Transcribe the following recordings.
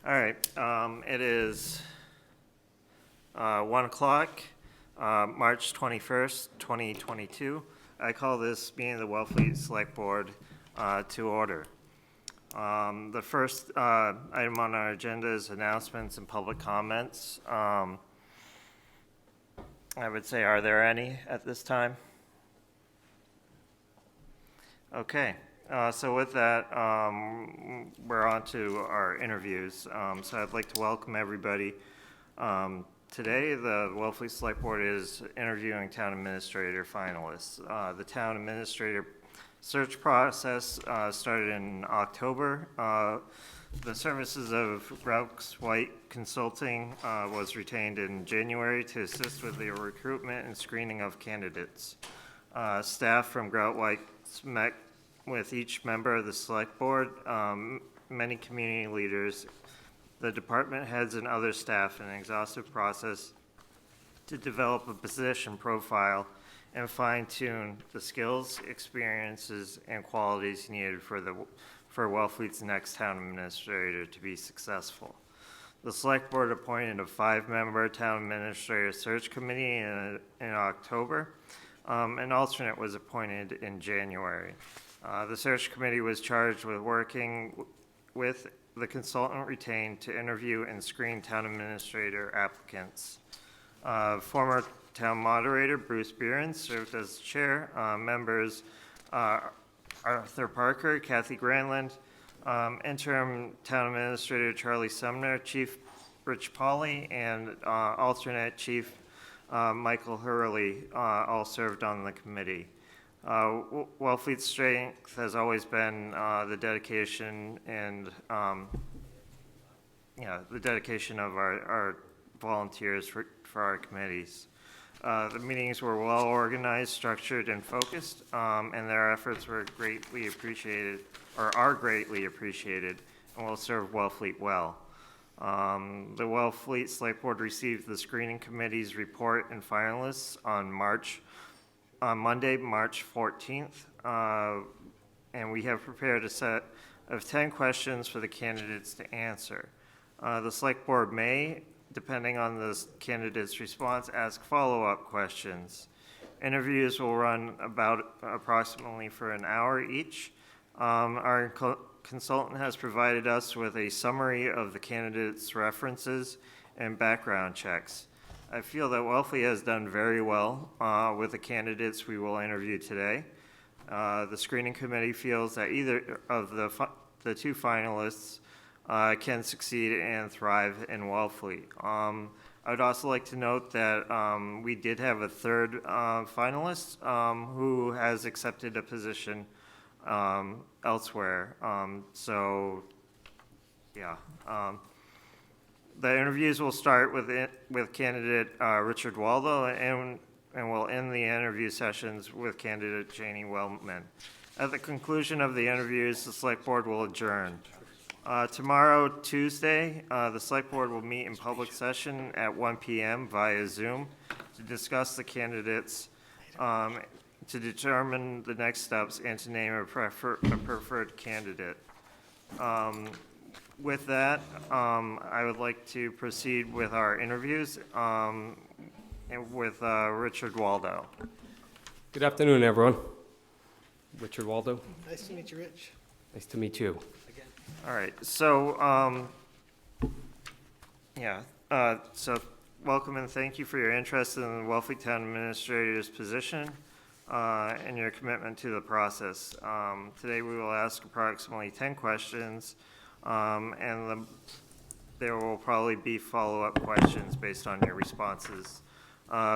All right, it is 1 o'clock, March 21st, 2022. I call this meeting of the Wellfleet Select Board to order. The first item on our agenda is announcements and public comments. I would say, are there any at this time? Okay. So with that, we're on to our interviews. So I'd like to welcome everybody. Today, the Wellfleet Select Board is interviewing town administrator finalists. The town administrator search process started in October. The services of Grout White Consulting was retained in January to assist with the recruitment and screening of candidates. Staff from Grout White met with each member of the select board, many community leaders, the department heads, and other staff in an exhaustive process to develop a position profile and fine-tune the skills, experiences, and qualities needed for Wellfleet's next town administrator to be successful. The select board appointed a 5-member town administrator search committee in October. An alternate was appointed in January. The search committee was charged with working with the consultant retained to interview and screen town administrator applicants. Former town moderator Bruce Behrens served as chair. Members Arthur Parker, Kathy Granlund, interim town administrator Charlie Sumner, Chief Rich Pauley, and alternate Chief Michael Hurley all served on the committee. Wellfleet's strength has always been the dedication and the dedication of our volunteers for our committees. The meetings were well organized, structured, and focused, and their efforts were greatly appreciated, or are greatly appreciated, and will serve Wellfleet well. The Wellfleet Select Board received the screening committee's report and finalists on Monday, March 14th, and we have prepared a set of 10 questions for the candidates to answer. The Select Board may, depending on the candidate's response, ask follow-up questions. Interviews will run approximately for an hour each. Our consultant has provided us with a summary of the candidates' references and background checks. I feel that Wellfleet has done very well with the candidates we will interview today. The screening committee feels that either of the two finalists can succeed and thrive in Wellfleet. I would also like to note that we did have a third finalist who has accepted a position elsewhere. The interviews will start with candidate Richard Waldo and will end the interview sessions with candidate Janie Wellman. At the conclusion of the interviews, the Select Board will adjourn. Tomorrow, Tuesday, the Select Board will meet in public session at 1 p.m. via Zoom to discuss the candidates, to determine the next steps, and to name a preferred candidate. With that, I would like to proceed with our interviews with Richard Waldo. Good afternoon, everyone. Richard Waldo. Nice to meet you, Rich. Nice to meet you. Again. All right, so so welcome and thank you for your interest in the Wellfleet Town Administrator's position and your commitment to the process. Today we will ask approximately 10 questions. There will probably be follow-up questions based on your responses.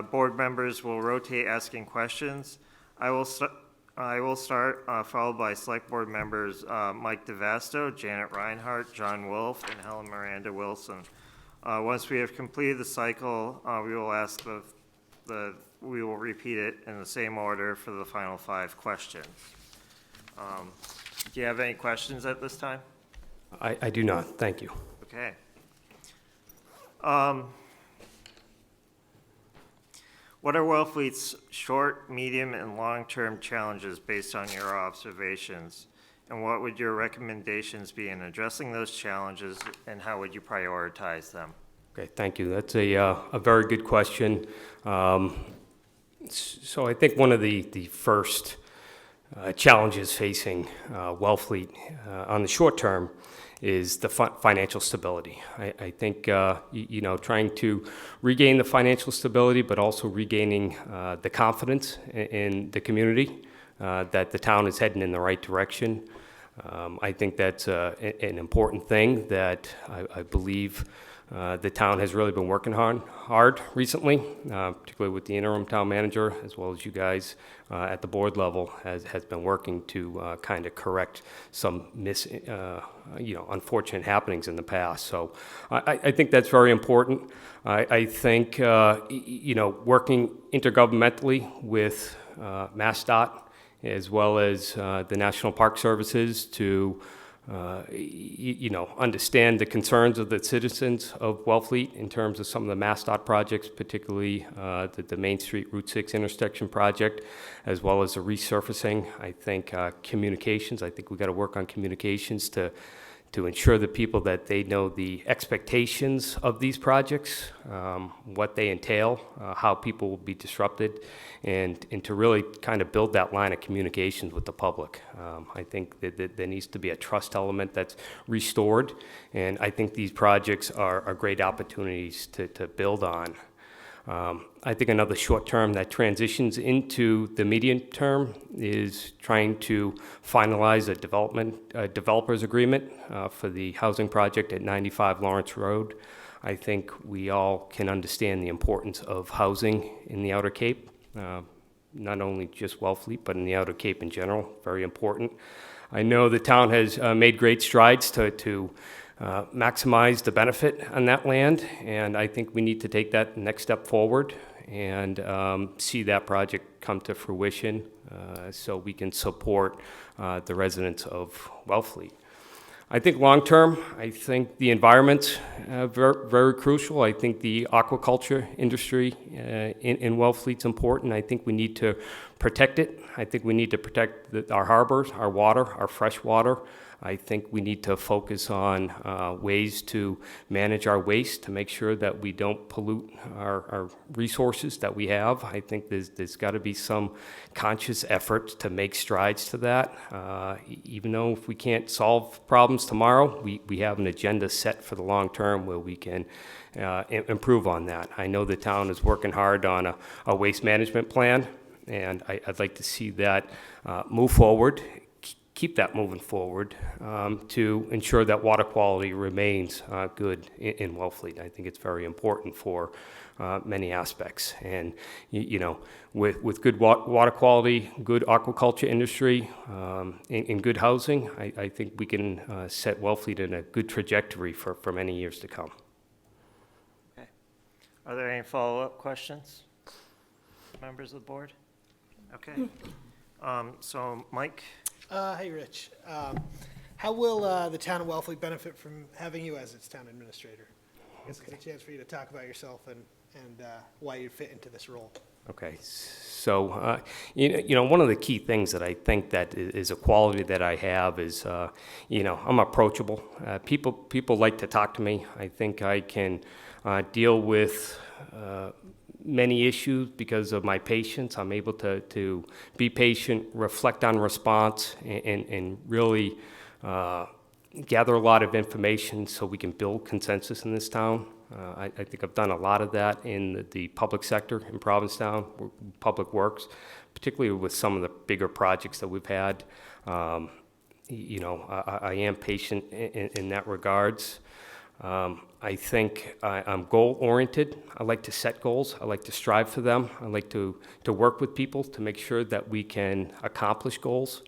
Board members will rotate asking questions. I will start, followed by Select Board members Mike DeVasto, Janet Reinhardt, John Wolf, and Helen Miranda Wilson. Once we have completed the cycle, we will repeat it in the same order for the final 5 questions. Do you have any questions at this time? I do not. Thank you. Okay. What are Wellfleet's short, medium, and long-term challenges based on your observations? And what would your recommendations be in addressing those challenges, and how would you prioritize them? Okay, thank you. That's a very good question. So I think one of the first challenges facing Wellfleet on the short term is the financial stability. I think, trying to regain the financial stability, but also regaining the confidence in the community that the town is heading in the right direction. I think that's an important thing that I believe the town has really been working hard recently, particularly with the interim town manager, as well as you guys at the board level has been working to kind of correct some unfortunate happenings in the past. So I think that's very important. I think, working intergovernmentally with MassDOT as well as the National Park Services to understand the concerns of the citizens of Wellfleet in terms of some of the MassDOT projects, particularly the Main Street Route 6 intersection project, as well as the resurfacing. I think communications, I think we've got to work on communications to ensure the people that they know the expectations of these projects, what they entail, how people will be disrupted, and to really kind of build that line of communications with the public. I think that there needs to be a trust element that's restored, and I think these projects are great opportunities to build on. I think another short term that transitions into the medium term is trying to finalize a developer's agreement for the housing project at 95 Lawrence Road. I think we all can understand the importance of housing in the Outer Cape, not only just Wellfleet, but in the Outer Cape in general, very important. I know the town has made great strides to maximize the benefit on that land, and I think we need to take that next step forward and see that project come to fruition so we can support the residents of Wellfleet. I think long term, I think the environment's very, very crucial. I think the aquaculture industry in Wellfleet's important. I think we need to protect it. I think we need to protect our harbors, our water, our fresh water. I think we need to focus on ways to manage our waste to make sure that we don't pollute our resources that we have. I think there's got to be some conscious effort to make strides to that. Even though if we can't solve problems tomorrow, we have an agenda set for the long term where we can improve on that. I know the town is working hard on a waste management plan, and I'd like to see that move forward. Keep that moving forward to ensure that water quality remains good in Wellfleet. I think it's very important for many aspects. And, with good water quality, good aquaculture industry, and good housing, I think we can set Wellfleet in a good trajectory for many years to come. Okay. Are there any follow-up questions, members of the board? Okay. So, Mike? Hey, Rich. How will the town of Wellfleet benefit from having you as its town administrator? I guess it's a chance for you to talk about yourself and why you fit into this role. Okay, so one of the key things that I think that is a quality that I have is I'm approachable. People like to talk to me. I think I can deal with many issues because of my patience. I'm able to be patient, reflect on response, and really gather a lot of information so we can build consensus in this town. I think I've done a lot of that in the public sector in Provincetown, public works, particularly with some of the bigger projects that we've had. I am patient in that regards. I think I'm goal-oriented. I like to set goals. I like to strive for them. I like to work with people to make sure that we can accomplish goals.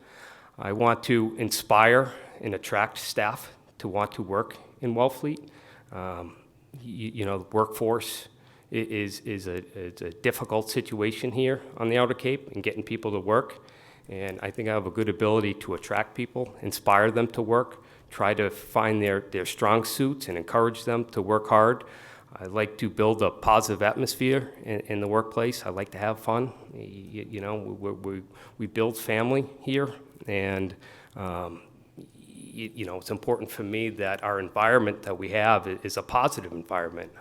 I want to inspire and attract staff to want to work in Wellfleet. The workforce is a difficult situation here on the Outer Cape and getting people to work. And I think I have a good ability to attract people, inspire them to work, try to find their strong suits and encourage them to work hard. I like to build a positive atmosphere in the workplace. I like to have fun. We build family here, and it's important for me that our environment that we have is a positive environment,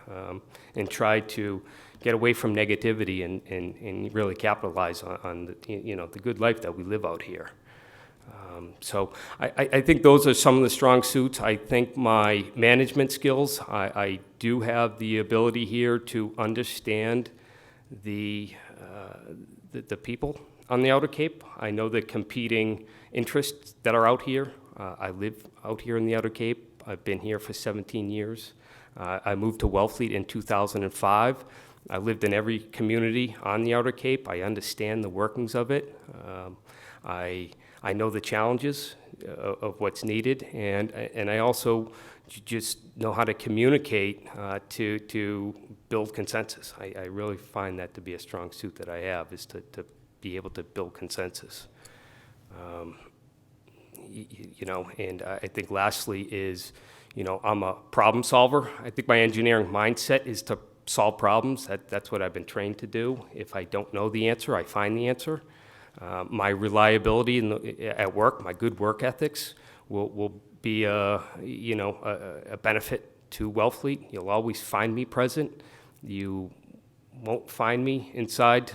and try to get away from negativity and really capitalize on the good life that we live out here. So I think those are some of the strong suits. I think my management skills, I do have the ability here to understand the people on the Outer Cape. I know the competing interests that are out here. I live out here in the Outer Cape. I've been here for 17 years. I moved to Wellfleet in 2005. I lived in every community on the Outer Cape. I understand the workings of it. I know the challenges of what's needed, and I also just know how to communicate to build consensus. I really find that to be a strong suit that I have, is to be able to build consensus. And I think lastly is, I'm a problem solver. I think my engineering mindset is to solve problems. That's what I've been trained to do. If I don't know the answer, I find the answer. My reliability at work, my good work ethics will be a benefit to Wellfleet. You'll always find me present. You won't find me inside,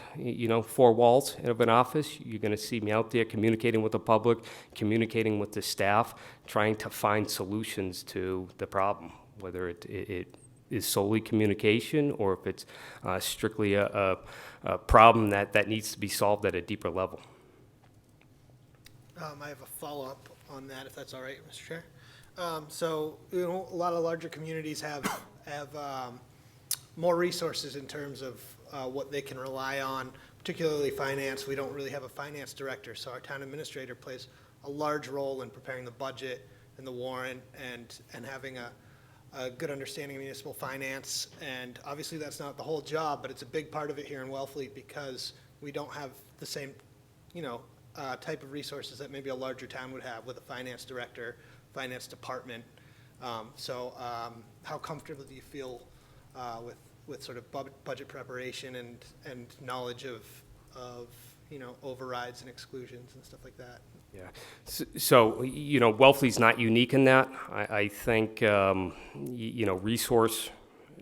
four walls of an office. You're going to see me out there communicating with the public, communicating with the staff, trying to find solutions to the problem, whether it is solely communication or if it's strictly a problem that needs to be solved at a deeper level. I have a follow-up on that, if that's all right, Mr. Chair. So, a lot of larger communities have more resources in terms of what they can rely on, particularly finance. We don't really have a finance director, so our town administrator plays a large role in preparing the budget and the warrant and having a good understanding of municipal finance. And obviously that's not the whole job, but it's a big part of it here in Wellfleet because we don't have the same, type of resources that maybe a larger town would have with a finance director, finance department. How comfortable do you feel with sort of budget preparation and knowledge of overrides and exclusions and stuff like that? Yeah. So Wellfleet's not unique in that. I think, resource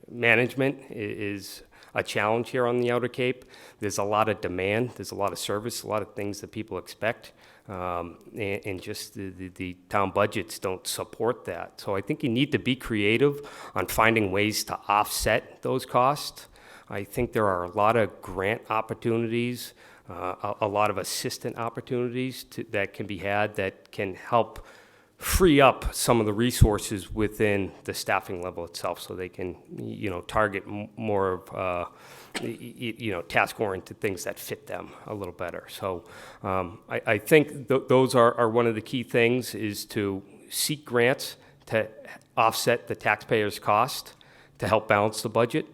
management is a challenge here on the Outer Cape. There's a lot of demand. There's a lot of service, a lot of things that people expect. And just the town budgets don't support that. So I think you need to be creative on finding ways to offset those costs. I think there are a lot of grant opportunities, a lot of assistant opportunities that can be had that can help free up some of the resources within the staffing level itself, so they can, target more of, task-oriented things that fit them a little better. So I think those are one of the key things, is to seek grants to offset the taxpayers' cost to help balance the budget.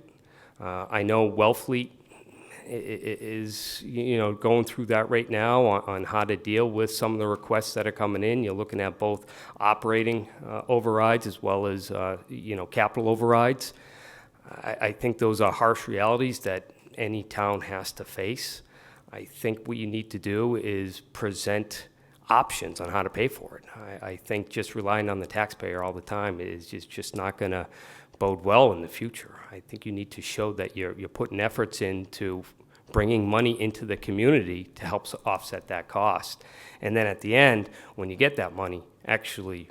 I know Wellfleet is going through that right now on how to deal with some of the requests that are coming in. You're looking at both operating overrides as well as capital overrides. I think those are harsh realities that any town has to face. I think what you need to do is present options on how to pay for it. I think just relying on the taxpayer all the time is just not going to bode well in the future. I think you need to show that you're putting efforts into bringing money into the community to help offset that cost. And then at the end, when you get that money, actually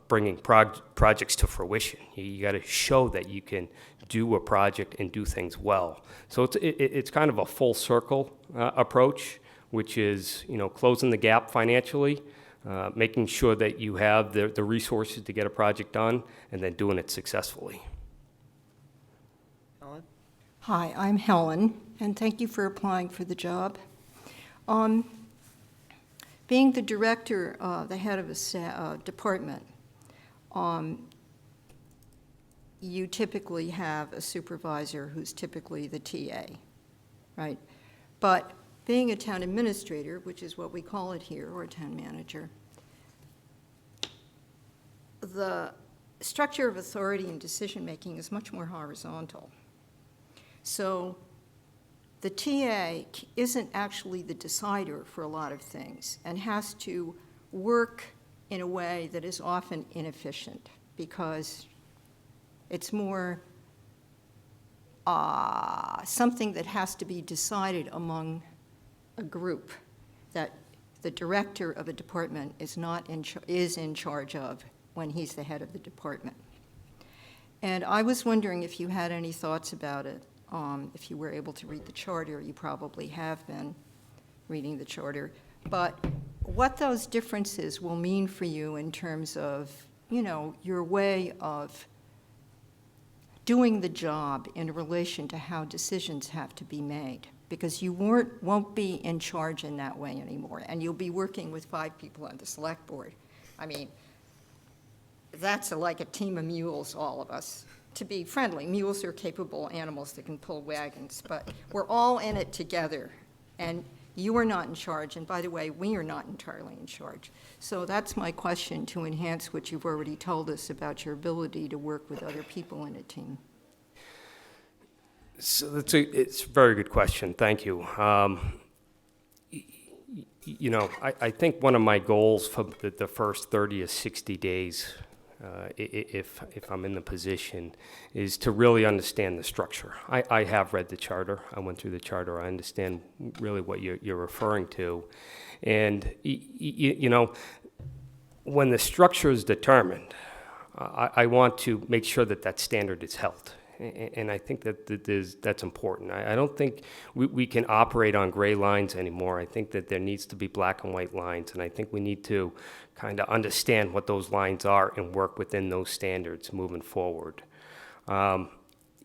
bringing projects to fruition. You got to show that you can do a project and do things well. So it's kind of a full circle approach, which is closing the gap financially, making sure that you have the resources to get a project done, and then doing it successfully. Ellen? Hi, I'm Helen, and thank you for applying for the job. Being the director, the head of a department, you typically have a supervisor who's typically the TA, right? But being a town administrator, which is what we call it here, or a town manager, the structure of authority and decision-making is much more horizontal. So the TA isn't actually the decider for a lot of things and has to work in a way that is often inefficient, because it's more something that has to be decided among a group that the director of a department is not is in charge of when he's the head of the department. And I was wondering if you had any thoughts about it. If you were able to read the charter, you probably have been reading the charter, but what those differences will mean for you in terms of, you know, your way of doing the job in relation to how decisions have to be made, because you won't be in charge in that way anymore, and you'll be working with 5 people on the select board. I mean, that's like a team of mules, all of us. To be friendly, mules are capable animals that can pull wagons, but we're all in it together, and you are not in charge, and by the way, we are not entirely in charge. So that's my question, to enhance what you've already told us about your ability to work with other people in a team. So it's a very good question. Thank you. You know, I think one of my goals for the first 30 or 60 days, if I'm in the position, is to really understand the structure. I have read the charter. I went through the charter. I understand really what you're referring to. And, you know, when the structure is determined, I want to make sure that that standard is held. And I think that's important. I don't think we can operate on gray lines anymore. I think that there needs to be black and white lines, and I think we need to kind of understand what those lines are and work within those standards moving forward.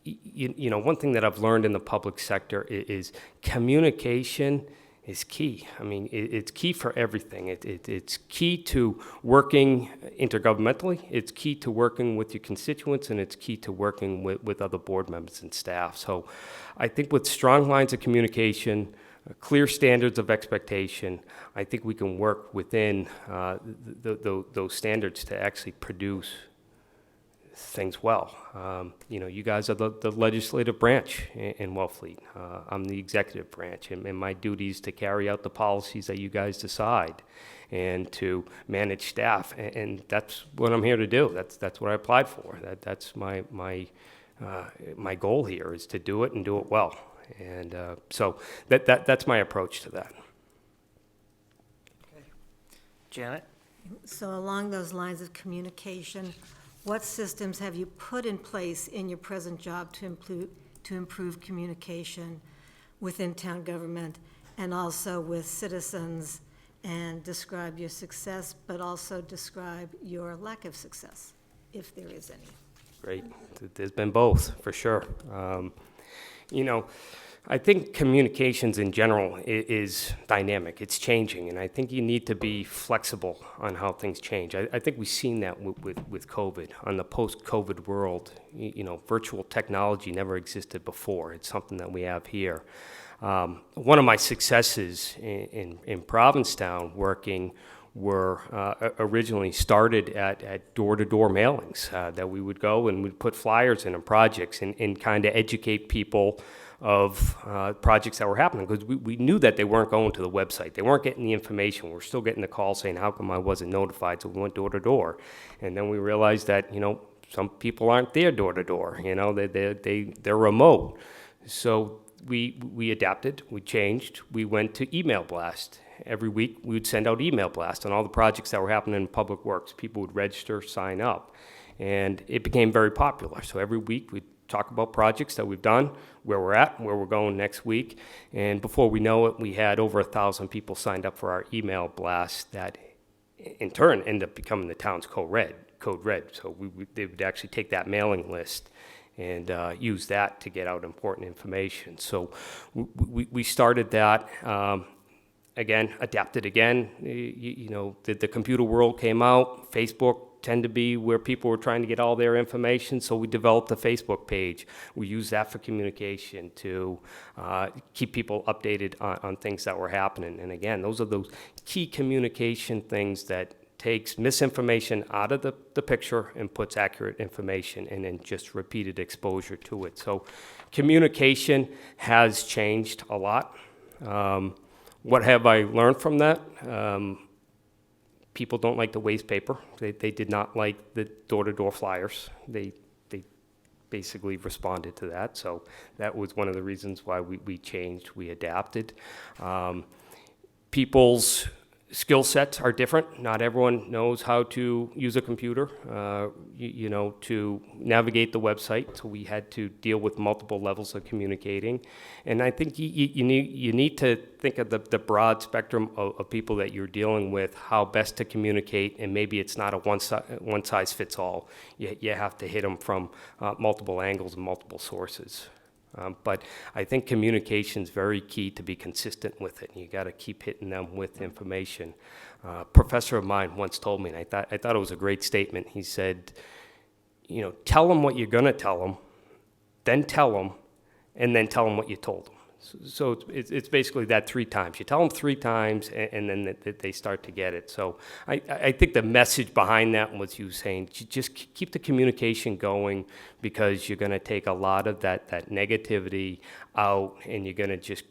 You know, one thing that I've learned in the public sector is communication is key. I mean, it's key for everything. It's key to working intergovernmentally, it's key to working with your constituents, and it's key to working with other board members and staff. So I think with strong lines of communication, clear standards of expectation, I think we can work within those standards to actually produce things well. You know, you guys are the legislative branch in Wellfleet. I'm the executive branch, and my duty is to carry out the policies that you guys decide and to manage staff, and that's what I'm here to do. That's what I applied for. That's my goal here, is to do it and do it well. And so that's my approach to that. Janet? So along those lines of communication, what systems have you put in place in your present job to improve communication within town government and also with citizens, and describe your success, but also describe your lack of success, if there is any? Great. There's been both, for sure. You know, I think communications in general is dynamic. It's changing, and I think you need to be flexible on how things change. I think we've seen that with COVID. On the post-COVID world, you know, virtual technology never existed before. It's something that we have here. One of my successes in Provincetown working were originally started at door-to-door mailings that we would go and we'd put flyers in on projects and kind of educate people of projects that were happening, because we knew that they weren't going to the website. They weren't getting the information. We were still getting the call saying, how come I wasn't notified? So we went door to door. And then we realized that, you know, some people aren't there door to door. You know, they're remote. So we adapted, we changed, we went to email blast. Every week we would send out email blast on all the projects that were happening in public works. People would register, sign up, and it became very popular. So every week we'd talk about projects that we've done, where we're at, where we're going next week. And before we know it, we had over 1,000 people signed up for our email blast that in turn ended up becoming the town's code red. So they would actually take that mailing list and use that to get out important information. So we started that, again, adapted again. You know, the computer world came out, Facebook tend to be where people were trying to get all their information, so we developed a Facebook page. We used that for communication to keep people updated on things that were happening. And again, those are those key communication things that takes misinformation out of the picture and puts accurate information and then just repeated exposure to it. So communication has changed a lot. What have I learned from that? people don't like to waste paper. They did not like the door-to-door flyers. They basically responded to that. So that was one of the reasons why we changed, we adapted. People's skill sets are different. Not everyone knows how to use a computer, to navigate the website. So we had to deal with multiple levels of communicating. And I think you need to think of the broad spectrum of people that you're dealing with, how best to communicate, and maybe it's not a one size fits all. You have to hit them from multiple angles and multiple sources. But I think communication is very key to be consistent with it. You got to keep hitting them with information. A professor of mine once told me, and I thought it was a great statement. He said, tell them what you're going to tell them, then tell them, and then tell them what you told them. So it's basically that 3 times. You tell them 3 times, and then they start to get it. So I think the message behind that was you saying, just keep the communication going, because you're going to take a lot of that negativity out, and you're going to just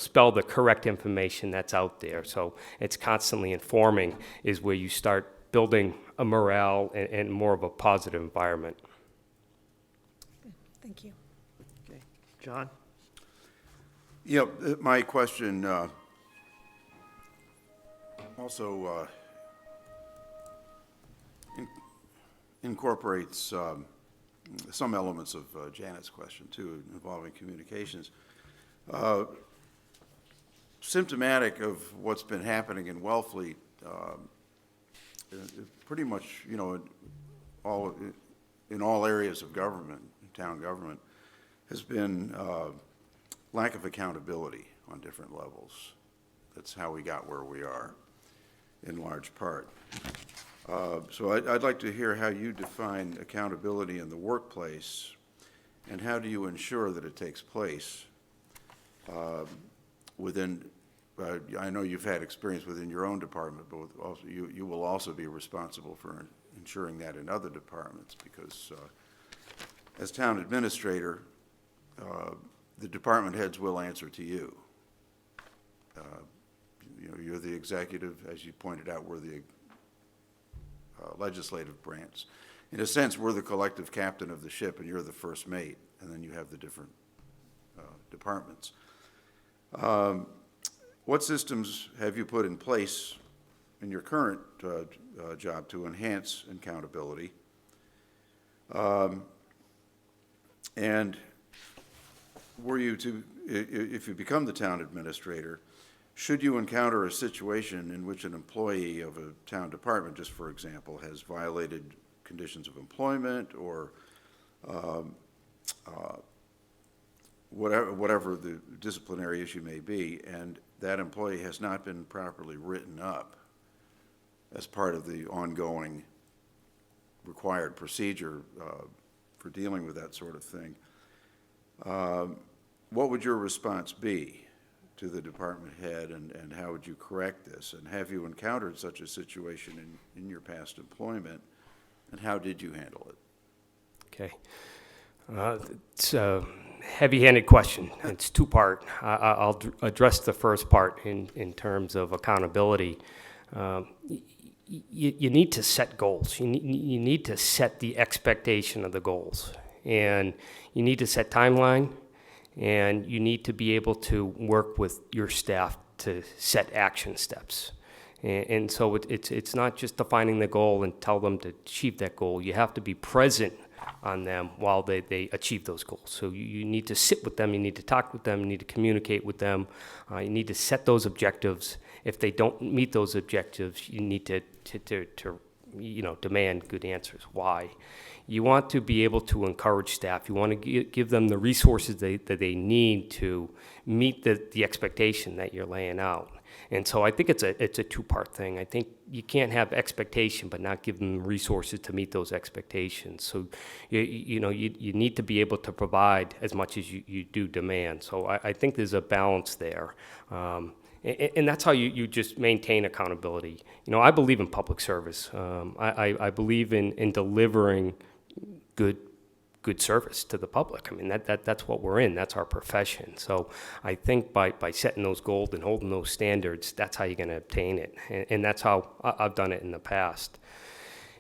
spell the correct information that's out there. So it's constantly informing is where you start building a morale and more of a positive environment. Thank you. Okay. John? Yeah, my question also incorporates some elements of Janet's question, too, involving communications. Symptomatic of what's been happening in Wellfleet, pretty much, in all areas of government, town government, has been lack of accountability on different levels. That's how we got where we are, in large part. So I'd like to hear how you define accountability in the workplace, and how do you ensure that it takes place within, I know you've had experience within your own department, but also you will also be responsible for ensuring that in other departments, because as town administrator, the department heads will answer to you. You're the executive, as you pointed out, we're the legislative branch. In a sense, we're the collective captain of the ship, and you're the first mate, and then you have the different departments. What systems have you put in place in your current job to enhance accountability? And were you to, if you become the town administrator, should you encounter a situation in which an employee of a town department, just for example, has violated conditions of employment, or whatever the disciplinary issue may be, and that employee has not been properly written up as part of the ongoing required procedure for dealing with that sort of thing, what would your response be to the department head, and how would you correct this? And have you encountered such a situation in your past employment, and how did you handle it? Okay. It's a heavy-handed question. It's 2-part. I'll address the first part in terms of accountability. You need to set goals. You need to set the expectation of the goals. And you need to set timeline, and you need to be able to work with your staff to set action steps. And so it's not just defining the goal and tell them to achieve that goal. You have to be present on them while they achieve those goals. So you need to sit with them, you need to talk with them, you need to communicate with them, you need to set those objectives. If they don't meet those objectives, you need to demand good answers. Why? You want to be able to encourage staff. You want to give them the resources that they need to meet the expectation that you're laying out. And so I think it's a 2-part thing. I think you can't have expectation but not give them resources to meet those expectations. So you need to be able to provide as much as you do demand. So I think there's a balance there. And that's how you just maintain accountability. I believe in public service. I believe in delivering good good service to the public. I mean, that's what we're in. That's our profession. So I think by setting those goals and holding those standards, that's how you're going to obtain it. And that's how I've done it in the past.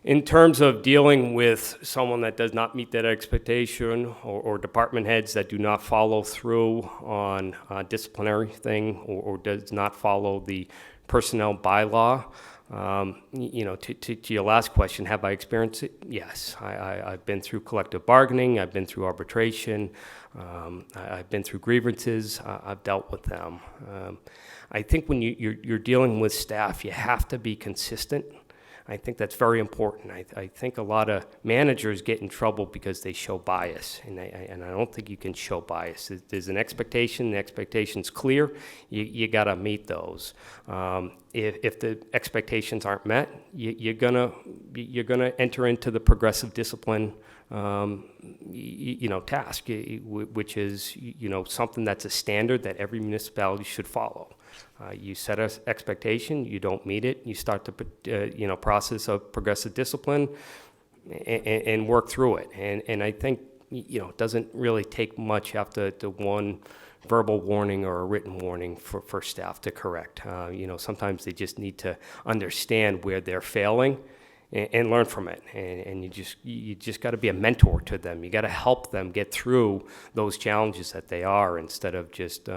In terms of dealing with someone that does not meet that expectation, or department heads that do not follow through on a disciplinary thing, or does not follow the personnel bylaw, to your last question, have I experienced it? Yes. I've been through collective bargaining. I've been through arbitration. I've been through grievances. I've dealt with them. I think when you're dealing with staff, you have to be consistent. I think that's very important. I think a lot of managers get in trouble because they show bias, and I don't think you can show bias. There's an expectation. The expectation's clear. You got to meet those. If the expectations aren't met, you're gonna enter into the progressive discipline task, which is something that's a standard that every municipality should follow. You set an expectation, you don't meet it, you start the process of progressive discipline and work through it. And I think it doesn't really take much after the one verbal warning or a written warning for staff to correct. Sometimes they just need to understand where they're failing and learn from it. And you just got to be a mentor to them. You got to help them get through those challenges that they are, instead of just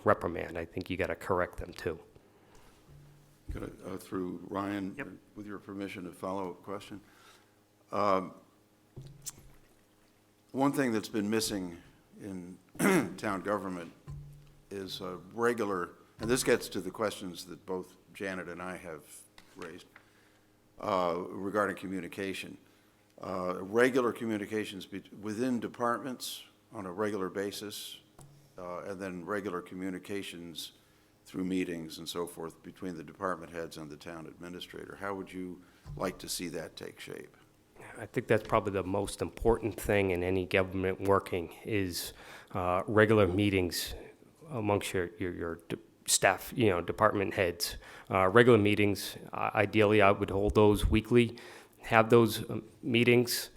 reprimand. I think you got to correct them too. Through Ryan, Yep. With your permission, a follow-up question. One thing that's been missing in town government is a regular, and this gets to the questions that both Janet and I have raised, regarding communication. Regular communications within departments on a regular basis, and then regular communications through meetings and so forth between the department heads and the town administrator. How would you like to see that take shape? I think that's probably the most important thing in any government working is regular meetings amongst your staff, department heads. Regular meetings, ideally I would hold those weekly, have those meetings,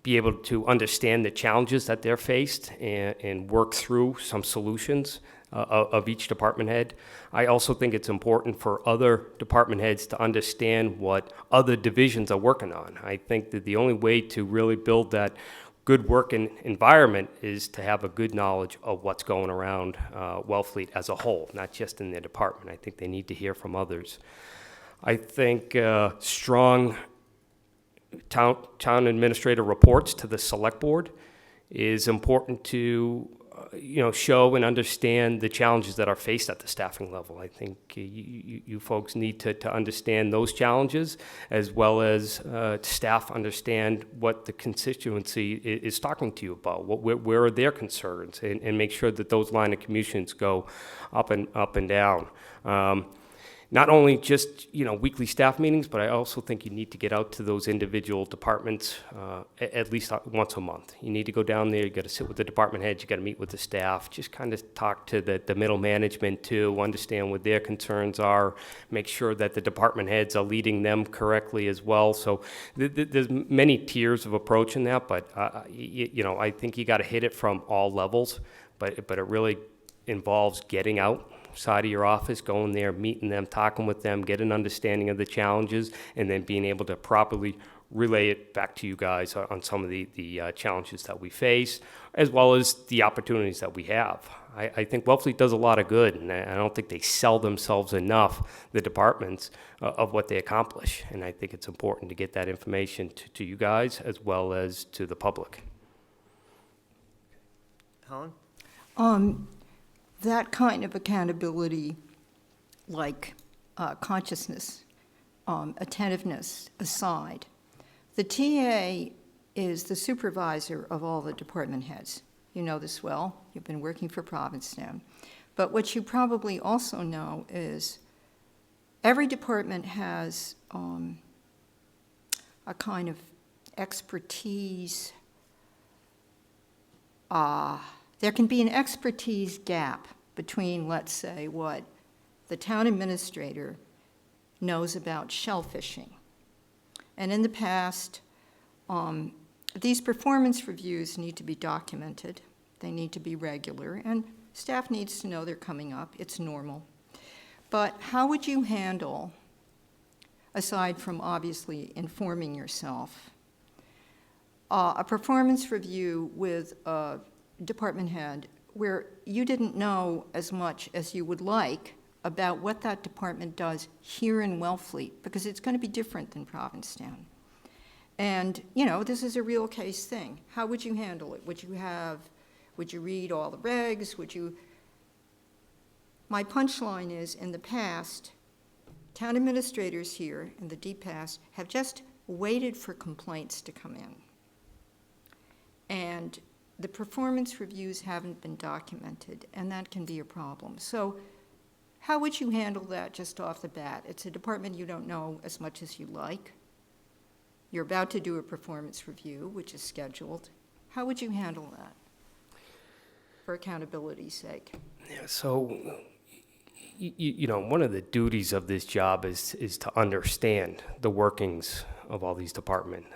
be able to understand the challenges that they're faced and work through some solutions of each department head. I also think it's important for other department heads to understand what other divisions are working on. I think that the only way to really build that good working environment is to have a good knowledge of what's going around Wellfleet as a whole, not just in their department. I think they need to hear from others. I think strong town administrator reports to the Selectboard is important to show and understand the challenges that are faced at the staffing level. I think you folks need to understand those challenges, as well as staff understand what the constituency is talking to you about, where are their concerns, and make sure that those line of communications go up and down. Not only just weekly staff meetings, but I also think you need to get out to those individual departments at least once a month. You need to go down there. You got to sit with the department heads. You got to meet with the staff. Just kind of talk to the middle management too. Understand what their concerns are. Make sure that the department heads are leading them correctly as well. So there's many tiers of approach in that, but I think you got to hit it from all levels. But it really involves getting out side of your office, going there, meeting them, talking with them, get an understanding of the challenges, and then being able to properly relay it back to you guys on some of the challenges that we face, as well as the opportunities that we have. I think Wellfleet does a lot of good, and I don't think they sell themselves enough, the departments, of what they accomplish. And I think it's important to get that information to you guys as well as to the public. Helen? That kind of accountability, like consciousness, attentiveness aside, the TA is the supervisor of all the department heads. You know this well. You've been working for Provincetown. But what you probably also know is every department has a kind of expertise. There can be an expertise gap between, let's say, what the town administrator knows about shellfishing. And in the past, these performance reviews need to be documented. They need to be regular, and staff needs to know they're coming up. It's normal. But how would you handle, aside from obviously informing yourself, a performance review with a department head where you didn't know as much as you would like about what that department does here in Wellfleet, because it's going to be different than Provincetown. And, you know, this is a real case thing. How would you handle it? Would you read all the regs? My punchline is, in the past, town administrators here in the deep past have just waited for complaints to come in. And the performance reviews haven't been documented, and that can be a problem. So how would you handle that just off the bat? It's a department you don't know as much as you like. You're about to do a performance review, which is scheduled. How would you handle that for accountability's sake? Yeah, so, you know, one of the duties of this job is to understand the workings of all these departments.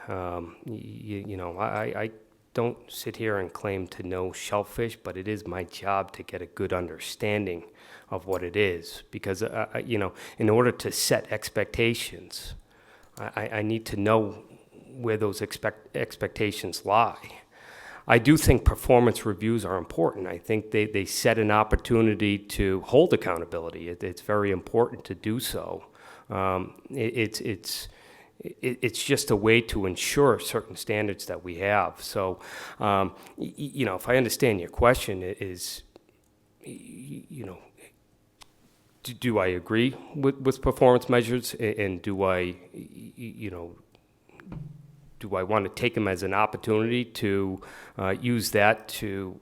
You know, I don't sit here and claim to know shellfish, but it is my job to get a good understanding of what it is. Because, you know, in order to set expectations, I need to know where those expectations lie. I do think performance reviews are important. I think they set an opportunity to hold accountability. It's very important to do so. It's just a way to ensure certain standards that we have. So, you know, if I understand your question, you know, do I agree with performance measures, and do I want to take them as an opportunity to use that to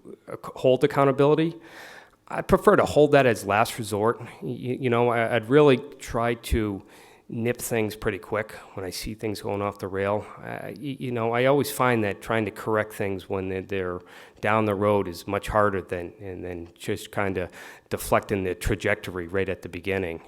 hold accountability? I prefer to hold that as last resort. You know, I'd really try to nip things pretty quick when I see things going off the rail. You know, I always find that trying to correct things when they're down the road is much harder than just kind of deflecting the trajectory right at the beginning.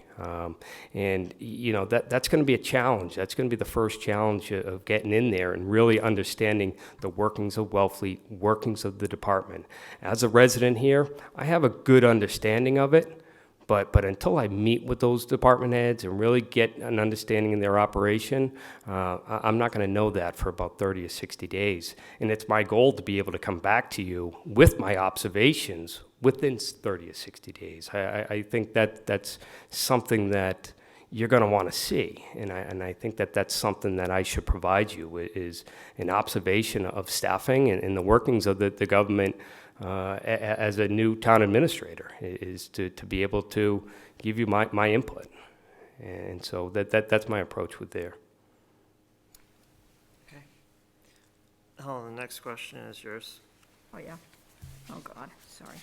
And, you know, that's going to be a challenge. That's going to be the first challenge of getting in there and really understanding the workings of Wellfleet, workings of the department. As a resident here, I have a good understanding of it. But until I meet with those department heads and really get an understanding of their operation, I'm not going to know that for about 30 or 60 days. And it's my goal to be able to come back to you with my observations within 30 or 60 days. I think that's something that you're going to want to see. And I think that's something that I should provide you, is an observation of staffing and the workings of the government as a new town administrator, is to be able to give you my input. And so that's my approach with there. Okay. Helen, the next question is yours. Oh, yeah. Oh, God, sorry.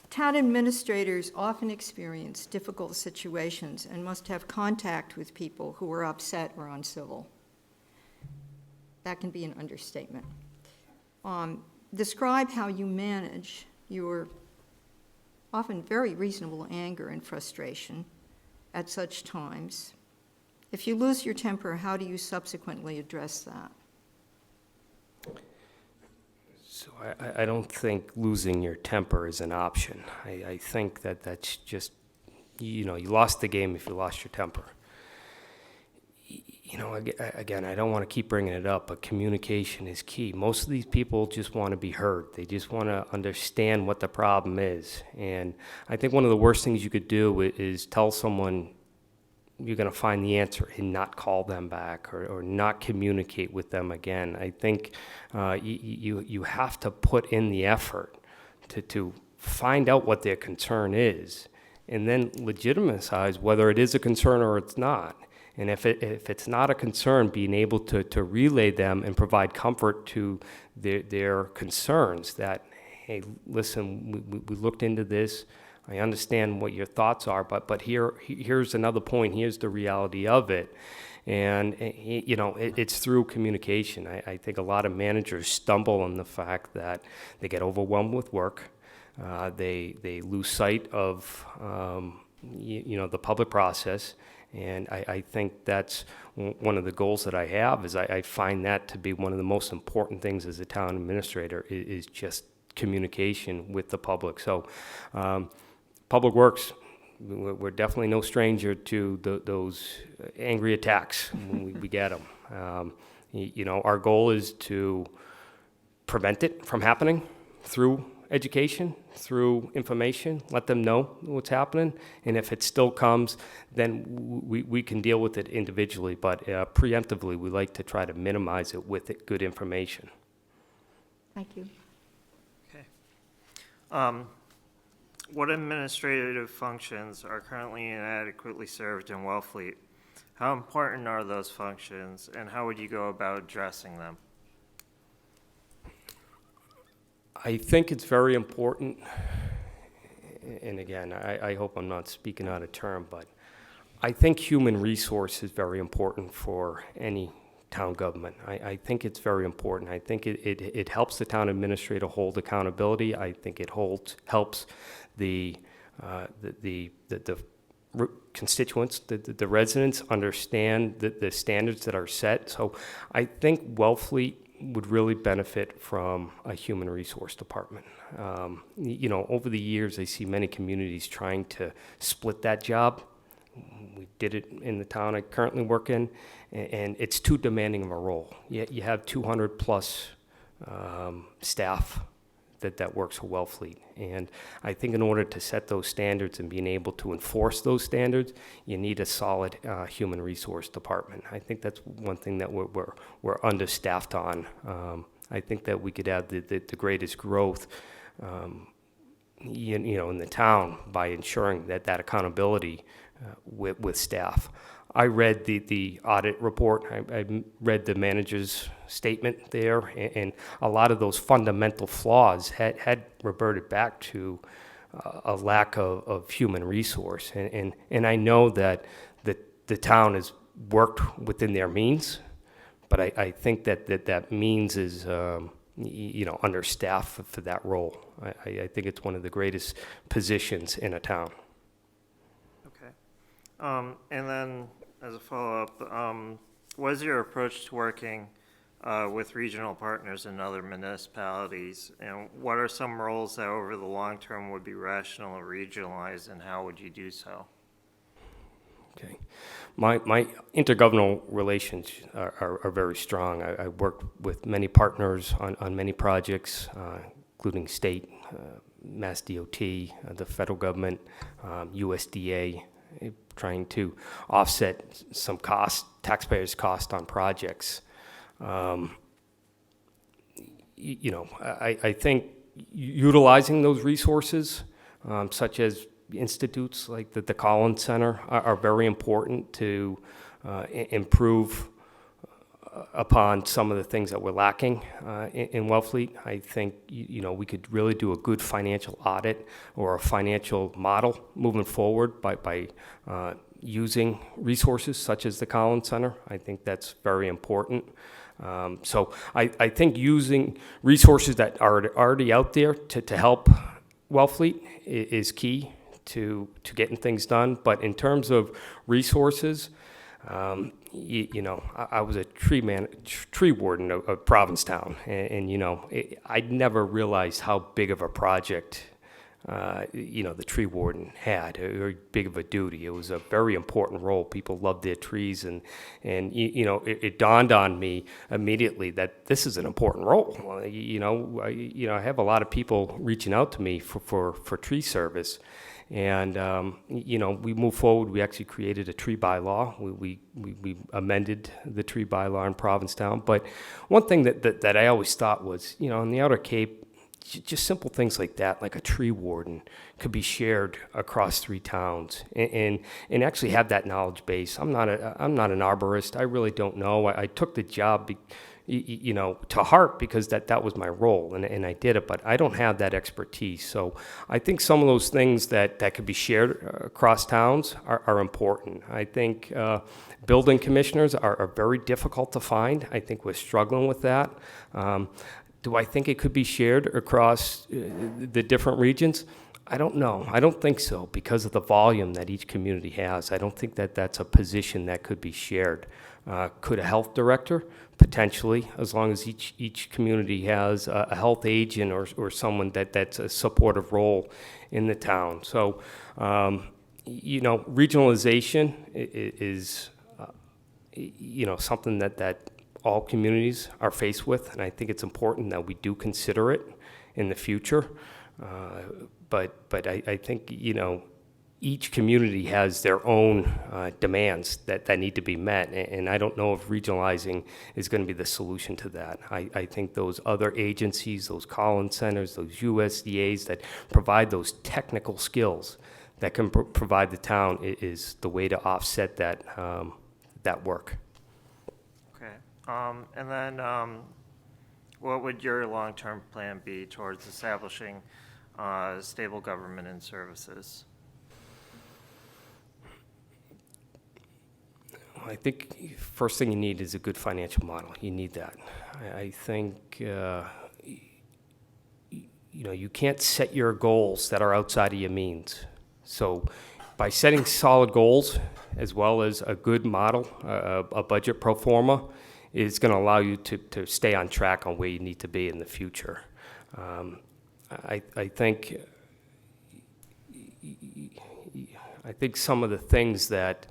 Town administrators often experience difficult situations and must have contact with people who are upset or uncivil. That can be an understatement. Describe how you manage your often very reasonable anger and frustration at such times. If you lose your temper, how do you subsequently address that? So I don't think losing your temper is an option. I think that's just, you know, you lost the game if you lost your temper. You know, again, I don't want to keep bringing it up, but communication is key. Most of these people just want to be heard. They just want to understand what the problem is. And I think one of the worst things you could do is tell someone you're going to find the answer and not call them back, or not communicate with them again. I think you have to put in the effort to find out what their concern is, and then legitimize whether it is a concern or it's not. And if it's not a concern, being able to relay them and provide comfort to their concerns, that, hey, listen, we looked into this. I understand what your thoughts are, but here's another point. Here's the reality of it. And, you know, it's through communication. I think a lot of managers stumble on the fact that they get overwhelmed with work. They lose sight of, you know, the public process, And I think that's one of the goals that I have, is I find that to be one of the most important things as a town administrator, is just communication with the public. So Public Works, we're definitely no stranger to those angry attacks when we get them. Our goal is to prevent it from happening through education, through information, let them know what's happening, and if it still comes, then we can deal with it individually, but preemptively, we like to try to minimize it with good information. Thank you. Okay. What administrative functions are currently inadequately served in Wellfleet? How important are those functions, and how would you go about addressing them? I think it's very important, and again, I hope I'm not speaking out of term, but I think human resource is very important for any town government. I think it's very important. I think it helps the town administrator hold accountability. I think it helps the constituents, the residents understand the standards that are set. So I think Wellfleet would really benefit from a human resource department. Over the years, I see many communities trying to split that job. We did it in the town I currently work in, and it's too demanding of a role. You have 200 plus staff that works for Wellfleet. And I think in order to set those standards and being able to enforce those standards, you need a solid human resource department. I think that's one thing that we're understaffed on. I think that we could have the greatest growth in the town by ensuring that accountability with staff. I read the audit report. I read the manager's statement there, and a lot of those fundamental flaws had reverted back to a lack of human resource. And I know that the town has worked within their means, but I think that means is understaffed for that role. I think it's one of the greatest positions in a town. Okay. And then, as a follow-up, what is your approach to working with regional partners in other municipalities? And what are some roles that over the long term would be rational or regionalized, and how would you do so? Okay. My intergovernmental relations are very strong. I worked with many partners on many projects, including state, Mass DOT, the federal government, USDA, trying to offset some taxpayers' cost on projects. I think utilizing those resources, such as institutes like the Collins Center, are very important to improve upon some of the things that we're lacking in Wellfleet. I think we could really do a good financial audit or a financial model moving forward by using resources such as the Collins Center. I think that's very important. So I think using resources that are already out there to help Wellfleet is key to getting things done. But in terms of resources, I was a tree warden of Provincetown, and I never realized how big of a project the tree warden had, or big of a duty. It was a very important role. People loved their trees, and it dawned on me immediately that this is an important role. I have a lot of people reaching out to me for tree service. And, we moved forward. We actually created a tree bylaw. We amended the tree bylaw in Provincetown. But one thing that I always thought was, in the Outer Cape, just simple things like that, like a tree warden, could be shared across 3 towns and actually have that knowledge base. I'm not an arborist. I really don't know. I took the job to heart because that was my role, and I did it, but I don't have that expertise. So I think some of those things that could be shared across towns are important. I think building commissioners are very difficult to find. I think we're struggling with that. Do I think it could be shared across the different regions? I don't know. I don't think so because of the volume that each community has. I don't think that that's a position that could be shared. Could a health director? Potentially, as long as each community has a health agent or someone that's a supportive role in the town. So, regionalization is something that all communities are faced with, and I think it's important that we do consider it in the future. But I think, each community has their own demands that need to be met, and I don't know if regionalizing is going to be the solution to that. I think those other agencies, those call-in centers, those USDAs that provide those technical skills that can provide the town is the way to offset that work. Okay. And then what would your long-term plan be towards establishing stable government and services? I think first thing you need is a good financial model. You need that. I think, you can't set your goals that are outside of your means. So by setting solid goals as well as a good model, a budget pro forma, is going to allow you to stay on track on where you need to be in the future. I think some of the things that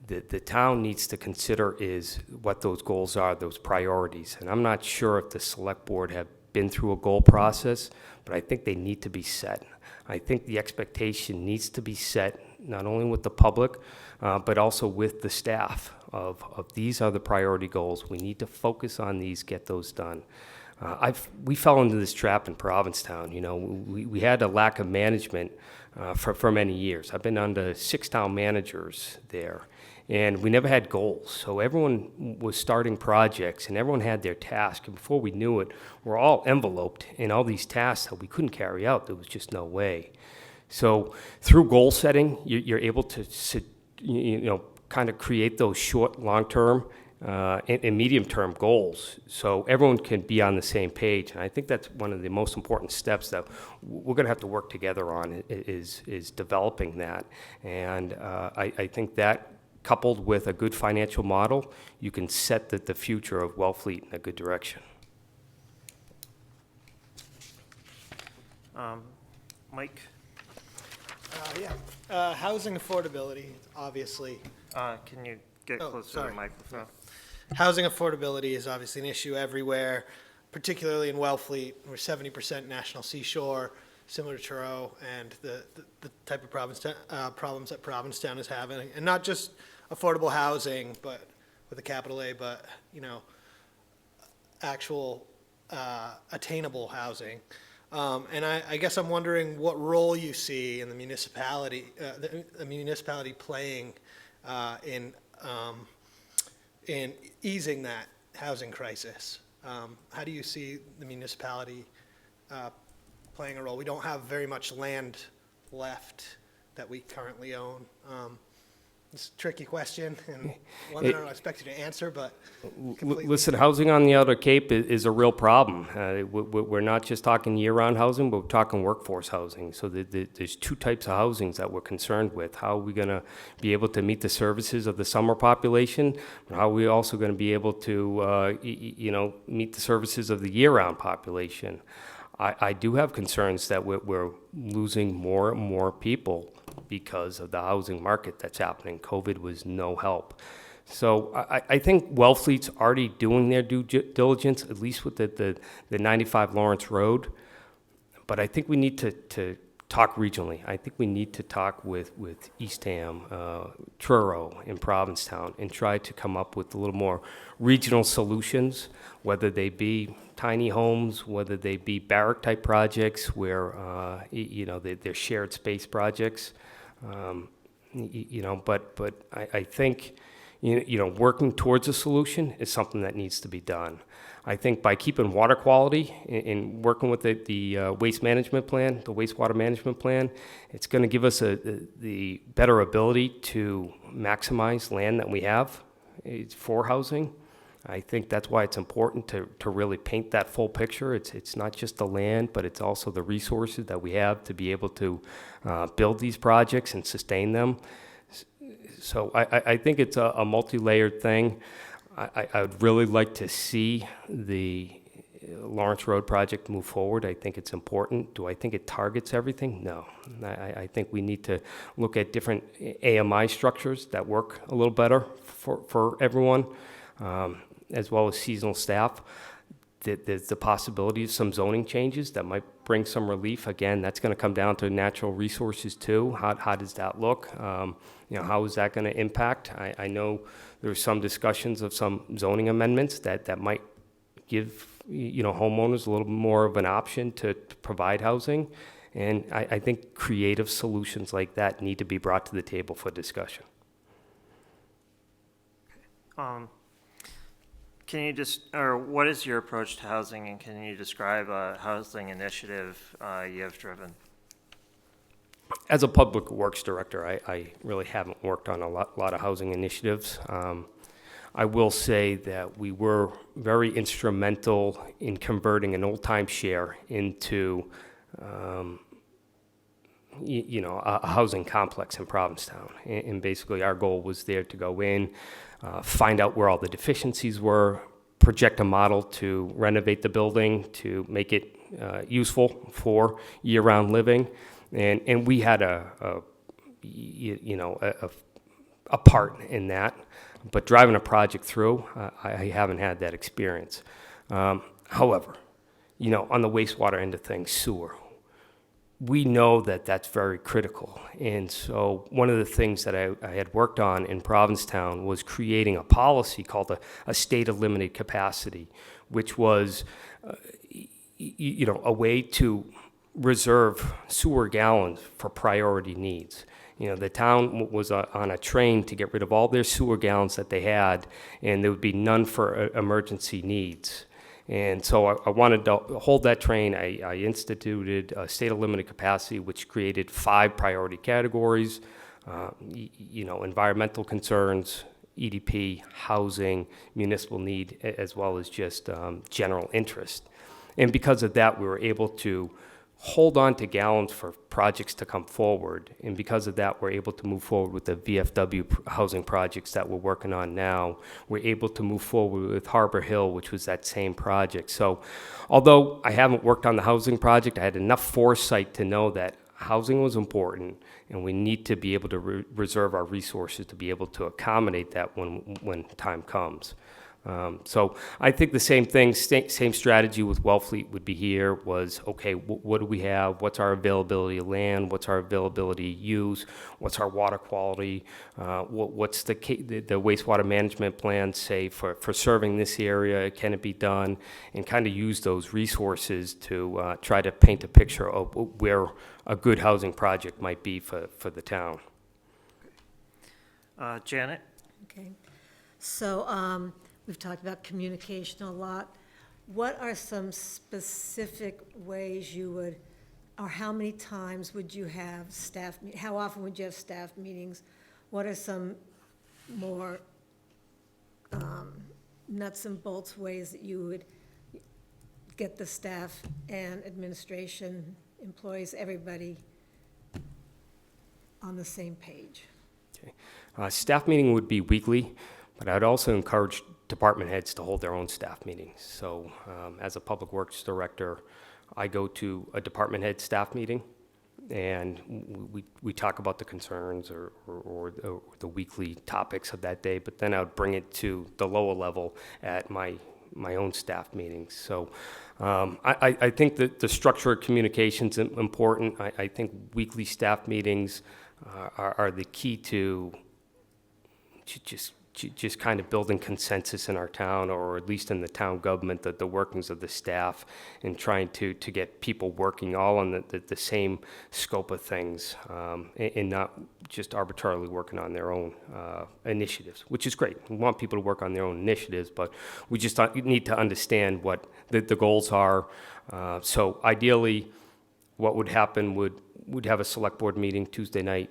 the town needs to consider is what those goals are, those priorities. And I'm not sure if the select board have been through a goal process, but I think they need to be set. I think the expectation needs to be set not only with the public, but also with the staff of these are the priority goals. We need to focus on these, get those done. We fell into this trap in Provincetown. We had a lack of management for many years. I've been under 6 town managers there, and we never had goals. So everyone was starting projects, and everyone had their task. And before we knew it, we're all enveloped in all these tasks that we couldn't carry out. There was just no way. So through goal setting, you're able to kind of create those short, long-term, and medium-term goals, so everyone can be on the same page. And I think that's one of the most important steps that we're going to have to work together on is developing that. And I think that, coupled with a good financial model, you can set the future of Wellfleet in a good direction. Mike? Housing affordability, obviously. Can you get closer to the sorry. microphone? Housing affordability is obviously an issue everywhere, particularly in Wellfleet. We're 70% National Seashore, similar to Truro, and the type of problems that Provincetown is having. And not just affordable housing, but with a capital A, but, actual attainable housing. And I guess I'm wondering what role you see in the municipality playing in easing that housing crisis. How do you see the municipality playing a role? We don't have very much land left that we currently own. It's a tricky question, and one that I don't expect you to answer, but Listen, housing on the Outer Cape is a real problem. We're not just talking year-round housing, but we're talking workforce housing. So there's 2 types of housings that we're concerned with. How are we going to be able to meet the services of the summer population? How are we also going to be able to, meet the services of the year-round population? I do have concerns that we're losing more and more people because of the housing market that's happening. COVID was no help. So I think Wellfleet's already doing their due diligence, at least with the 95 Lawrence Road. But I think we need to talk regionally. I think we need to talk with Eastham, Truro, and Provincetown and try to come up with a little more regional solutions, whether they be tiny homes, whether they be barrack-type projects where, they're shared space projects. But I think, working towards a solution is something that needs to be done. I think by keeping water quality and working with the waste management plan, the wastewater management plan, it's going to give us the better ability to maximize land that we have for housing. I think that's why it's important to really paint that full picture. It's not just the land, but it's also the resources that we have to be able to build these projects and sustain them. So I think it's a multi-layered thing. I would really like to see the Lawrence Road project move forward. I think it's important. Do I think it targets everything? No. I think we need to look at different AMI structures that work a little better for everyone, as well as seasonal staff. There's the possibility of some zoning changes that might bring some relief. Again, that's going to come down to natural resources too. How does that look? How is that going to impact? I know there's some discussions of some zoning amendments that might give homeowners a little more of an option to provide housing. And I think creative solutions like that need to be brought to the table for discussion. Can you what is your approach to housing, and can you describe a housing initiative you have driven? As a public works director, I really haven't worked on a lot of housing initiatives. I will say that we were very instrumental in converting an old timeshare into, a housing complex in Provincetown. And basically, our goal was there to go in, find out where all the deficiencies were, project a model to renovate the building to make it useful for year-round living, and we had a part in that. But driving a project through, I haven't had that experience. However, on the wastewater end of things, sewer, we know that that's very critical. And so one of the things that I had worked on in Provincetown was creating a policy called a state of limited capacity, which was, a way to reserve sewer gallons for priority needs. The town was on a train to get rid of all their sewer gallons that they had, and there would be none for emergency needs. And so I wanted to hold that train. I instituted a state of limited capacity, which created 5 priority categories, environmental concerns, EDP, housing, municipal need, as well as just general interest. And because of that, we were able to hold on to gallons for projects to come forward. And because of that, we're able to move forward with the VFW housing projects that we're working on now. We're able to move forward with Harbor Hill, which was that same project. So although I haven't worked on the housing project, I had enough foresight to know that housing was important, and we need to be able to reserve our resources to be able to accommodate that when time comes. So I think the same thing, same strategy with Wellfleet would be here was, okay, what do we have? What's our availability of land? What's our availability of use? What's our water quality? What's the wastewater management plan say for serving this area? Can it be done? And kind of use those resources to try to paint a picture of where a good housing project might be for the town. Janet? Okay. So, we've talked about communication a lot. What are some specific ways you would, or how many times would you have how often would you have staff meetings? What are some more nuts and bolts ways that you would get the staff and administration, employees, everybody on the same page? Okay. Staff meeting would be weekly, but I'd also encourage department heads to hold their own staff meetings. So as a public works director, I go to a department head staff meeting, and we talk about the concerns or the weekly topics of that day, but then I would bring it to the lower level at my own staff meetings. So I think that the structure of communication is important. I think weekly staff meetings are the key to just kind of building consensus in our town, or at least in the town government, the workings of the staff, and trying to get people working all on the same scope of things, and not just arbitrarily working on their own initiatives, which is great. We want people to work on their own initiatives, but we just need to understand what the goals are. So ideally, what would happen we'd have a select board meeting Tuesday night.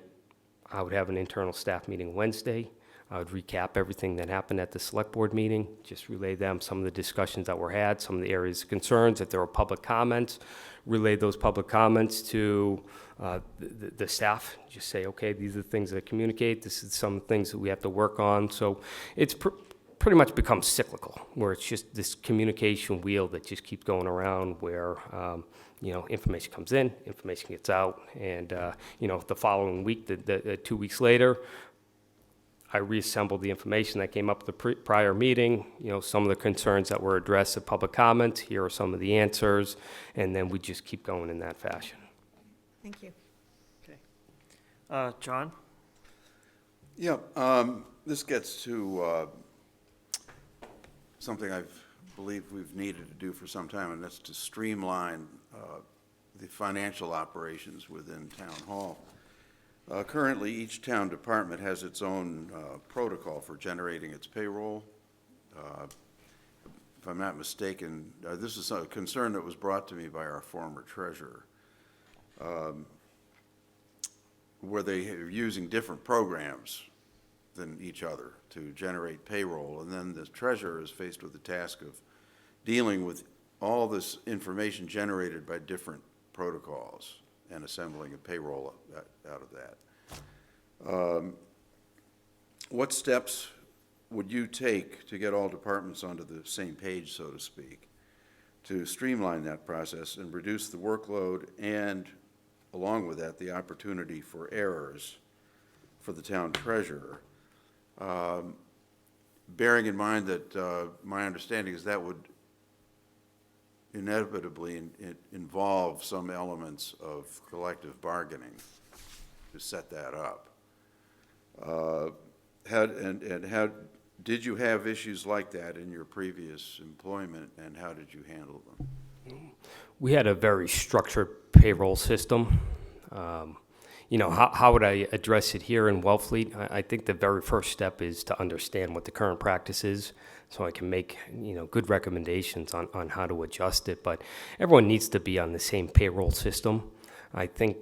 I would have an internal staff meeting Wednesday. I would recap everything that happened at the select board meeting, just relay them some of the discussions that were had, some of the areas of concerns. If there were public comments, relay those public comments to the staff. Just say, okay, these are the things that communicate. This is some things that we have to work on. So it's pretty much becomes cyclical, where it's just this communication wheel that just keeps going around where, information comes in, information gets out, and, the following week, the 2 weeks later, I reassembled the information that came up at the prior meeting, some of the concerns that were addressed at public comments, here are some of the answers, and then we just keep going in that fashion. Thank you. Okay. John? Yeah, this gets to something I believe we've needed to do for some time, and that's to streamline the financial operations within Town Hall. Currently, each town department has its own protocol for generating its payroll. If I'm not mistaken, this is a concern that was brought to me by our former treasurer, where they are using different programs than each other to generate payroll, and then the treasurer is faced with the task of dealing with all this information generated by different protocols and assembling a payroll out of that. What steps would you take to get all departments onto the same page, so to speak, to streamline that process and reduce the workload and, along with that, the opportunity for errors for the town treasurer? Bearing in mind that my understanding is that would inevitably involve some elements of collective bargaining to set that up. How did you have issues like that in your previous employment, and how did you handle them? We had a very structured payroll system. How would I address it here in Wellfleet? I think the very first step is to understand what the current practice is, so I can make, good recommendations on how to adjust it. But everyone needs to be on the same payroll system. I think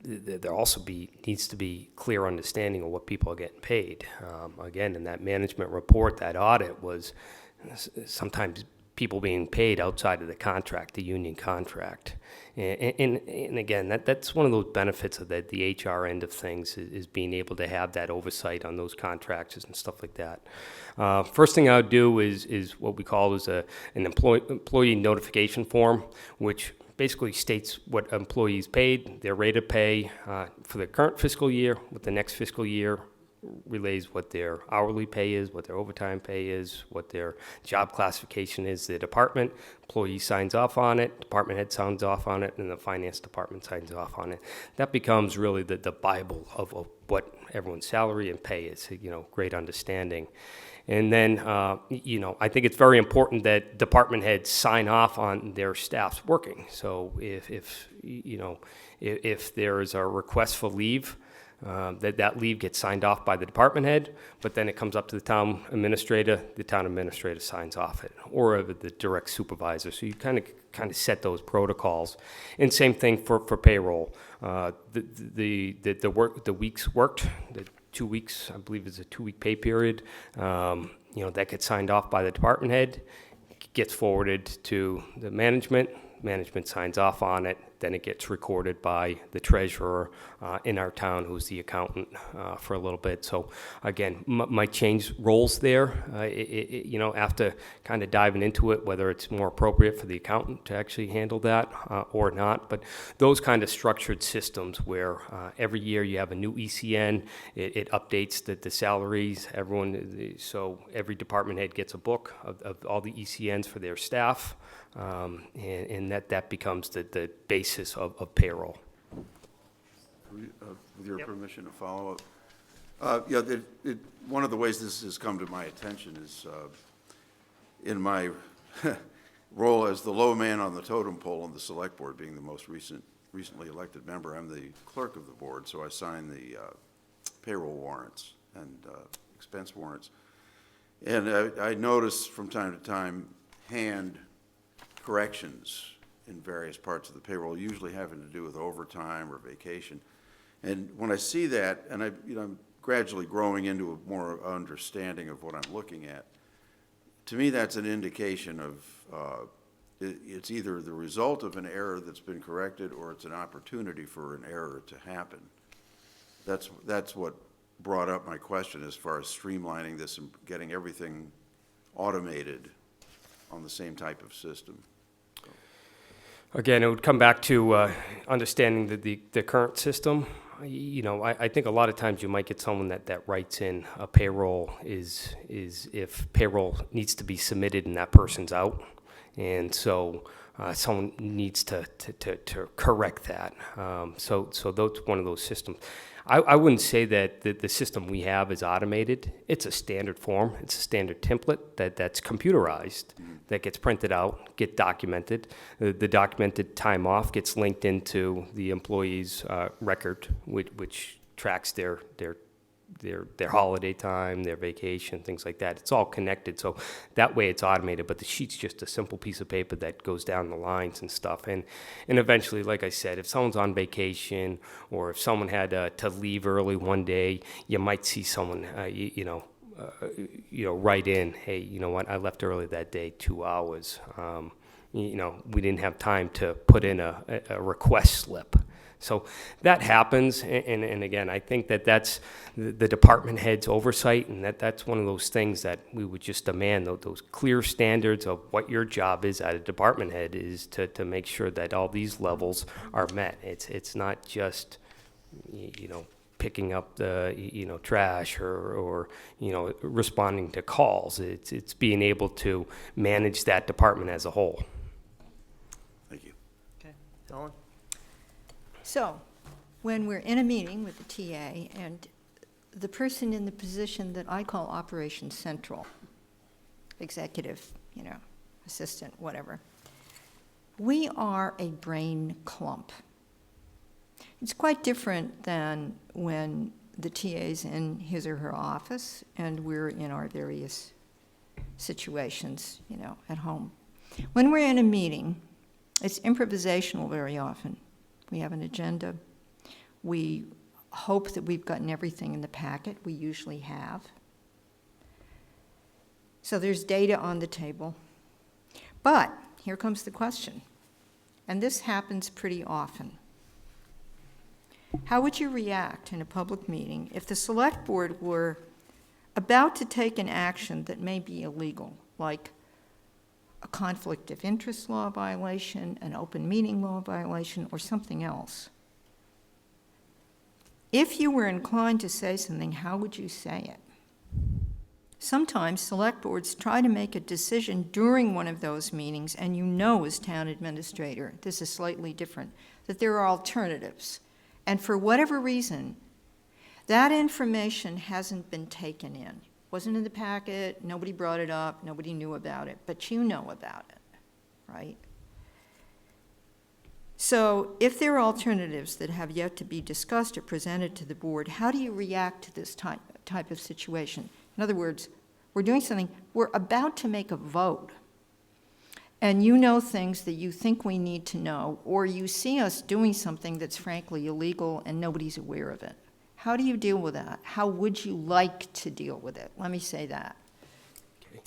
there also needs to be clear understanding of what people are getting paid. Again, in that management report, that audit was sometimes people being paid outside of the contract, the union contract. And again, that's one of those benefits of the HR end of things is being able to have that oversight on those contracts and stuff like that. First thing I would do is what we call an employee notification form, which basically states what employees paid, their rate of pay for the current fiscal year, what the next fiscal year relays, what their hourly pay is, what their overtime pay is, what their job classification is, the department. Employee signs off on it, department head signs off on it, and the finance department signs off on it. That becomes really the Bible of what everyone's salary and pay is, great understanding. And then, I think it's very important that department heads sign off on their staff's working. So if there is a request for leave, that leave gets signed off by the department head, but then it comes up to the town administrator signs off it, or the direct supervisor. So you kind of set those protocols. And same thing for payroll. The weeks worked, the 2 weeks, I believe is a 2-week pay period, that gets signed off by the department head, gets forwarded to the management signs off on it, then it gets recorded by the treasurer in our town, who's the accountant for a little bit. So again, might change roles there, after kind of diving into it, whether it's more appropriate for the accountant to actually handle that or not. But those kind of structured systems where every year you have a new ECN, it updates the salaries, so every department head gets a book of all the ECNs for their staff, and that becomes the basis of payroll. With your permission to follow up. One of the ways this has come to my attention is in my role as the low man on the totem pole on the select board, being the most recently elected member. I'm the clerk of the board, so I sign the payroll warrants and expense warrants. And I notice from time to time hand corrections in various parts of the payroll, usually having to do with overtime or vacation. And when I see that, and I'm gradually growing into a more understanding of what I'm looking at. To me, that's an indication of, it's either the result of an error that's been corrected or it's an opportunity for an error to happen. That's what brought up my question as far as streamlining this and getting everything automated on the same type of system. Again, it would come back to understanding the current system. You know, I think a lot of times you might get someone that writes in a payroll is if payroll needs to be submitted and that person's out. And so someone needs to correct that. So that's one of those systems. I wouldn't say that the system we have is automated. It's a standard form. It's a standard template that's computerized, that gets printed out, get documented. The documented time off gets linked into the employee's record, which tracks their holiday time, their vacation, things like that. It's all connected, so that way it's automated, but the sheet's just a simple piece of paper that goes down the lines and stuff. And eventually, like I said, if someone's on vacation or if someone had to leave early one day, you might see someone, write in, hey, you know what, I left early that day, 2 hours. We didn't have time to put in a request slip. So that happens, and again, I think that's the department head's oversight, and that's one of those things that we would just demand, those clear standards of what your job is at a department head is to make sure that all these levels are met. It's not just, picking up the, trash or responding to calls. It's being able to manage that department as a whole. Thank you. Okay, Helen? So, when we're in a meeting with the TA and the person in the position that I call Operations Central, executive, assistant, whatever, we are a brain clump. It's quite different than when the TA's in his or her office and we're in our various situations, at home. When we're in a meeting, it's improvisational very often. We have an agenda. We hope that we've gotten everything in the packet. We usually have. So there's data on the table. But here comes the question, and this happens pretty often. How would you react in a public meeting if the select board were about to take an action that may be illegal, like a conflict of interest law violation, an open meeting law violation, or something else? If you were inclined to say something, how would you say it? Sometimes select boards try to make a decision during one of those meetings, and as town administrator, this is slightly different, that there are alternatives. And for whatever reason, that information hasn't been taken in. Wasn't in the packet, nobody brought it up, nobody knew about it, but you know about it, right? So if there are alternatives that have yet to be discussed or presented to the board, how do you react to this type of situation? In other words, we're doing something, we're about to make a vote, and you know things that you think we need to know, or you see us doing something that's frankly illegal and nobody's aware of it. How do you deal with that? How would you like to deal with it? Let me say that. Okay.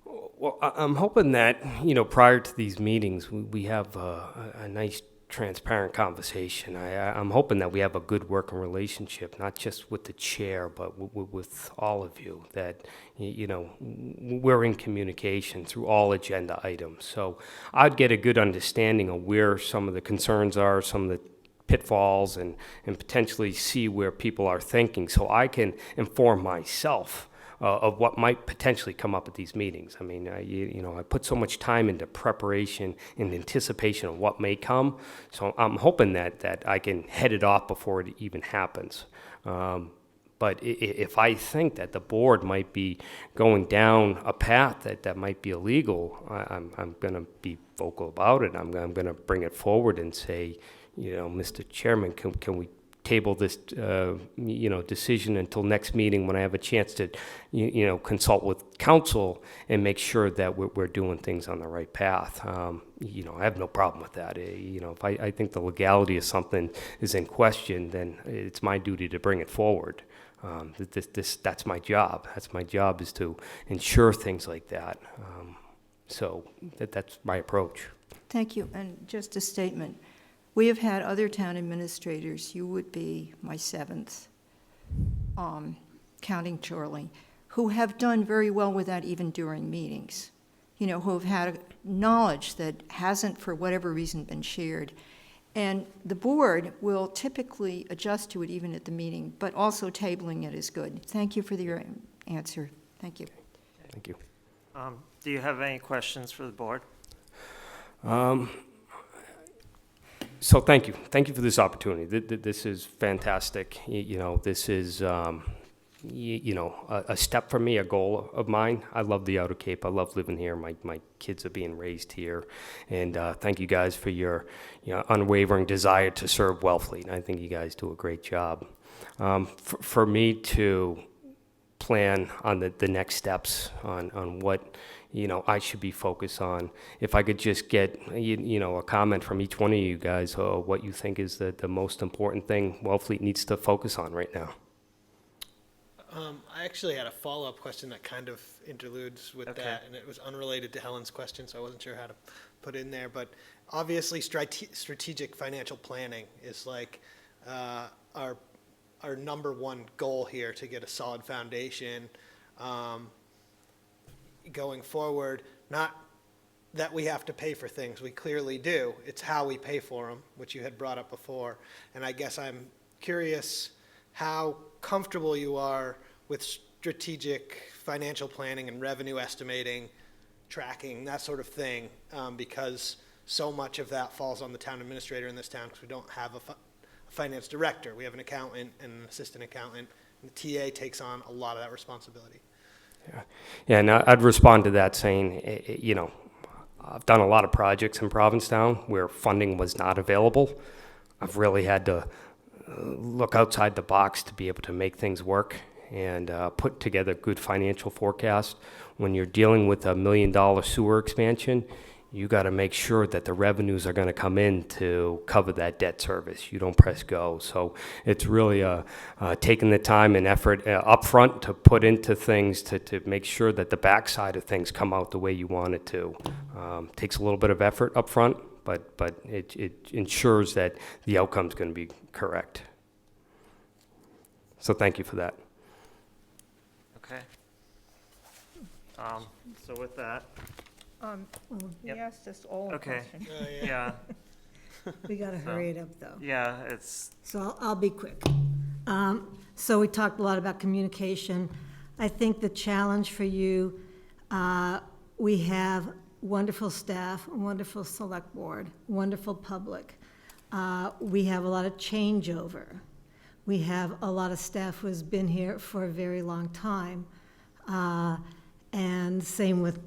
Well, I'm hoping that, prior to these meetings, we have a nice, transparent conversation. I'm hoping that we have a good working relationship, not just with the chair, but with all of you, that, we're in communication through all agenda items. So I'd get a good understanding of where some of the concerns are, some of the pitfalls, and potentially see where people are thinking, so I can inform myself of what might potentially come up at these meetings. I mean, I put so much time into preparation and anticipation of what may come, so I'm hoping that I can head it off before it even happens. But if I think that the board might be going down a path that might be illegal, I'm going to be vocal about it. I'm going to bring it forward and say, Mr. Chairman, can we table this, decision until next meeting when I have a chance to, consult with council and make sure that we're doing things on the right path. I have no problem with that. If I think the legality of something is in question, then it's my duty to bring it forward. That's my job. That's my job, is to ensure things like that. So that's my approach. Thank you, and just a statement. We have had other town administrators, you would be my seventh, counting Charlie, who have done very well with that even during meetings, who have had knowledge that hasn't, for whatever reason, been shared. And the board will typically adjust to it even at the meeting, but also tabling it is good. Thank you for your answer. Thank you. Thank you. Do you have any questions for the board? So thank you. Thank you for this opportunity. This is fantastic. This is, a step for me, a goal of mine. I love the Outer Cape. I love living here. My kids are being raised here. And thank you guys for your unwavering desire to serve Wellfleet. I think you guys do a great job. For me to plan on the next steps on what I should be focused on. If I could just get, a comment from each one of you guys, what you think is the most important thing Wellfleet needs to focus on right now. I actually had a follow-up question that kind of interludes with Okay. that, and it was unrelated to Helen's question, so I wasn't sure how to put in there. But obviously, strategic financial planning is like our number one goal here, to get a solid foundation going forward. Not that we have to pay for things, we clearly do. It's how we pay for them, which you had brought up before. And I guess I'm curious how comfortable you are with strategic financial planning and revenue estimating, tracking, that sort of thing, because so much of that falls on the town administrator in this town, because we don't have a finance director. We have an accountant and an assistant accountant, and the TA takes on a lot of that responsibility. Yeah, and I'd respond to that saying, I've done a lot of projects in Provincetown where funding was not available. I've really had to look outside the box to be able to make things work and put together good financial forecast. When you're dealing with $1 million sewer expansion, you got to make sure that the revenues are going to come in to cover that debt service. You don't press go. So it's really taking the time and effort up front to put into things to make sure that the backside of things come out the way you want it to. Takes a little bit of effort up front, but it ensures that the outcome's going to be correct. So thank you for that. Okay. So with that, He Yep. asked us all a Okay. question. yeah, We got to hurry it up, though. yeah, it's, So I'll be quick. So we talked a lot about communication. I think the challenge for you, we have wonderful staff, wonderful select board, wonderful public. We have a lot of changeover. We have a lot of staff who's been here for a very long time. And same with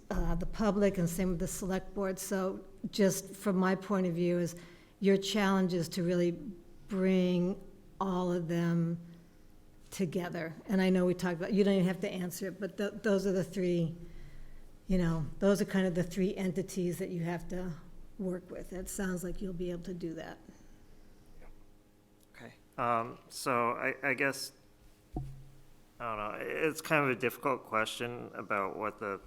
the public, and same with the select board. So just from my point of view, is your challenge is to really bring all of them together. And I know we talked about, you don't even have to answer it, but those are the three, those are kind of the three entities that you have to work with. It sounds like you'll be able to do that. okay. So I guess, I don't know, it's kind of a difficult question about what the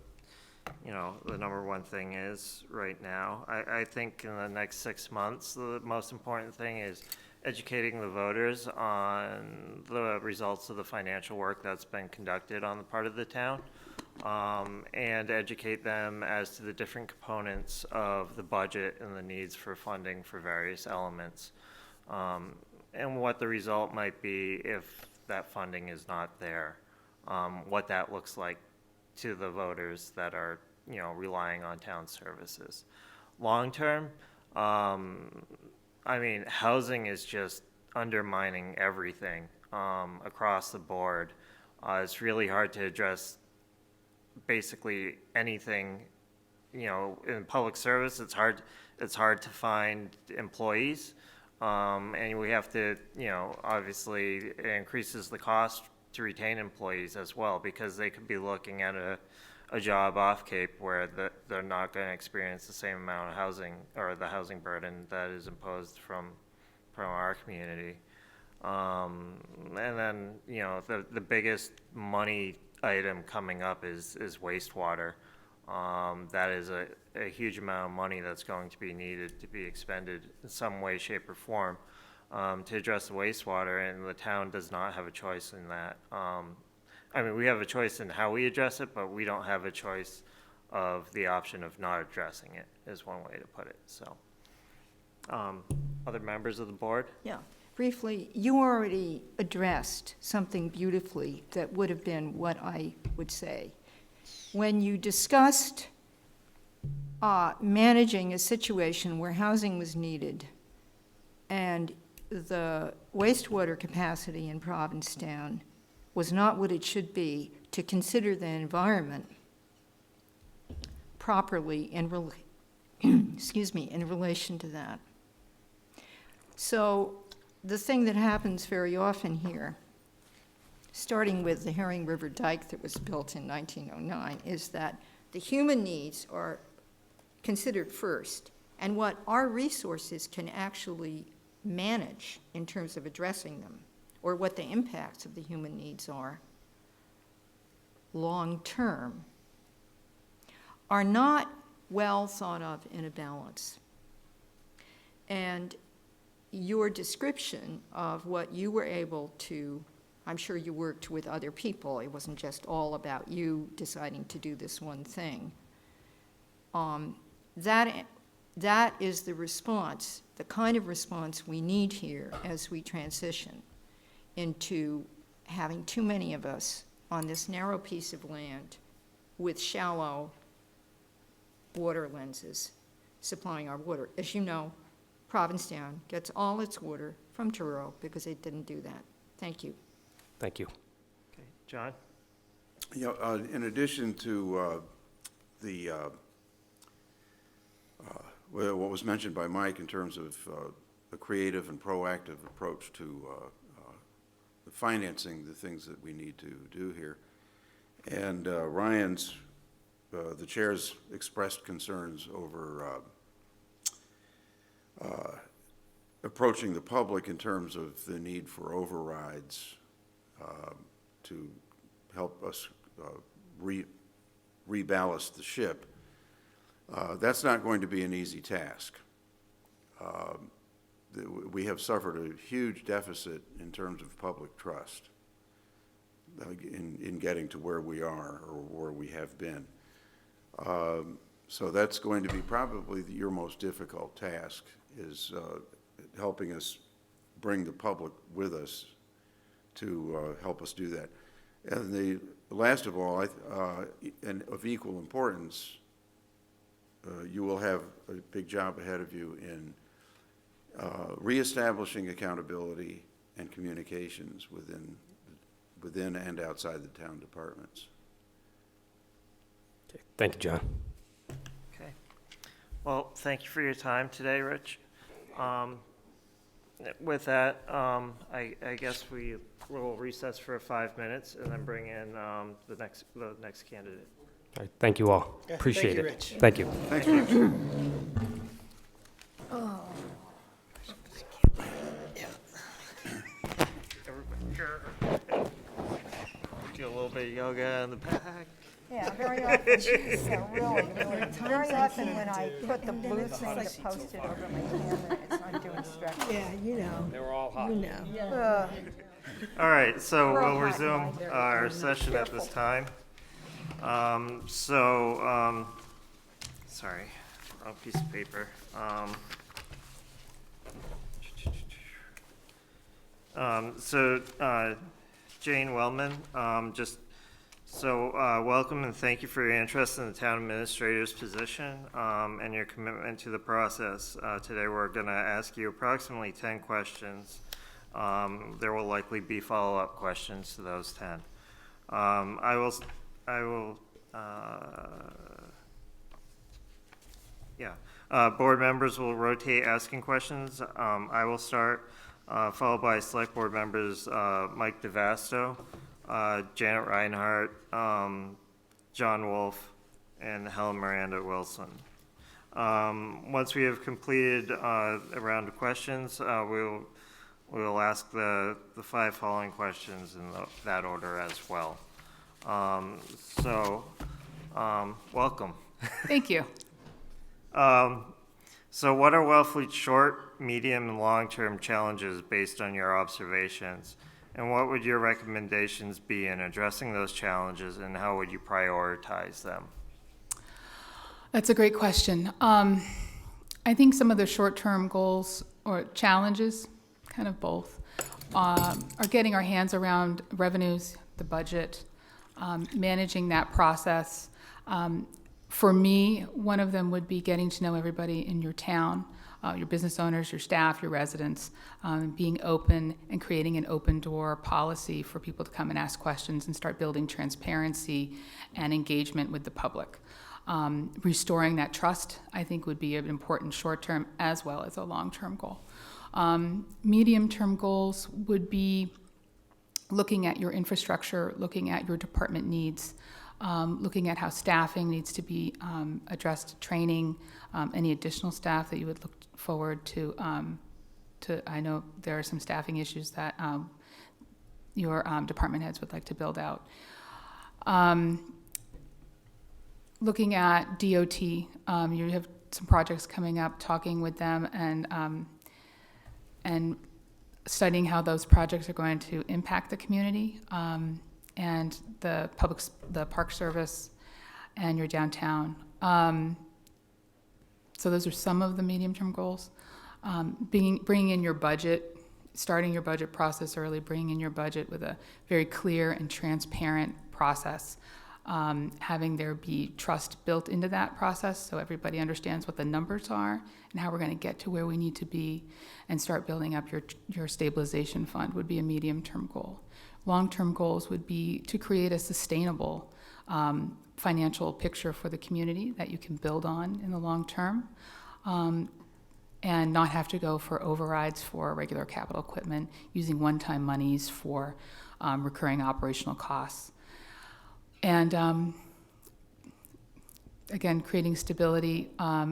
number one thing is right now. I think in the next 6 months, the most important thing is educating the voters on the results of the financial work that's been conducted on the part of the town, and educate them as to the different components of the budget and the needs for funding for various elements, and what the result might be if that funding is not there, what that looks like to the voters that are, relying on town services. Long term, housing is just undermining everything across the board. It's really hard to address basically anything, in public service. It's hard to find employees, and we have to, obviously it increases the cost to retain employees as well, because they could be looking at a job off Cape where they're not going to experience the same amount of housing, or the housing burden that is imposed from our community. And then, you know, the biggest money item coming up is wastewater. That is a huge amount of money that's going to be needed to be expended in some way, shape, or form to address the wastewater, and the town does not have a choice in that. I mean, we have a choice in how we address it, but we don't have a choice of the option of not addressing it, is one way to put it, so. Other members of the board? Yeah. Briefly, you already addressed something beautifully that would have been what I would say. When you discussed managing a situation where housing was needed and the wastewater capacity in Provincetown was not what it should be, to consider the environment properly in relation to that. So the thing that happens very often here, starting with the Herring River Dike that was built in 1909, is that the human needs are considered first, and what our resources can actually manage in terms of addressing them, or what the impacts of the human needs are long-term, are not well thought of in a balance. And your description of what you were able to, I'm sure you worked with other people, it wasn't just all about you deciding to do this one thing. That is the response, the kind of response we need here as we transition into having too many of us on this narrow piece of land with shallow water lenses supplying our water. As you know, Provincetown gets all its water from Truro because it didn't do that. Thank you. Thank you. Okay, John? You know, in addition to what was mentioned by Mike in terms of a creative and proactive approach to financing the things that we need to do here, and Ryan's, the chair's expressed concerns over approaching the public in terms of the need for overrides to help us reballast the ship. That's not going to be an easy task. We have suffered a huge deficit in terms of public trust in getting to where we are or where we have been. So that's going to be probably your most difficult task, is helping us bring the public with us to help us do that. And the last of all, and of equal importance, you will have a big job ahead of you in reestablishing accountability and communications within and outside the town departments. Okay. Thank you, John. Okay. Well, thank you for your time today, Rich. With that, I guess we will recess for 5 minutes and then bring in the next candidate. All right, thank you all. Yeah, Appreciate thank you, it. Rich. Thank you. Thanks, Rich. Do a little bit of yoga in the back. Yeah, very often, yeah, really. Very often when I put the blue thing to post it over my camera, it's not doing stretches. Yeah, you know, They were all hot. you know. All right, so We're all we'll hot resume and bothered. our session at this time. Sorry, wrong piece of paper. Jane Wellman, welcome and thank you for your interest in the town administrator's position and your commitment to the process. Today we're going to ask you approximately 10 questions. There will likely be follow-up questions to those 10. Board members will rotate asking questions. I will start, followed by select board members Mike DeVasto, Janet Reinhardt, John Wolf, and Helen Miranda Wilson. Once we have completed a round of questions, we'll We will ask the 5 following questions in that order as well. Welcome. Thank you. So what are Wellfleet's short, medium, and long-term challenges based on your observations? And what would your recommendations be in addressing those challenges, and how would you prioritize them? That's a great question. I think some of the short-term goals or challenges, kind of both, are getting our hands around revenues, the budget, managing that process. For me, one of them would be getting to know everybody in your town, your business owners, your staff, your residents, being open and creating an open door policy for people to come and ask questions and start building transparency and engagement with the public. Restoring that trust, I think, would be an important short-term as well as a long-term goal. Medium-term goals would be looking at your infrastructure, looking at your department needs, looking at how staffing needs to be addressed, training, any additional staff that you would look forward to. I know there are some staffing issues that your department heads would like to build out. Looking at DOT, you have some projects coming up, talking with them and studying how those projects are going to impact the community. And the Park Service, and your downtown. So those are some of the medium-term goals. Bringing in your budget, starting your budget process early, bringing in your budget with a very clear and transparent process. Having there be trust built into that process so everybody understands what the numbers are and how we're going to get to where we need to be, and start building up your stabilization fund would be a medium-term goal. Long-term goals would be to create a sustainable financial picture for the community that you can build on in the long term, and not have to go for overrides for regular capital equipment, using one-time monies for recurring operational costs. And again, creating stability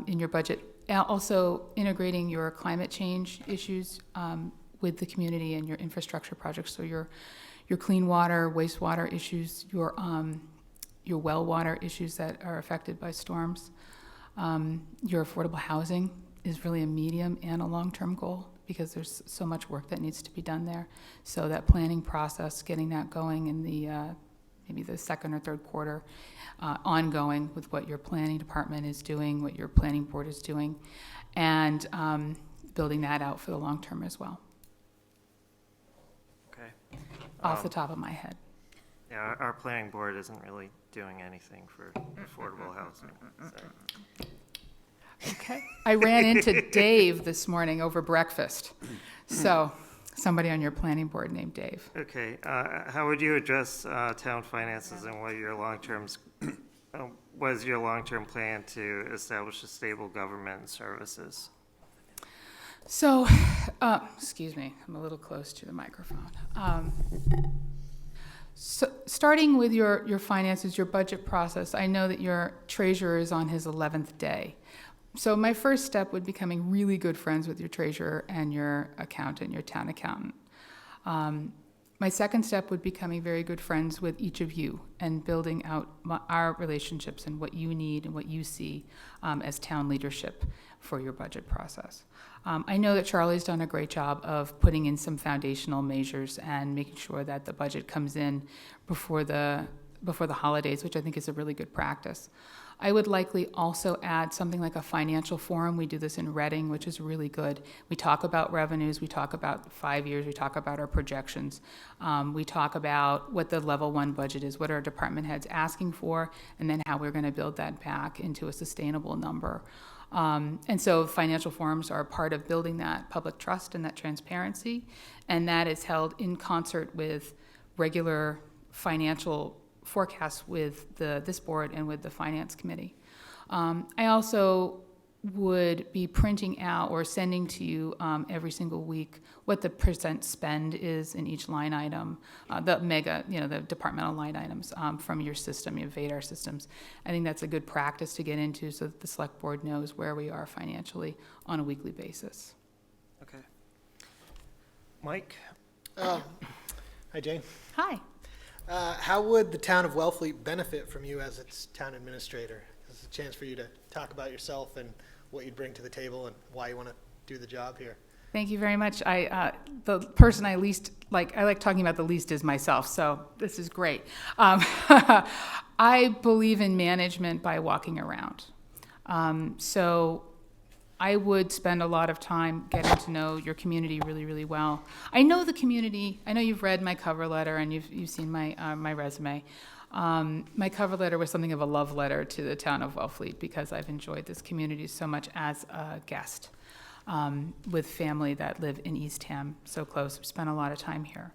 in your budget. Also integrating your climate change issues with the community and your infrastructure projects. So your clean water, wastewater issues, your well water issues that are affected by storms. Your affordable housing is really a medium and a long-term goal because there's so much work that needs to be done there. So that planning process, getting that going in the maybe the second or third quarter, ongoing with what your planning department is doing, what your planning board is doing, and building that out for the long term as well. Okay. Off the top of my head. Yeah, our planning board isn't really doing anything for affordable housing. So. Okay. I ran into Dave this morning over breakfast. So, somebody on your planning board named Dave. Okay. How would you address town finances, and what is your long-term plan to establish a stable government and services? So, excuse me, I'm a little close to the microphone. So starting with your finances, your budget process, I know that your treasurer is on his 11th day. So my first step would be becoming really good friends with your treasurer and your accountant, your town accountant. My second step would be becoming very good friends with each of you and building out our relationships and what you need and what you see as town leadership for your budget process. I know that Charlie's done a great job of putting in some foundational measures and making sure that the budget comes in before the holidays, which I think is a really good practice. I would likely also add something like a financial forum. We do this in Reading, which is really good. We talk about revenues, we talk about 5 years, we talk about our projections. We talk about what the level 1 budget is, what our department heads asking for, and then how we're going to build that back into a sustainable number. And so financial forums are a part of building that public trust and that transparency, and that is held in concert with regular financial forecasts with this board and with the finance committee. I also would be printing out or sending to you every single week what the percent spend is in each line item, the departmental line items from your system, your VADAR systems. I think that's a good practice to get into so that the select board knows where we are financially on a weekly basis. Okay. Mike? Hi, Jane. Hi. How would the town of Wellfleet benefit from you as its town administrator? This is a chance for you to talk about yourself and what you'd bring to the table and why you want to do the job here. Thank you very much. The person I least like, I like talking about the least is myself, so this is great. I believe in management by walking around. So I would spend a lot of time getting to know your community really, really well. I know the community. I know you've read my cover letter and you've seen my my resume. My cover letter was something of a love letter to the town of Wellfleet because I've enjoyed this community so much as a guest. With family that live in Eastham, so close. We spent a lot of time here.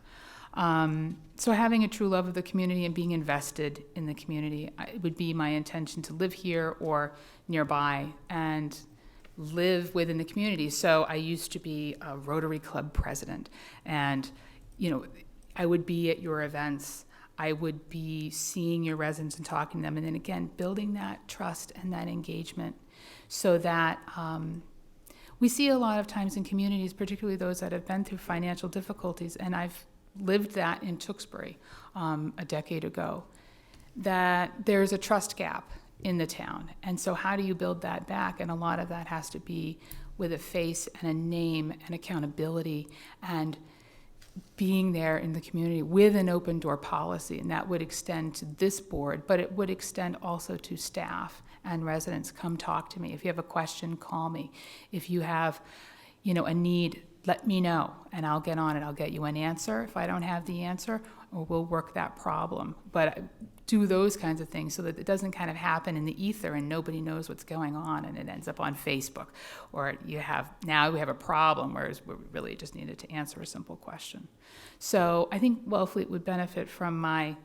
So having a true love of the community and being invested in the community, it would be my intention to live here or nearby and live within the community. So I used to be a Rotary Club president, and I would be at your events. I would be seeing your residents and talking to them, and then again, building that trust and that engagement so that we see a lot of times in communities, particularly those that have been through financial difficulties, and I've lived that in Tewksbury a decade ago, that there's a trust gap in the town. And so how do you build that back? And a lot of that has to be with a face and a name and accountability and being there in the community with an open door policy. And that would extend to this board, but it would extend also to staff and residents. Come talk to me. If you have a question, call me. If you have, a need, let me know, and I'll get on it. I'll get you an answer if I don't have the answer, or we'll work that problem. But do those kinds of things so that it doesn't kind of happen in the ether and nobody knows what's going on and it ends up on Facebook. Or now we have a problem, whereas we really just needed to answer a simple question. So I think Wellfleet would benefit from my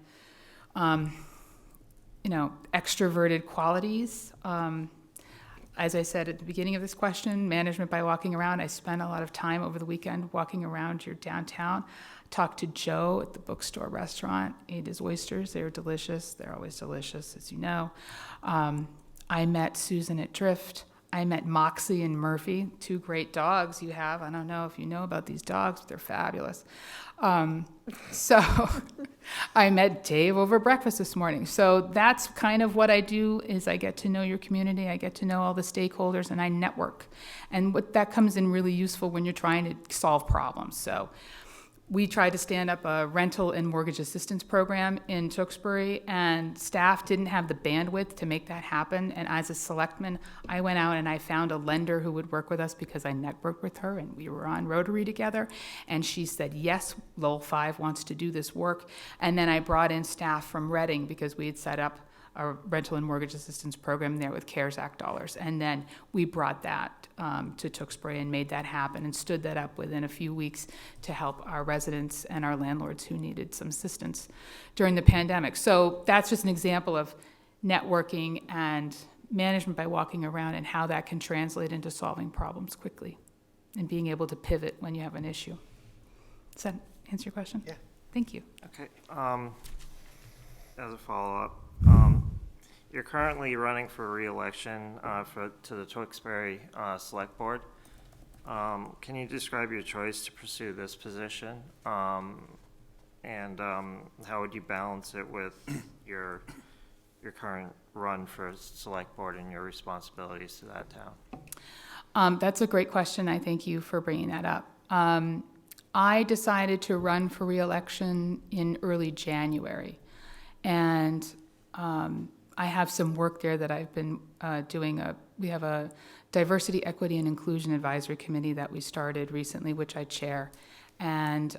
extroverted qualities. As I said at the beginning of this question, management by walking around. I spent a lot of time over the weekend walking around your downtown. Talked to Joe at the bookstore restaurant, ate his oysters. They were delicious. They're always delicious, as you know. I met Susan at Drift. I met Moxie and Murphy, two great dogs you have. I don't know if you know about these dogs, but they're fabulous. So I met Dave over breakfast this morning. So that's kind of what I do is I get to know your community. I get to know all the stakeholders and I network. And that comes in really useful when you're trying to solve problems. So we tried to stand up a rental and mortgage assistance program in Tewksbury, and staff didn't have the bandwidth to make that happen. And as a selectman, I went out and I found a lender who would work with us because I networked with her and we were on Rotary together. And she said, yes, Lowell 5 wants to do this work. And then I brought in staff from Reading because we had set up a rental and mortgage assistance program there with CARES Act dollars. And then we brought that to Tewksbury and made that happen and stood that up within a few weeks to help our residents and our landlords who needed some assistance during the pandemic. So that's just an example of networking and management by walking around and how that can translate into solving problems quickly and being able to pivot when you have an issue. Does that answer your question? Yeah. Thank you. Okay. As a follow-up, you're currently running for re-election to the Tewksbury Select Board. Can you describe your choice to pursue this position? And how would you balance it with your current run for Select Board and your responsibilities to that town? That's a great question. I thank you for bringing that up. I decided to run for re-election in early January. And I have some work there that I've been doing. We have a Diversity, Equity, and Inclusion Advisory Committee that we started recently, which I chair. And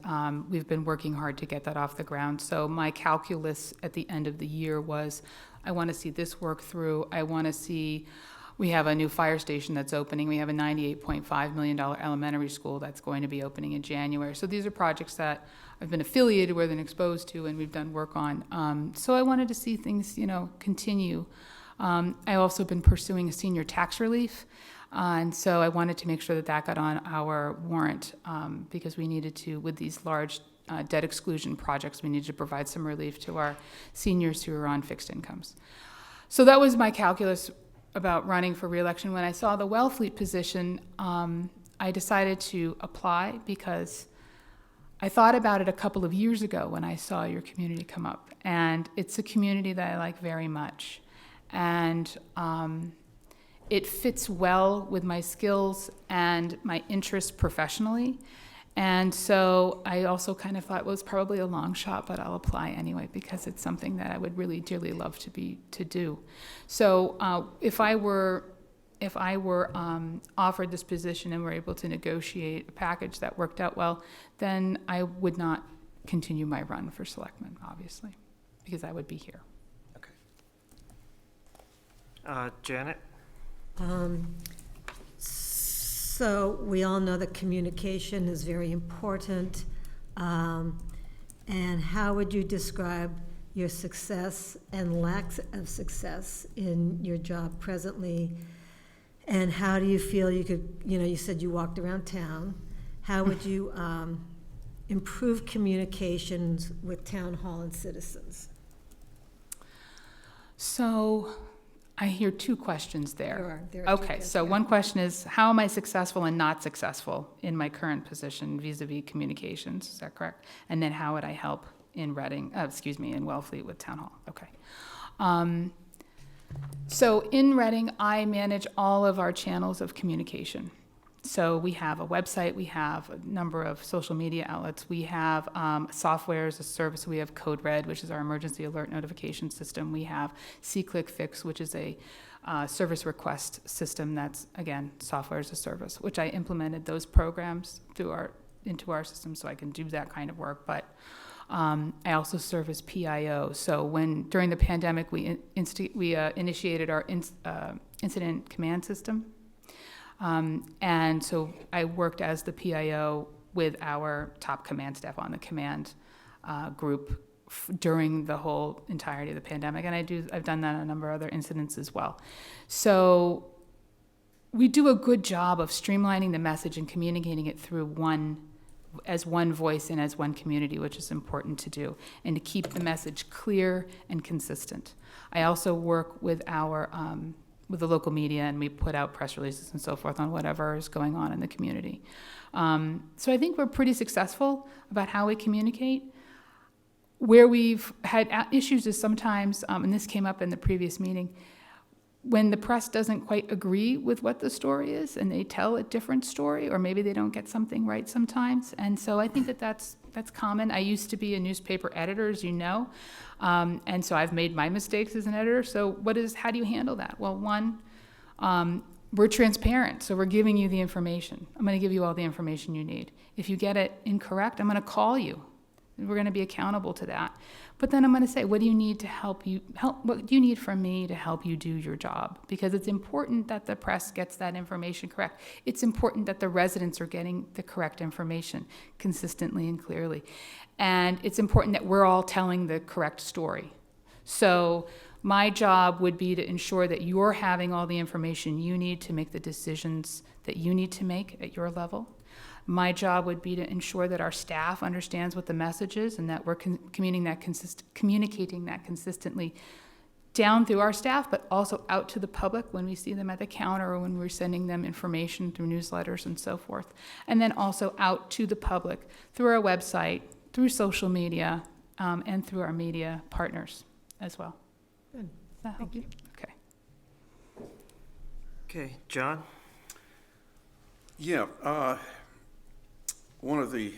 we've been working hard to get that off the ground. So my calculus at the end of the year was, I want to see this work through. I want to see, we have a new fire station that's opening. We have a $98.5 million elementary school that's going to be opening in January. So these are projects that I've been affiliated with and exposed to, and we've done work on. So I wanted to see things, continue. I also been pursuing a senior tax relief, and so I wanted to make sure that got on our warrant because we needed to, with these large debt exclusion projects, we needed to provide some relief to our seniors who are on fixed incomes. So that was my calculus about running for re-election. When I saw the Wellfleet position, I decided to apply because I thought about it a couple of years ago when I saw your community come up, and it's a community that I like very much. And it fits well with my skills and my interests professionally. And so I also kind of thought, well, it's probably a long shot, but I'll apply anyway because it's something that I would really dearly love to do. So if I were offered this position and were able to negotiate a package that worked out well, then I would not continue my run for selectman, obviously, because I would be here. Janet? So we all know that communication is very important. And how would you describe your success and lack of success in your job presently? And how do you feel you could, you said you walked around town. How would you improve communications with town hall and citizens? So I hear two questions there. There are two Okay, questions, so yeah. one question is, how am I successful and not successful in my current position vis-a-vis communications? Is that correct? And then how would I help in in Wellfleet with Town Hall? Okay. So in Reading, I manage all of our channels of communication. So we have a website, we have a number of social media outlets, we have software as a service, we have Code Red, which is our emergency alert notification system, we have C-Click Fix, which is a service request system that's, again, software as a service, which I implemented those programs into our system so I can do that kind of work. But I also serve as PIO. So during the pandemic, we initiated our incident command system. And so I worked as the PIO with our top command staff on the command group during the whole entirety of the pandemic. And I've done that on a number of other incidents as well. So we do a good job of streamlining the message and communicating it through as one voice and as one community, which is important to do, and to keep the message clear and consistent. I also work with the local media, and we put out press releases and so forth on whatever is going on in the community. So I think we're pretty successful about how we communicate. Where we've had issues is sometimes, and this came up in the previous meeting, when the press doesn't quite agree with what the story is and they tell a different story, or maybe they don't get something right sometimes. And so I think that's common. I used to be a newspaper editor, as you know, and so I've made my mistakes as an editor. So how do you handle that? Well, one, we're transparent, so we're giving you the information. I'm going to give you all the information you need. If you get it incorrect, I'm going to call you. We're going to be accountable to that. But then I'm going to say, what do you need what do you need from me to help you do your job? Because it's important that the press gets that information correct. It's important that the residents are getting the correct information consistently and clearly. And it's important that we're all telling the correct story. So my job would be to ensure that you're having all the information you need to make the decisions that you need to make at your level. My job would be to ensure that our staff understands what the message is and that we're communicating that consistently down through our staff, but also out to the public when we see them at the counter or when we're sending them information through newsletters and so forth. And then also out to the public through our website, through social media, and through our media partners as well. Good. Does that help you? Okay. Okay, John? Yeah, one of the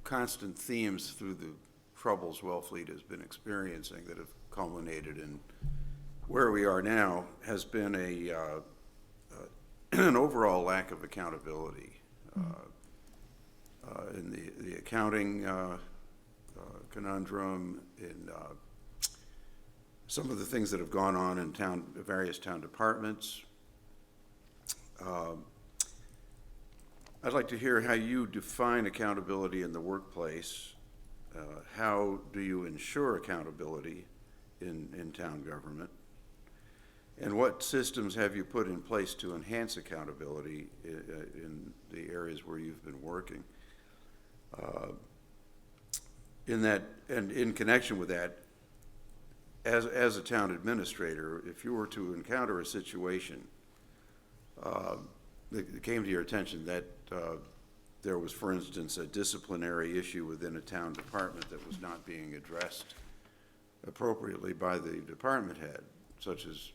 constant themes through the troubles Wellfleet has been experiencing that have culminated in where we are now has been an overall lack of accountability in the accounting conundrum, in some of the things that have gone on in various town departments. I'd like to hear how you define accountability in the workplace. How do you ensure accountability in town government? And what systems have you put in place to enhance accountability in the areas where you've been working? In connection with that, as a town administrator, if you were to encounter a situation that came to your attention that there was, for instance, a disciplinary issue within a town department that was not being addressed appropriately by the department head, such as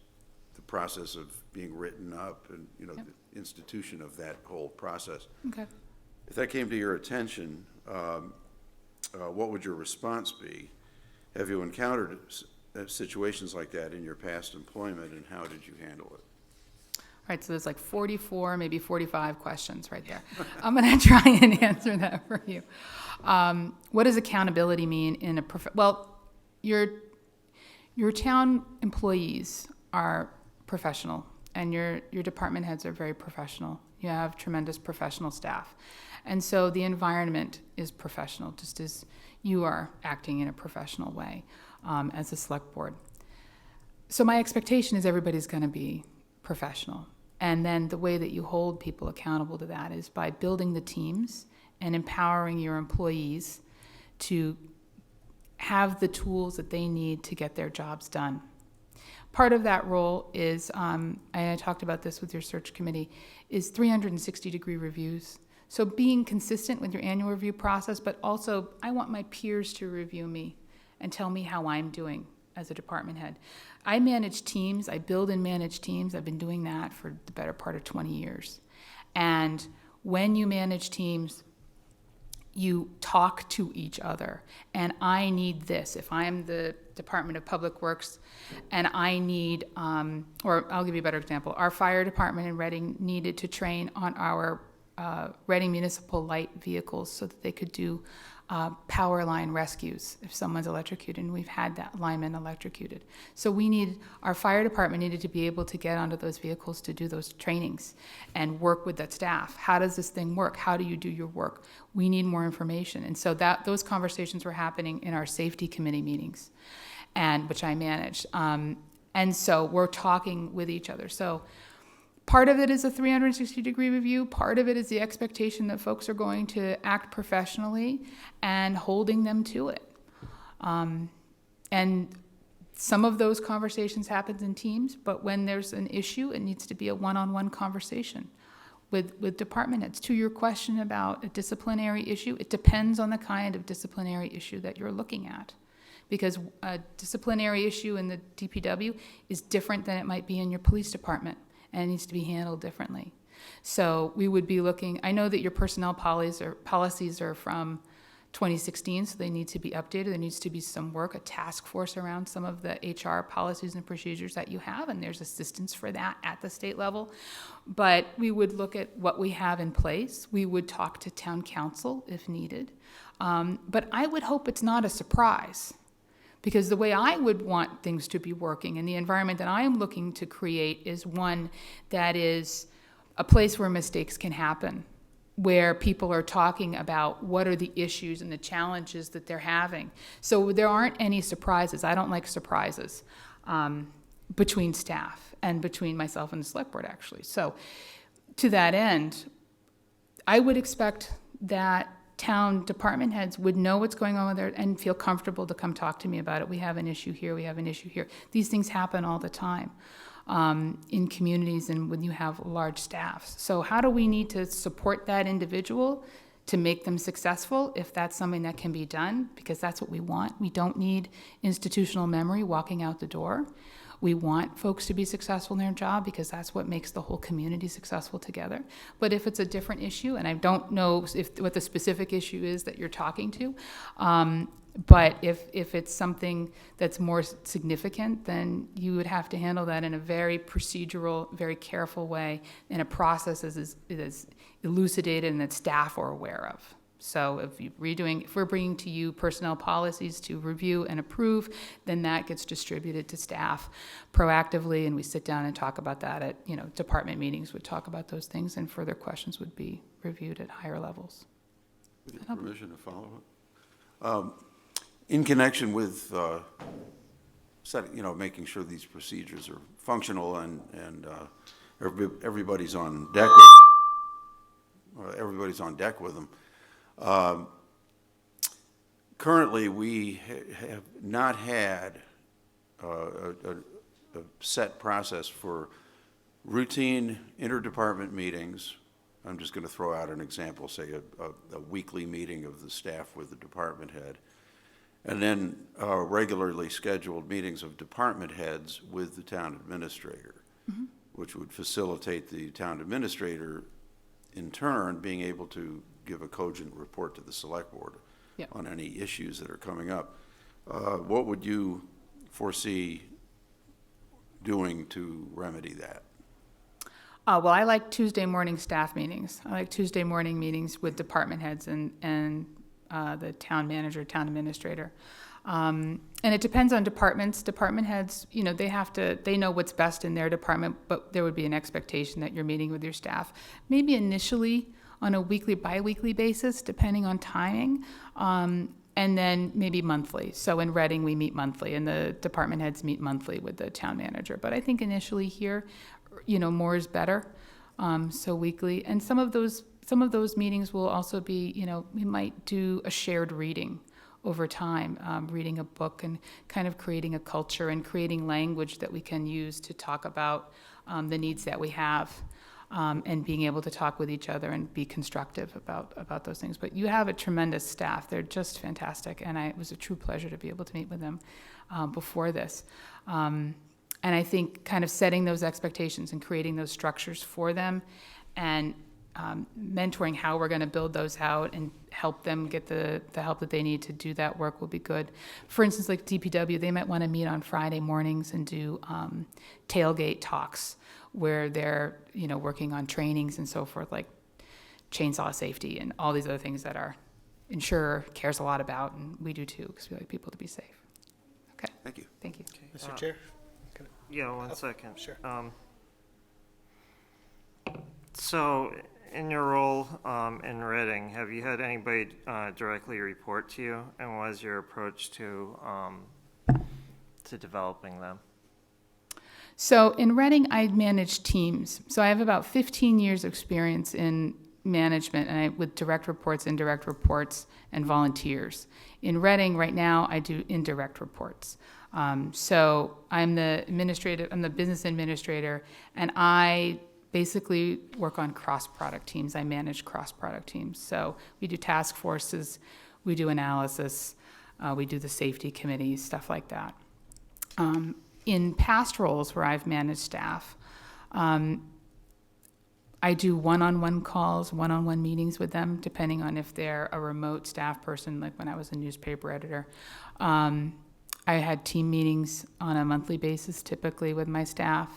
the process of being written up and, you know, Yep. the institution of that whole process. Okay. If that came to your attention, what would your response be? Have you encountered situations like that in your past employment, and how did you handle it? All right, so there's like 44, maybe 45 questions right there. I'm going to try and answer that for you. What does accountability mean in a well, your town employees are professional, and your department heads are very professional. You have tremendous professional staff. And so the environment is professional, just as you are acting in a professional way as a select board. So my expectation is everybody's going to be professional. And then the way that you hold people accountable to that is by building the teams and empowering your employees to have the tools that they need to get their jobs done. Part of that role is, and I talked about this with your search committee, is 360-degree reviews. So being consistent with your annual review process, but also I want my peers to review me and tell me how I'm doing as a department head. I manage teams, I build and manage teams. I've been doing that for the better part of 20 years. And when you manage teams, you talk to each other. And I need this. If I'm the Department of Public Works and I need, or I'll give you a better example, our fire department in Reading needed to train on our Reading municipal light vehicles so that they could do power line rescues if someone's electrocuted, and we've had that lineman electrocuted. So our fire department needed to be able to get onto those vehicles to do those trainings and work with that staff. How does this thing work? How do you do your work? We need more information. And so those conversations were happening in our safety committee meetings, and which I managed. And so we're talking with each other. So part of it is a 360-degree review. Part of it is the expectation that folks are going to act professionally and holding them to it. And some of those conversations happen in teams, but when there's an issue, it needs to be a one-on-one conversation with department heads. To your question about a disciplinary issue, it depends on the kind of disciplinary issue that you're looking at. Because a disciplinary issue in the DPW is different than it might be in your police department, and it needs to be handled differently. So we would be looking, I know that your personnel policies are from 2016, so they need to be updated. There needs to be some work, a task force around some of the HR policies and procedures that you have, and there's assistance for that at the state level. But we would look at what we have in place. We would talk to town council if needed. But I would hope it's not a surprise, because the way I would want things to be working and the environment that I am looking to create is one that is a place where mistakes can happen, where people are talking about what are the issues and the challenges that they're having. So there aren't any surprises. I don't like surprises between staff and between myself and the select board, actually. So to that end, I would expect that town department heads would know what's going on with there and feel comfortable to come talk to me about it. We have an issue here, we have an issue here. These things happen all the time in communities and when you have large staffs. So how do we need to support that individual to make them successful if that's something that can be done? Because that's what we want. We don't need institutional memory walking out the door. We want folks to be successful in their job because that's what makes the whole community successful together. But if it's a different issue, and I don't know what the specific issue is that you're talking to, but if it's something that's more significant, then you would have to handle that in a very procedural, very careful way, in a process that is elucidated and that staff are aware of. So if we're bringing to you personnel policies to review and approve, then that gets distributed to staff proactively, and we sit down and talk about that at, department meetings would talk about those things, and further questions would be reviewed at higher levels. With your permission to follow up. In connection with making sure these procedures are functional and everybody's on deck with them. Currently, we have not had a set process for routine interdepartment meetings I'm just going to throw out an example, say a weekly meeting of the staff with the department head, and then regularly scheduled meetings of department heads with the town administrator, which would facilitate the town administrator, in turn, being able to give a cogent report to the select board Yep. on any issues that are coming up. What would you foresee doing to remedy that? Well, I like Tuesday morning staff meetings. I like Tuesday morning meetings with department heads and the town manager, town administrator. And it depends on departments. Department heads, they know what's best in their department, but there would be an expectation that you're meeting with your staff. Maybe initially on a weekly, bi-weekly basis, depending on timing, and then maybe monthly. So in Reading, we meet monthly, and the department heads meet monthly with the town manager. But I think initially here, more is better. So weekly, and some of those meetings will also be, we might do a shared reading over time, reading a book and kind of creating a culture and creating language that we can use to talk about the needs that we have, and being able to talk with each other and be constructive about those things. But you have a tremendous staff. They're just fantastic, and it was a true pleasure to be able to meet with them before this. And I think kind of setting those expectations and creating those structures for them and mentoring how we're going to build those out and help them get the help that they need to do that work will be good. For instance, like DPW, they might want to meet on Friday mornings and do tailgate talks where they're, working on trainings and so forth, like chainsaw safety and all these other things that our insurer cares a lot about, and we do too, because we like people to be safe. Okay. Thank you. Thank you. Mr. Chair? Yeah, one second. Sure. So, in your role in Reading, have you had anybody directly report to you, and what is your approach to developing them? So in Reading, I manage teams. So I have about 15 years experience in management, and with direct reports, indirect reports, and volunteers. In Reading, right now, I do indirect reports. So I'm the business administrator, and I basically work on cross-product teams. I manage cross-product teams. So we do task forces, we do analysis, we do the safety committees, stuff like that. In past roles where I've managed staff, I do one-on-one calls, one-on-one meetings with them, depending on if they're a remote staff person, like when I was a newspaper editor. I had team meetings on a monthly basis, typically with my staff.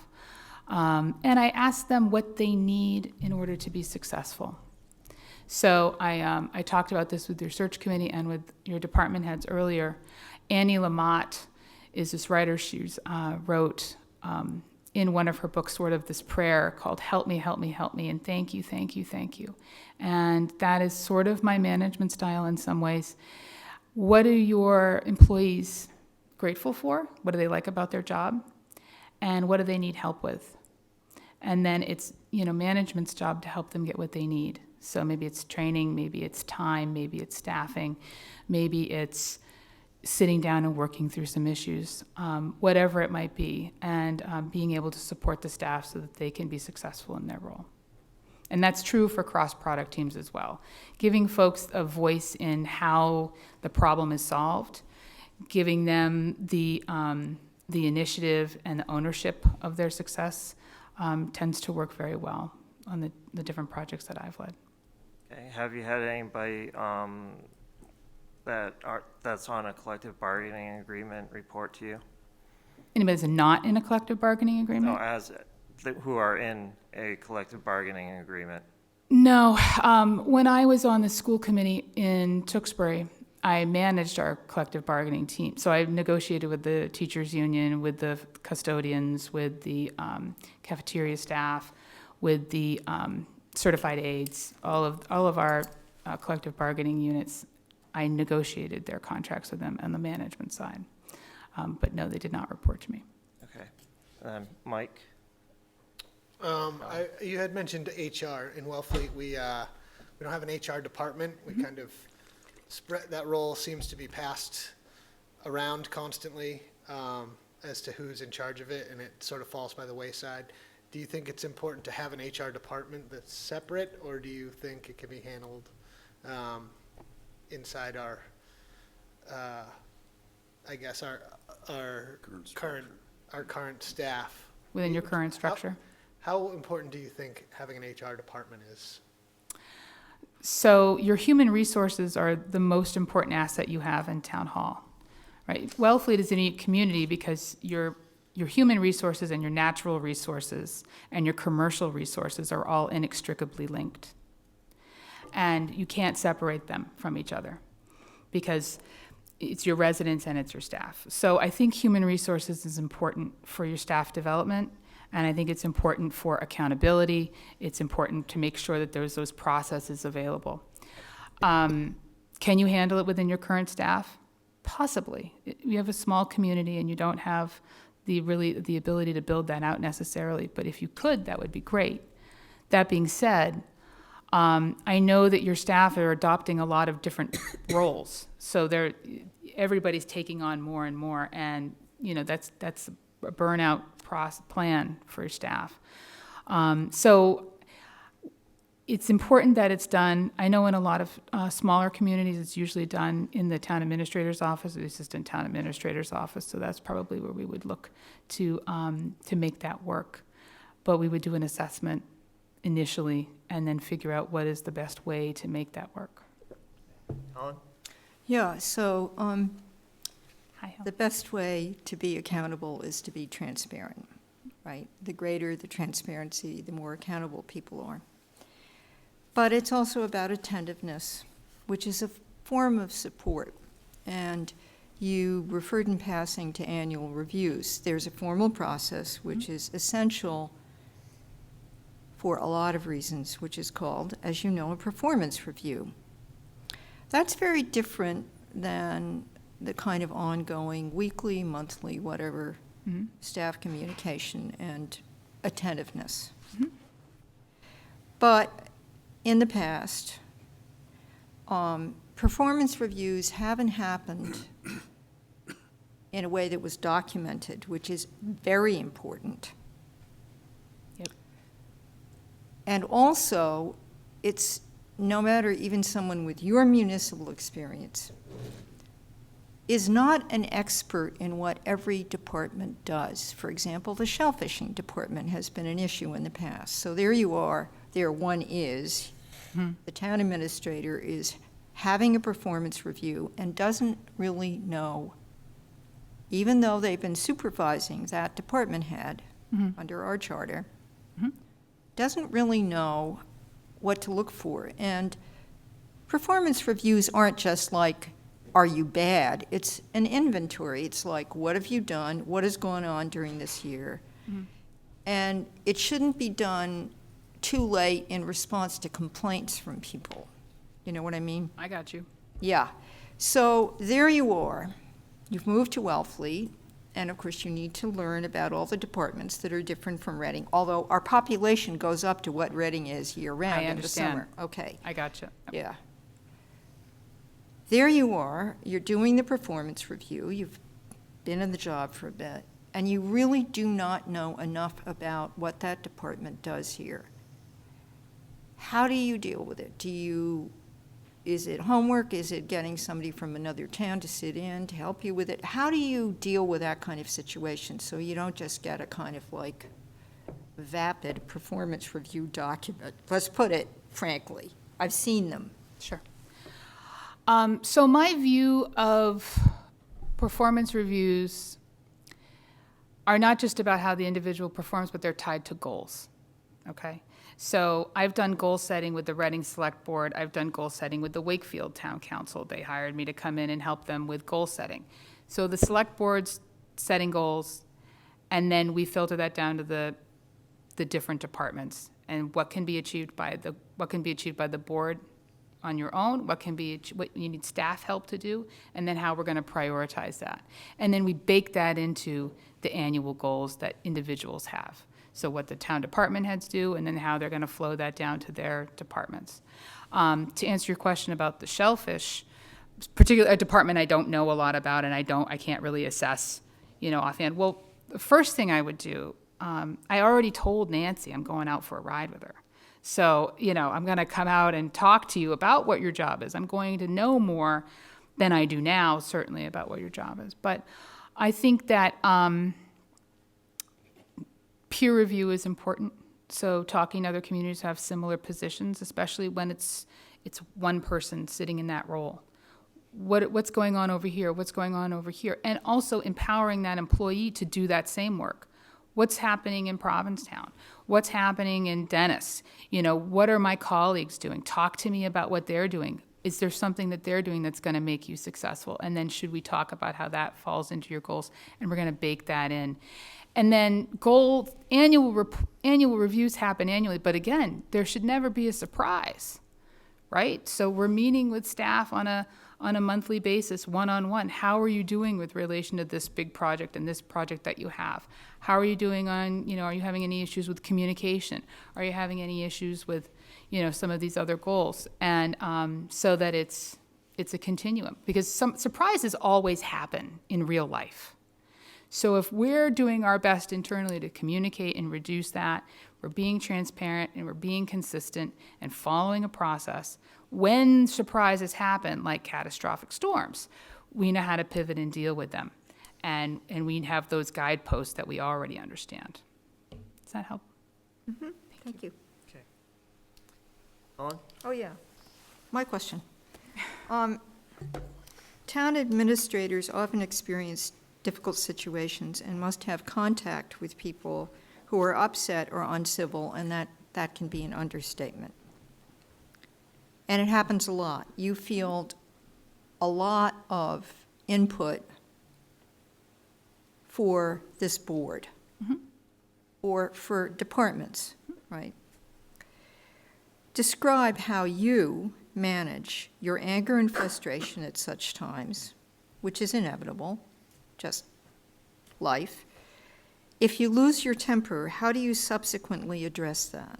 And I asked them what they need in order to be successful. So I talked about this with your search committee and with your department heads earlier. Annie Lamott is this writer. She wrote in one of her books sort of this prayer called "Help me, help me, help me," and thank you, thank you, thank you. And that is sort of my management style in some ways. What are your employees grateful for? What do they like about their job? And what do they need help with? And then it's, management's job to help them get what they need. So maybe it's training, maybe it's time, maybe it's staffing, maybe it's sitting down and working through some issues, whatever it might be, and being able to support the staff so that they can be successful in their role. And that's true for cross-product teams as well. Giving folks a voice in how the problem is solved, giving them the initiative and the ownership of their success tends to work very well on the different projects that I've led. Okay. Have you had anybody that's on a collective bargaining agreement report to you? Anybody that's not in a collective bargaining agreement? No, who are in a collective bargaining agreement? No. When I was on the school committee in Tewksbury, I managed our collective bargaining team. So I negotiated with the teachers union, with the custodians, with the cafeteria staff, with the certified aides, all of our collective bargaining units. I negotiated their contracts with them on the management side. But no, they did not report to me. Okay. Mike? You had mentioned HR. In Wellfleet, we don't have an HR department. We kind of spread, that role seems to be passed around constantly as to who's in charge of it, and it sort of falls by the wayside. do you think it's important to have an HR department that's separate, or do you think it can be handled inside our, I guess, our current staff? Within your current structure? How important do you think having an HR department is? So your human resources are the most important asset you have in town hall, right? Wellfleet is a unique community because your human resources and your natural resources and your commercial resources are all inextricably linked. And you can't separate them from each other because it's your residents and it's your staff. So I think human resources is important for your staff development, and I think it's important for accountability. It's important to make sure that there's those processes available. Can you handle it within your current staff? Possibly. You have a small community and you don't have the ability to build that out necessarily, but if you could, that would be great. That being said, I know that your staff are adopting a lot of different roles, so everybody's taking on more and more, and that's a burnout plan for your staff. So it's important that it's done. I know in a lot of smaller communities, it's usually done in the town administrator's office, or the assistant town administrator's office. So that's probably where we would look to make that work. But we would do an assessment initially and then figure out what is the best way to make that work. Helen? Yeah, so Hi, Helen. the best way to be accountable is to be transparent, right? The greater the transparency, the more accountable people are. But it's also about attentiveness, which is a form of support. And you referred in passing to annual reviews. There's a formal process which is essential for a lot of reasons, which is called, as you know, a performance review. That's very different than the kind of ongoing weekly, monthly, whatever, staff communication and attentiveness. But in the past, performance reviews haven't happened in a way that was documented, which is very important. Yep. And also, it's no matter even someone with your municipal experience is not an expert in what every department does. For example, the shellfishing department has been an issue in the past. So there you are, there one is. The town administrator is having a performance review and doesn't really know, even though they've been supervising that department head under our charter, doesn't really know what to look for. And performance reviews aren't just like, are you bad? It's an inventory. It's like, what have you done? What has gone on during this year? And it shouldn't be done too late in response to complaints from people. You know what I mean? I got you. Yeah. So there you are. You've moved to Wellfleet, and of course you need to learn about all the departments that are different from Reading, although our population goes up to what Reading is year-round in the summer. Okay. I got you. Yeah. There you are, you're doing the performance review, you've been in the job for a bit, and you really do not know enough about what that department does here. How do you deal with it? Is it homework? Is it getting somebody from another town to sit in to help you with it? How do you deal with that kind of situation so you don't just get a kind of like vapid performance review document? Let's put it frankly. I've seen them. Sure. So my view of performance reviews are not just about how the individual performs, but they're tied to goals, okay? So I've done goal setting with the Reading Selectboard. I've done goal setting with the Wakefield Town Council. They hired me to come in and help them with goal setting. So the Selectboard's setting goals, and then we filter that down to the different departments and what can be achieved by the board on your own, what you need staff help to do, and then how we're going to prioritize that. And then we bake that into the annual goals that individuals have. So what the town department heads do, and then how they're going to flow that down to their departments. To answer your question about the shellfish, particularly a department I don't know a lot about, and I can't really assess, offhand. Well, the first thing I would do I already told Nancy I'm going out for a ride with her. So, I'm going to come out and talk to you about what your job is. I'm going to know more than I do now, certainly, about what your job is. But I think that peer review is important. So talking to other communities who have similar positions, especially when it's one person sitting in that role. What's going on over here? What's going on over here? And also empowering that employee to do that same work. What's happening in Provincetown? What's happening in Dennis? What are my colleagues doing? Talk to me about what they're doing. Is there something that they're doing that's going to make you successful? And then should we talk about how that falls into your goals? And we're going to bake that in. And then annual reviews happen annually. But again, there should never be a surprise, right? So we're meeting with staff on a monthly basis, one-on-one. How are you doing with relation to this big project and this project that you have? How are you doing on, are you having any issues with communication? Are you having any issues with, some of these other goals? And so that it's a continuum. Because some surprises always happen in real life. So if we're doing our best internally to communicate and reduce that, we're being transparent and we're being consistent and following a process, when surprises happen, like catastrophic storms, we know how to pivot and deal with them. And we have those guideposts that we already understand. Does that help? Mm-hmm. Thank you. Okay. Ellen? Oh, yeah. My question. Town administrators often experience difficult situations and must have contact with people who are upset or uncivil, and that can be an understatement. And it happens a lot. You field a lot of input for this board, Mm-hmm. or for departments, right? Describe how you manage your anger and frustration at such times, which is inevitable, just life. If you lose your temper, how do you subsequently address that?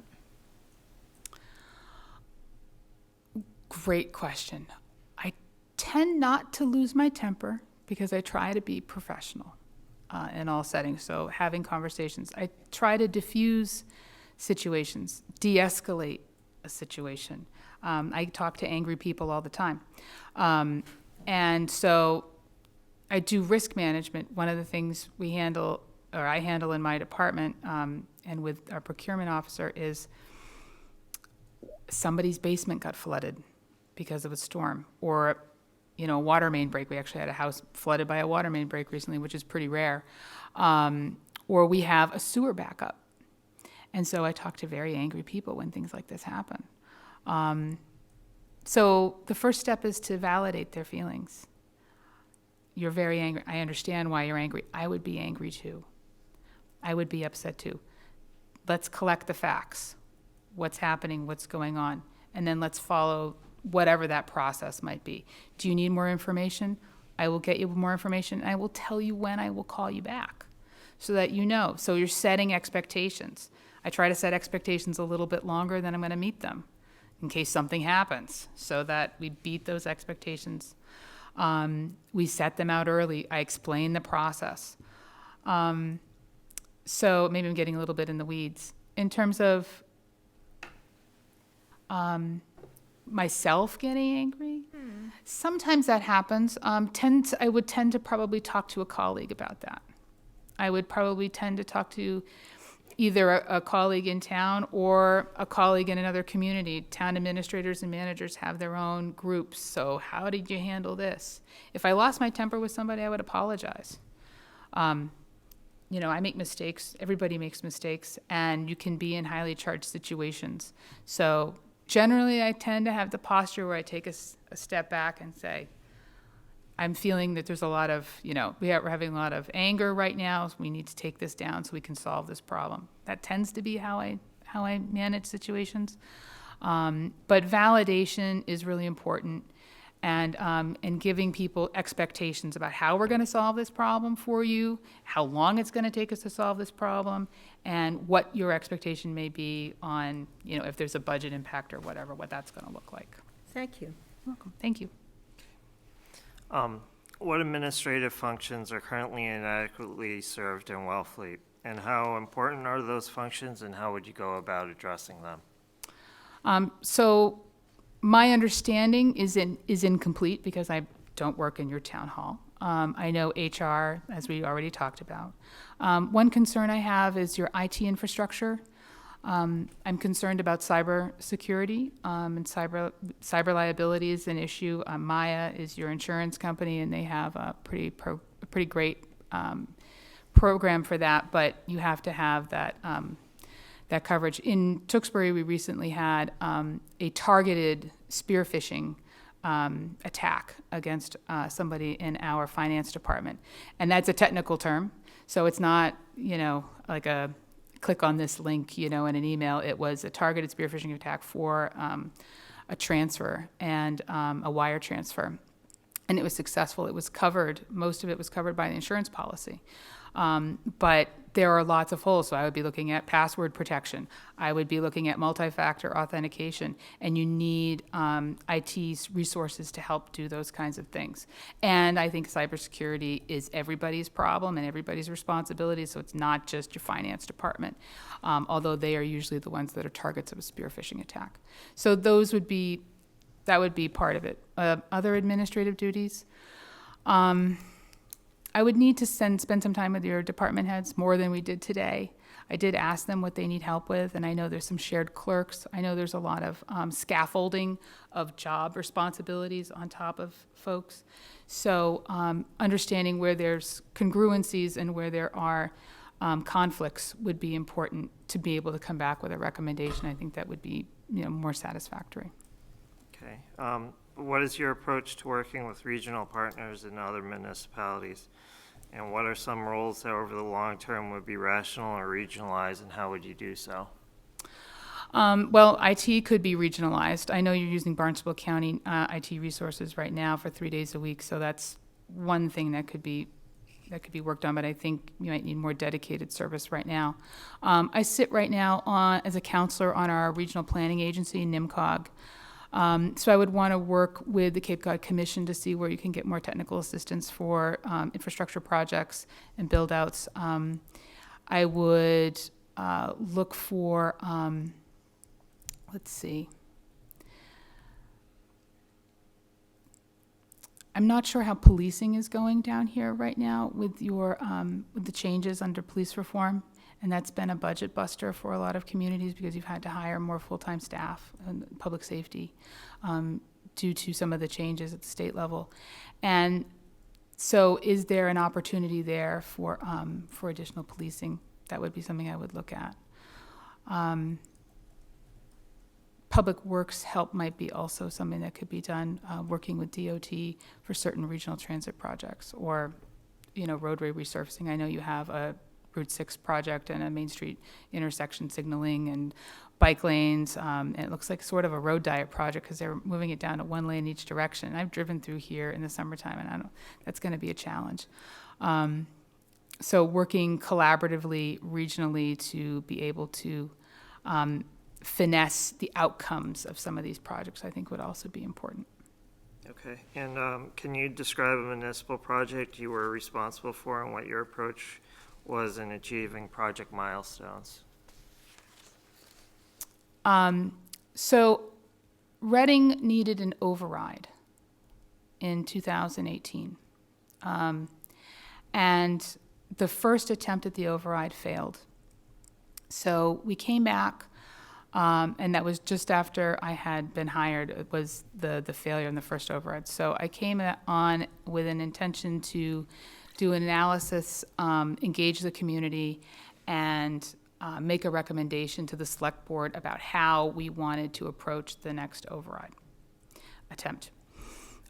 Great question. I tend not to lose my temper because I try to be professional in all settings. So having conversations, I try to diffuse situations, de-escalate a situation. I talk to angry people all the time. And so I do risk management. One of the things I handle in my department and with our procurement officer is somebody's basement got flooded because of a storm, or a water main break. We actually had a house flooded by a water main break recently, which is pretty rare. Or we have a sewer backup. And so I talk to very angry people when things like this happen. So the first step is to validate their feelings. You're very angry. I understand why you're angry. I would be angry too. I would be upset too. Let's collect the facts. What's happening? What's going on? And then let's follow whatever that process might be. Do you need more information? I will get you more information. I will tell you when I will call you back so that you know. So you're setting expectations. I try to set expectations a little bit longer than I'm going to meet them in case something happens, so that we beat those expectations. We set them out early. I explain the process. So maybe I'm getting a little bit in the weeds. In terms of myself getting angry, sometimes that happens. I would tend to probably talk to a colleague about that. I would probably tend to talk to either a colleague in town or a colleague in another community. Town administrators and managers have their own groups. So how did you handle this? If I lost my temper with somebody, I would apologize. I make mistakes. Everybody makes mistakes, and you can be in highly charged situations. So generally, I tend to have the posture where I take a step back and say, I'm feeling that there's a lot of, we're having a lot of anger right now. So we need to take this down so we can solve this problem. That tends to be how I manage situations. But validation is really important, and giving people expectations about how we're going to solve this problem for you, how long it's going to take us to solve this problem, and what your expectation may be on, if there's a budget impact or whatever, what that's going to look like. Thank you. You're welcome. Thank you. What administrative functions are currently inadequately served in Wellfleet, And how important are those functions, and how would you go about addressing them? So my understanding is incomplete because I don't work in your town hall. I know HR, as we already talked about. One concern I have is your IT infrastructure. I'm concerned about cyber security, and cyber liability is an issue. Maya is your insurance company, and they have a pretty great program for that, but you have to have that coverage. In Tewksbury, we recently had a targeted spear phishing attack against somebody in our finance department. And that's a technical term, so it's not, like a click on this link, in an email. It was a targeted spear phishing attack for a transfer and a wire transfer. And it was successful. It was covered, most of it was covered by the insurance policy. But there are lots of holes, so I would be looking at password protection. I would be looking at multi-factor authentication, and you need IT's resources to help do those kinds of things. And I think cybersecurity is everybody's problem and everybody's responsibility, so it's not just your finance department, although they are usually the ones that are targets of a spear phishing attack. So that would be part of it. Other administrative duties. I would need to spend some time with your department heads, more than we did today. I did ask them what they need help with, and I know there's some shared clerks. I know there's a lot of scaffolding of job responsibilities on top of folks. So understanding where there's congruencies and where there are conflicts would be important to be able to come back with a recommendation. I think that would be more satisfactory. Okay. What is your approach to working with regional partners in other municipalities? And what are some roles that over the long term would be rational or regionalized, and how would you do so? Well, IT could be regionalized. I know you're using Barnstable County IT resources right now for 3 days a week, so that's one thing that could be worked on, but I think you might need more dedicated service right now. I sit right now as a counselor on our regional planning agency, NIMCOG. So I would want to work with the Cape Cod Commission to see where you can get more technical assistance for infrastructure projects and build-outs. I would look for, let's see. I'm not sure how policing is going down here right now with with the changes under police reform. And that's been a budget buster for a lot of communities because you've had to hire more full-time staff in public safety due to some of the changes at the state level. And so is there an opportunity there for additional policing? That would be something I would look at. Public Works help might be also something that could be done, working with DOT for certain regional transit projects or, roadway resurfacing. I know you have a Route 6 project and a Main Street intersection signaling and bike lanes. And it looks like sort of a road diet project because they're moving it down to 1 lane each direction. And I've driven through here in the summertime, and that's going to be a challenge. So working collaboratively, regionally, to be able to finesse the outcomes of some of these projects, I think would also be important. Okay. And can you describe a municipal project you were responsible for and what your approach was in achieving project milestones? So Reading needed an override in 2018. And the first attempt at the override failed. So we came back, and that was just after I had been hired. It was the failure in the first override. So I came on with an intention to do an analysis, engage the community, and make a recommendation to the select board about how we wanted to approach the next override attempt.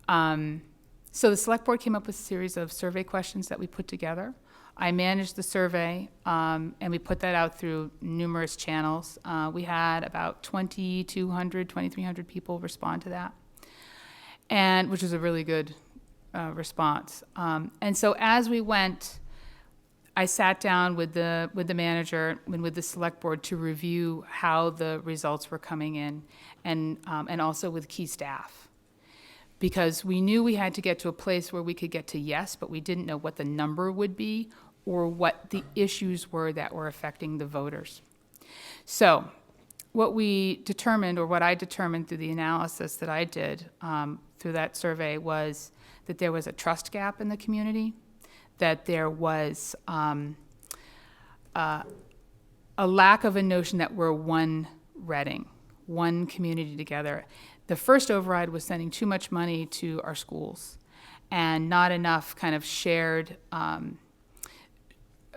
So the select board came up with a series of survey questions that we put together. I managed the survey, and we put that out through numerous channels. We had about 2,200, 2,300 people respond to that, and which was a really good response. And so as we went, I sat down with the manager and with the select board to review how the results were coming in, and also with key staff, because we knew we had to get to a place where we could get to yes, but we didn't know what the number would be or what the issues were that were affecting the voters. So what we determined, or what I determined through the analysis that I did through that survey, was that there was a trust gap in the community, that there was a lack of a notion that we're one Reading, one community together. The first override was sending too much money to our schools and not enough kind of shared,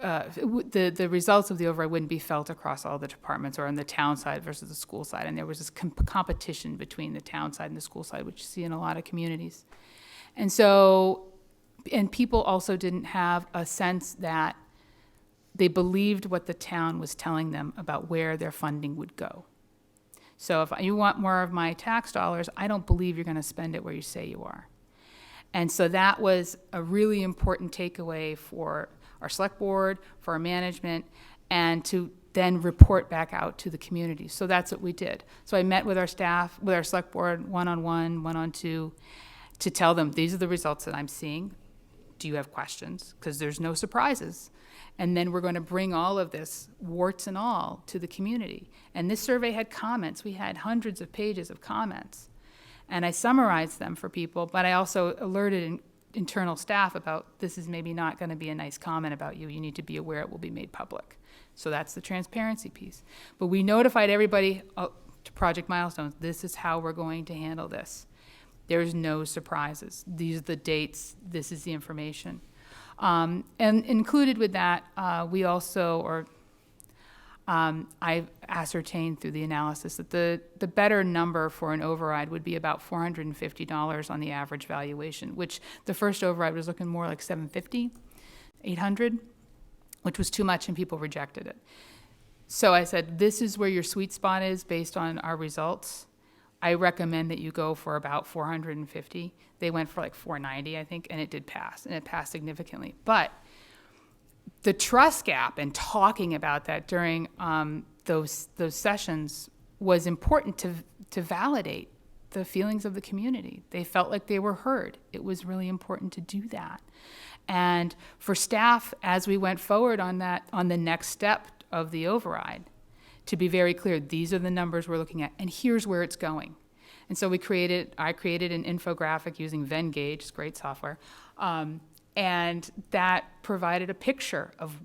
the results of the override wouldn't be felt across all the departments or on the town side versus the school side. And there was this competition between the town side and the school side, which you see in a lot of communities. And so, and people also didn't have a sense that they believed what the town was telling them about where their funding would go. So if you want more of my tax dollars, I don't believe you're going to spend it where you say you are. And so that was a really important takeaway for our select board, for our management, and to then report back out to the community. So that's what we did. So I met with our staff, with our select board, one-on-one, one-on-two, to tell them, these are the results that I'm seeing. Do you have questions? Because there's no surprises. And then we're going to bring all of this, warts and all, to the community. And this survey had comments. We had hundreds of pages of comments. And I summarized them for people, but I also alerted internal staff about, this is maybe not going to be a nice comment about you. You need to be aware it will be made public. So that's the transparency piece. But we notified everybody to project milestones. This is how we're going to handle this. There's no surprises. These are the dates. This is the information. And included with that, we also, I ascertained through the analysis that the better number for an override would be about $450 on the average valuation, which the first override was looking more like $750, $800, which was too much and people rejected it. So I said, this is where your sweet spot is based on our results. I recommend that you go for about 450. They went for like 490, I think, and it did pass, and it passed significantly. But the trust gap and talking about that during those sessions was important to validate the feelings of the community. They felt like they were heard. It was really important to do that. And for staff, as we went forward on that, on the next step of the override, to be very clear, these are the numbers we're looking at, and here's where it's going. And so I created an infographic using Venngage, it's great software, and that provided a picture of,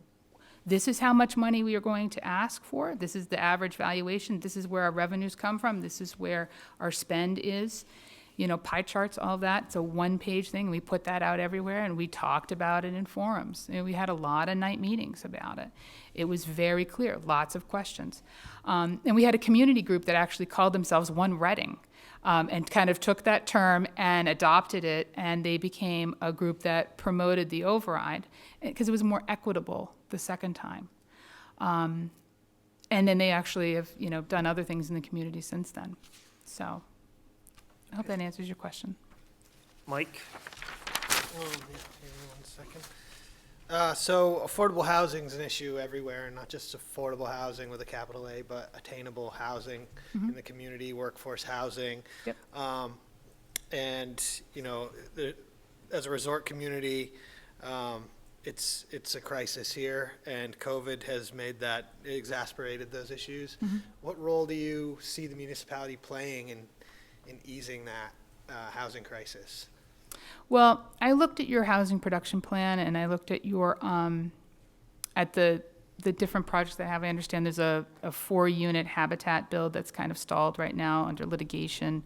this is how much money we are going to ask for, this is the average valuation, this is where our revenues come from, this is where our spend is. You know, pie charts, all of that. It's a one-page thing. We put that out everywhere, and we talked about it in forums. And we had a lot of night meetings about it. It was very clear, lots of questions. And we had a community group that actually called themselves One Reading, and kind of took that term and adopted it, and they became a group that promoted the override because it was more equitable the second time. And then they actually have, you know, done other things in the community since then. So I hope that answers your question. Mike? Yeah, hang on 1 second. So affordable housing is an issue everywhere, and not just affordable housing with a capital A, but attainable housing in the community, workforce housing. Yep. And, you know, as a resort community, it's a crisis here, and COVID has made that, exacerbated those issues. What role do you see the municipality playing in easing that housing crisis? Well, I looked at your housing production plan, and I looked at your at the different projects that I have. I understand there's a 4-unit habitat build that's kind of stalled right now under litigation,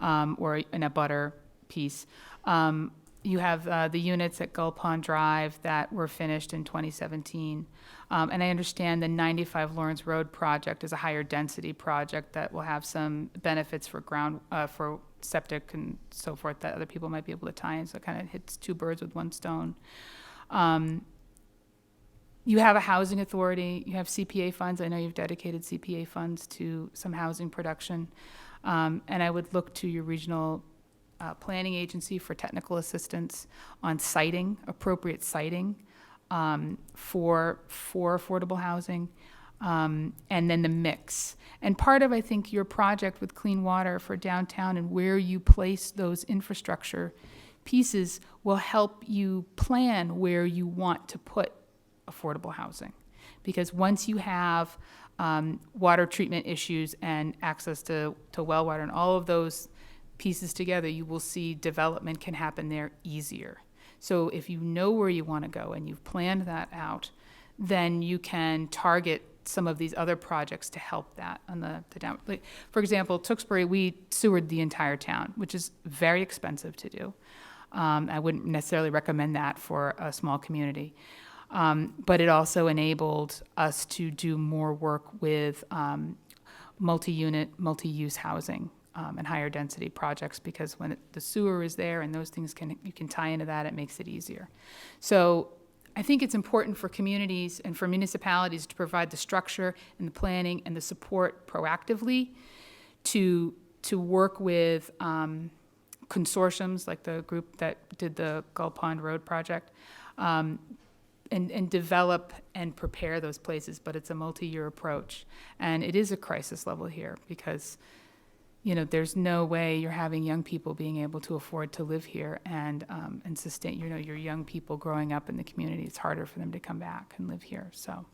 or in a butter piece. You have the units at Gull Pond Drive that were finished in 2017. And I understand the 95 Lawrence Road project is a higher density project that will have some benefits for for septic and so forth that other people might be able to tie in. So it kind of hits 2 birds with 1 stone. You have a housing authority. You have CPA funds. I know you've dedicated CPA funds to some housing production. And I would look to your regional planning agency for technical assistance on siting, appropriate siting for affordable housing, and then the mix. And part of, I think, your project with clean water for downtown and where you place those infrastructure pieces will help you plan where you want to put affordable housing. Because once you have water treatment issues and access to well water and all of those pieces together, you will see development can happen there easier. So if you know where you want to go and you've planned that out, then you can target some of these other projects to help that on the down. Like, for example, Tewksbury, we sewered the entire town, which is very expensive to do. I wouldn't necessarily recommend that for a small community. But it also enabled us to do more work with multi-unit, multi-use housing and higher density projects, because when the sewer is there and those things you can tie into that, it makes it easier. So I think it's important for communities and for municipalities to provide the structure and the planning and the support proactively to work with consortiums like the group that did the Gull Pond Road project, and develop and prepare those places. But it's a multi-year approach. And it is a crisis level here because, there's no way you're having young people being able to afford to live here and sustain, your young people growing up in the community. It's harder for them to come back and live here. So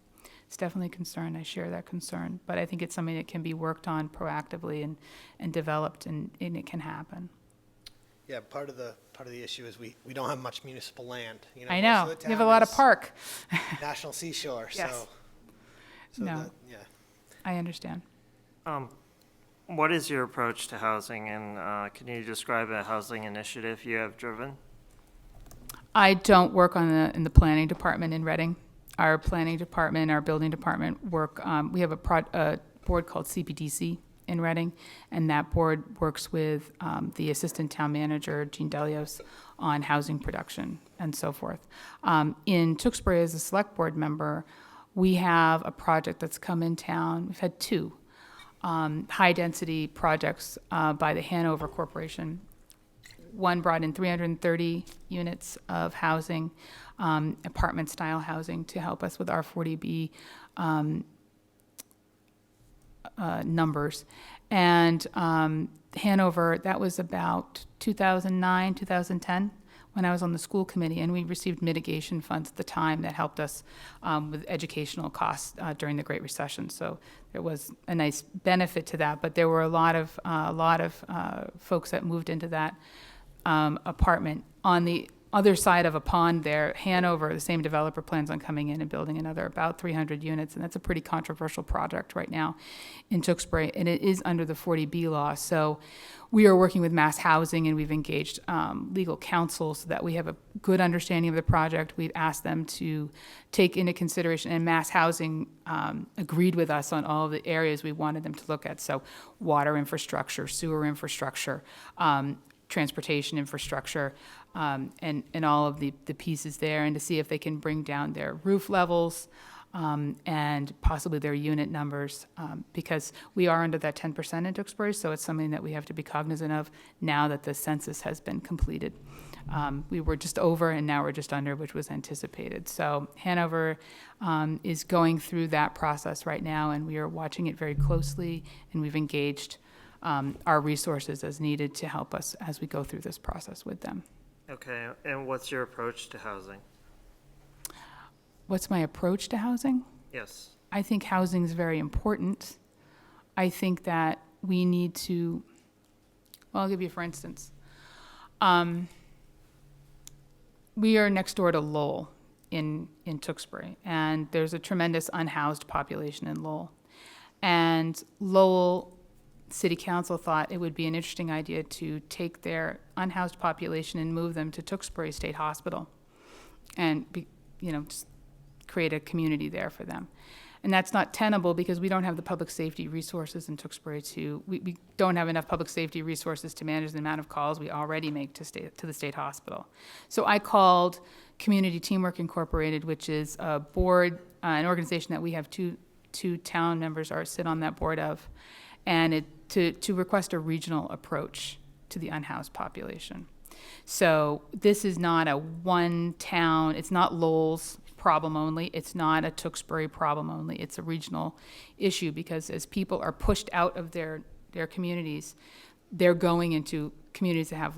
it's definitely a concern. I share that concern. But I think it's something that can be worked on proactively and developed, and it can happen. Yeah, part of the issue is we don't have much municipal land. I most know. of the You have a town lot of is park. National seashore, Yes. so No. yeah. I understand. What is your approach to housing, and can you describe a housing initiative you have driven? I don't work in the planning department in Reading. Our planning department, our building department work, we have a board called CPDC in Reading, and that board works with the assistant town manager, Jean Delios, on housing production and so forth. In Tewksbury, as a select board member, we have a project that's come in town. We've had two high-density projects by the Hanover Corporation. One brought in 330 units of housing, apartment-style housing, to help us with our 40B numbers. And Hanover, that was about 2009, 2010, when I was on the school committee, and we received mitigation funds at the time that helped us with educational costs during the Great Recession. So there was a nice benefit to that, but there were a lot of folks that moved into that apartment. On the other side of a pond there, Hanover, the same developer, plans on coming in and building another about 300 units, and that's a pretty controversial project right now in Tewksbury, and it is under the 40B law. So we are working with Mass Housing, and we've engaged legal counsel so that we have a good understanding of the project. We've asked them to take into consideration, and Mass Housing agreed with us on all of the areas we wanted them to look at. So water infrastructure, sewer infrastructure, transportation infrastructure, and all of the pieces there, and to see if they can bring down their roof levels and possibly their unit numbers, because we are under that 10% in Tewksbury, so it's something that we have to be cognizant of now that the census has been completed. We were just over, and now we're just under, which was anticipated. So Hanover is going through that process right now, and we are watching it very closely, and we've engaged our resources as needed to help us as we go through this process with them. Okay, and what's your approach to housing? What's my approach to housing? Yes. I think housing is very important. I think that we need to, well, I'll give you for instance. We are next door to Lowell in Tewksbury, and there's a tremendous unhoused population in Lowell. And Lowell City Council thought it would be an interesting idea to take their unhoused population and move them to Tewksbury State Hospital and, just create a community there for them. And that's not tenable because we don't have the public safety resources in Tewksbury we don't have enough public safety resources to manage the amount of calls we already make to the state hospital. So I called Community Teamwork Incorporated, which is a board, an organization that we have two town members sit on that board of, and to request a regional approach to the unhoused population. So this is not a one town, it's not Lowell's problem only, it's not a Tewksbury problem only, it's a regional issue, because as people are pushed out of their communities, they're going into communities that have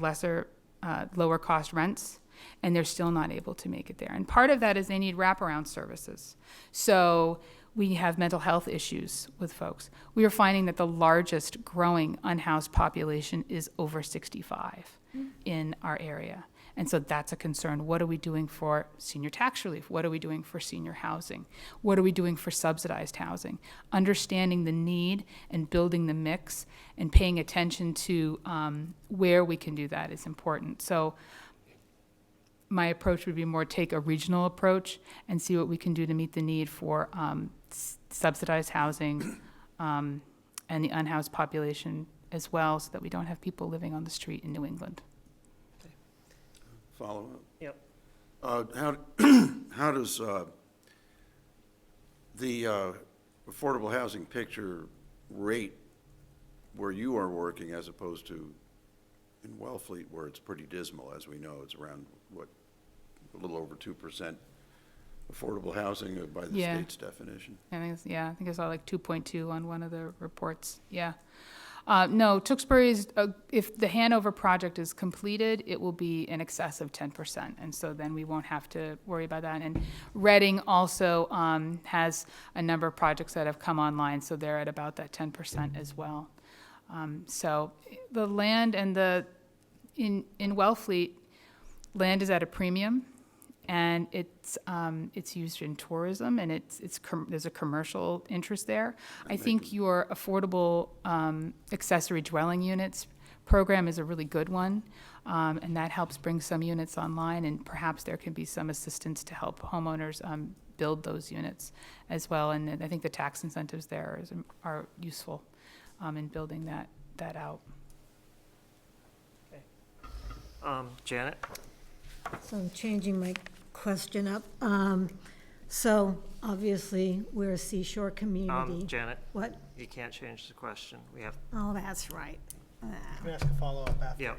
lower cost rents, and they're still not able to make it there. And part of that is they need wraparound services. So we have mental health issues with folks. We are finding that the largest growing unhoused population is over 65 in our area. And so that's a concern. What are we doing for senior tax relief? What are we doing for senior housing? What are we doing for subsidized housing? Understanding the need and building the mix and paying attention to where we can do that is important. So my approach would be more take a regional approach and see what we can do to meet the need for subsidized housing and the unhoused population as well, so that we don't have people living on the street in New England. Follow up? Yep. How does the affordable housing picture rate where you are working as opposed to in Wellfleet, where it's pretty dismal, as we know? It's around, what, a little over 2% affordable housing by the Yeah. state's definition? I think I saw like 2.2 on one of the reports. Yeah. No, Tewksbury's, if the Hanover project is completed, it will be in excess of 10%. And so then we won't have to worry about that. And Reading also has a number of projects that have come online, so they're at about that 10% as well. So the land and in Wellfleet, land is at a premium, and it's used in tourism, and there's a commercial interest there. I think your affordable accessory dwelling units program is a really good one, and that helps bring some units online, and perhaps there can be some assistance to help homeowners build those units as well. And I think the tax incentives there are useful in building that out. Janet? So I'm changing my question up. So obviously, we're a seashore community. Janet, What? you can't change the question. We have, Oh, that's right. Can I ask a follow-up after? yeah.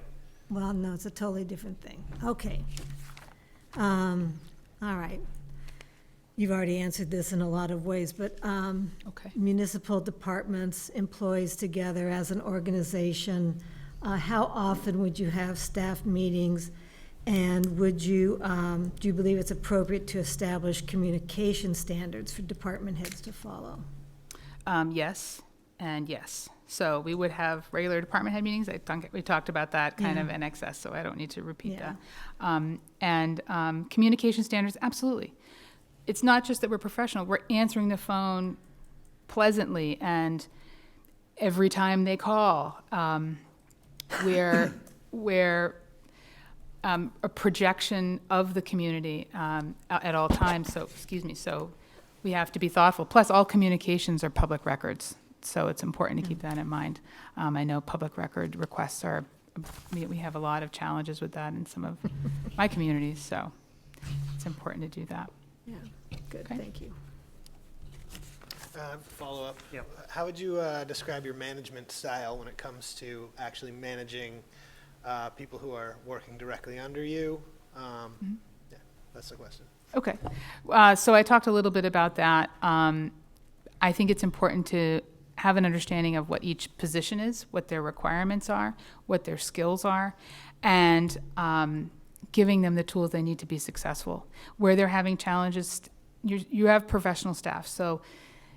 Well, no, it's a totally different thing. Okay. All right. You've already answered this in a lot of ways, but Okay. municipal departments, employees together as an organization, how often would you have staff meetings? And would you, do you believe it's appropriate to establish communication standards for department heads to follow? Yes, and yes. So we would have regular department head meetings. I think we talked about that kind of in excess, so I don't need to repeat Yeah. that. And communication standards, absolutely. It's not just that we're professional. We're answering the phone pleasantly, and every time they call, we're a projection of the community at all times. So we have to be thoughtful. Plus, all communications are public records, so it's important to keep that in mind. I know public record requests we have a lot of challenges with that in some of my communities, so it's important to do that. Yeah, good, Okay. thank you. Follow-up. Yep. How would you describe your management style when it comes to actually managing people who are working directly under you? Yeah, that's the question. Okay. So I talked a little bit about that. I think it's important to have an understanding of what each position is, what their requirements are, what their skills are, and giving them the tools they need to be successful. Where they're having challenges, you have professional staff, so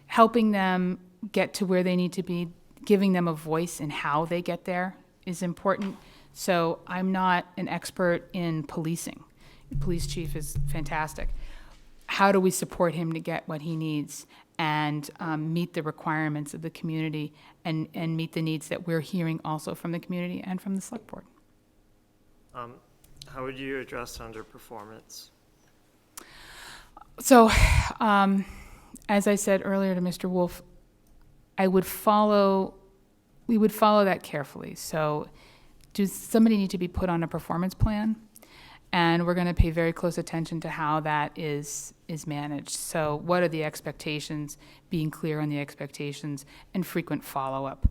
helping them get to where they need to be, giving them a voice in how they get there is important. So I'm not an expert in policing. The police chief is fantastic. How do we support him to get what he needs and meet the requirements of the community and meet the needs that we're hearing also from the community and from the select board? How would you address underperformance? So, as I said earlier to Mr. Wolf, we would follow that carefully. So, does somebody need to be put on a performance plan? And we're going to pay very close attention to how that is managed. So, what are the expectations? Being clear on the expectations and frequent follow-up.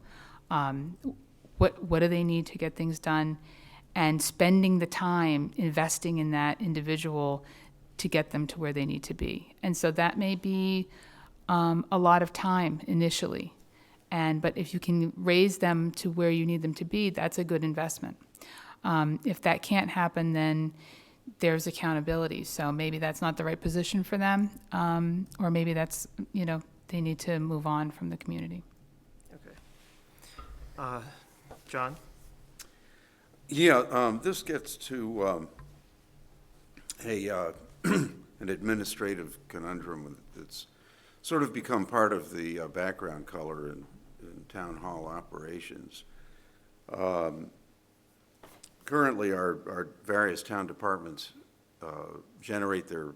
What do they need to get things done? And spending the time investing in that individual to get them to where they need to be. And so that may be a lot of time initially. But if you can raise them to where you need them to be, that's a good investment. If that can't happen, then there's accountability. So maybe that's not the right position for them, or maybe that's, they need to move on from the community. Okay. John? Yeah, this gets to an administrative conundrum that's sort of become part of the background color in town hall operations. Currently, our various town departments generate their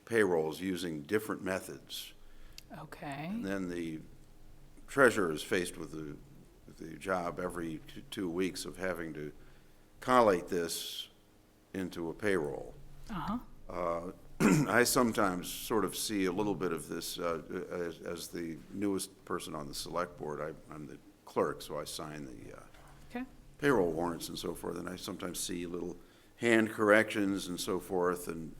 payrolls using different methods. Okay. And then the treasurer is faced with the job every 2 weeks of having to collate this into a payroll. I sometimes sort of see a little bit of this as the newest person on the select board. I'm the clerk, so I sign the payroll warrants and so forth, and I sometimes see little hand corrections and so forth, and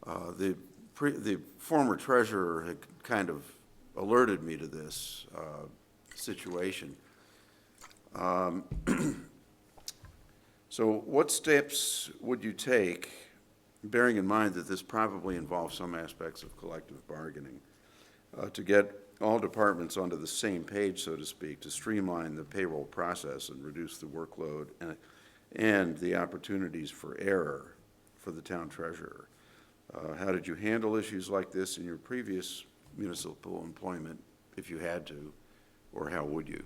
the former treasurer had kind of alerted me to this situation. So what steps would you take, bearing in mind that this probably involves some aspects of collective bargaining, to get all departments onto the same page, so to speak, to streamline the payroll process and reduce the workload and the opportunities for error for the town treasurer? How did you handle issues like this in your previous municipal employment, if you had to, or how would you?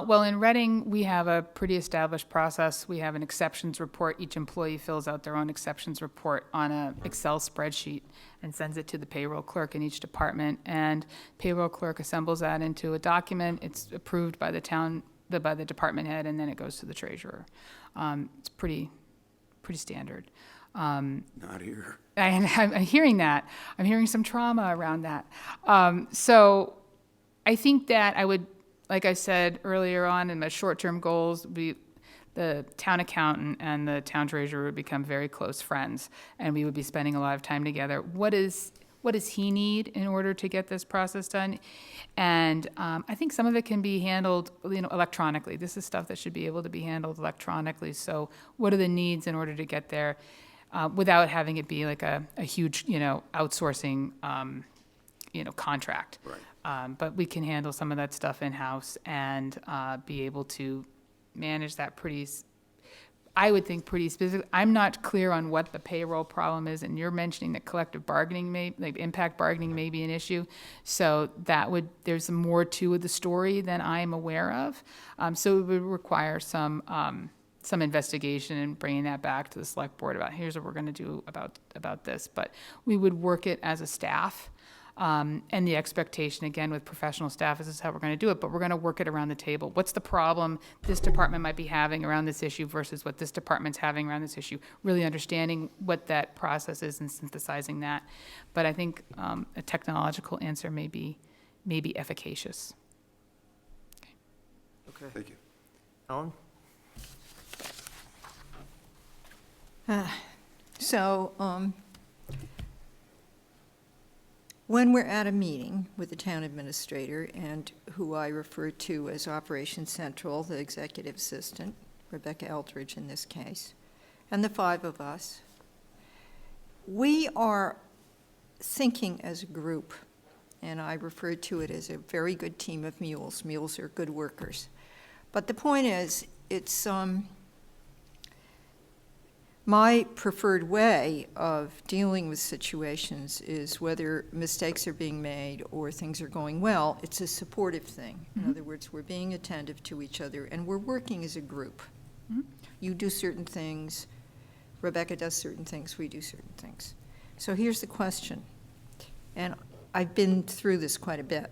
Well, in Reading, we have a pretty established process. We have an exceptions report. Each employee fills out their own exceptions report on an Excel spreadsheet and sends it to the payroll clerk in each department. And payroll clerk assembles that into a document. It's approved by by the department head, and then it goes to the treasurer. It's pretty standard. Not here. And I'm hearing that. I'm hearing some trauma around that. So I think that I would, like I said earlier on in my short-term goals, the town accountant and the town treasurer would become very close friends, and we would be spending a lot of time together. What does he need in order to get this process done? And I think some of it can be handled, electronically. This is stuff that should be able to be handled electronically. So what are the needs in order to get there without having it be like a huge, outsourcing, contract? Right. But we can handle some of that stuff in-house and be able to manage that I would think pretty specific. I'm not clear on what the payroll problem is, and you're mentioning that collective bargaining impact bargaining may be an issue. So there's more to the story than I'm aware of. So it would require some investigation and bringing that back to the select board about here's what we're going to do about this. But we would work it as a staff. And the expectation, again, with professional staff is this is how we're going to do it, but we're going to work it around the table. What's the problem this department might be having around this issue versus what this department's having around this issue? Really understanding what that process is and synthesizing that. But I think a technological answer may be efficacious. Okay. Thank you. Ellen? When we're at a meeting with the town administrator, and who I refer to as Operations Central, the executive assistant, Rebecca Eldridge in this case, and the 5 of us, we are thinking as a group, and I refer to it as a very good team of mules. Mules are good workers. But the point is, it's my preferred way of dealing with situations is whether mistakes are being made or things are going well, it's a supportive thing. In other words, we're being attentive to each other and we're working as a group. You do certain things, Rebecca does certain things, we do certain things. So here's the question, and I've been through this quite a bit.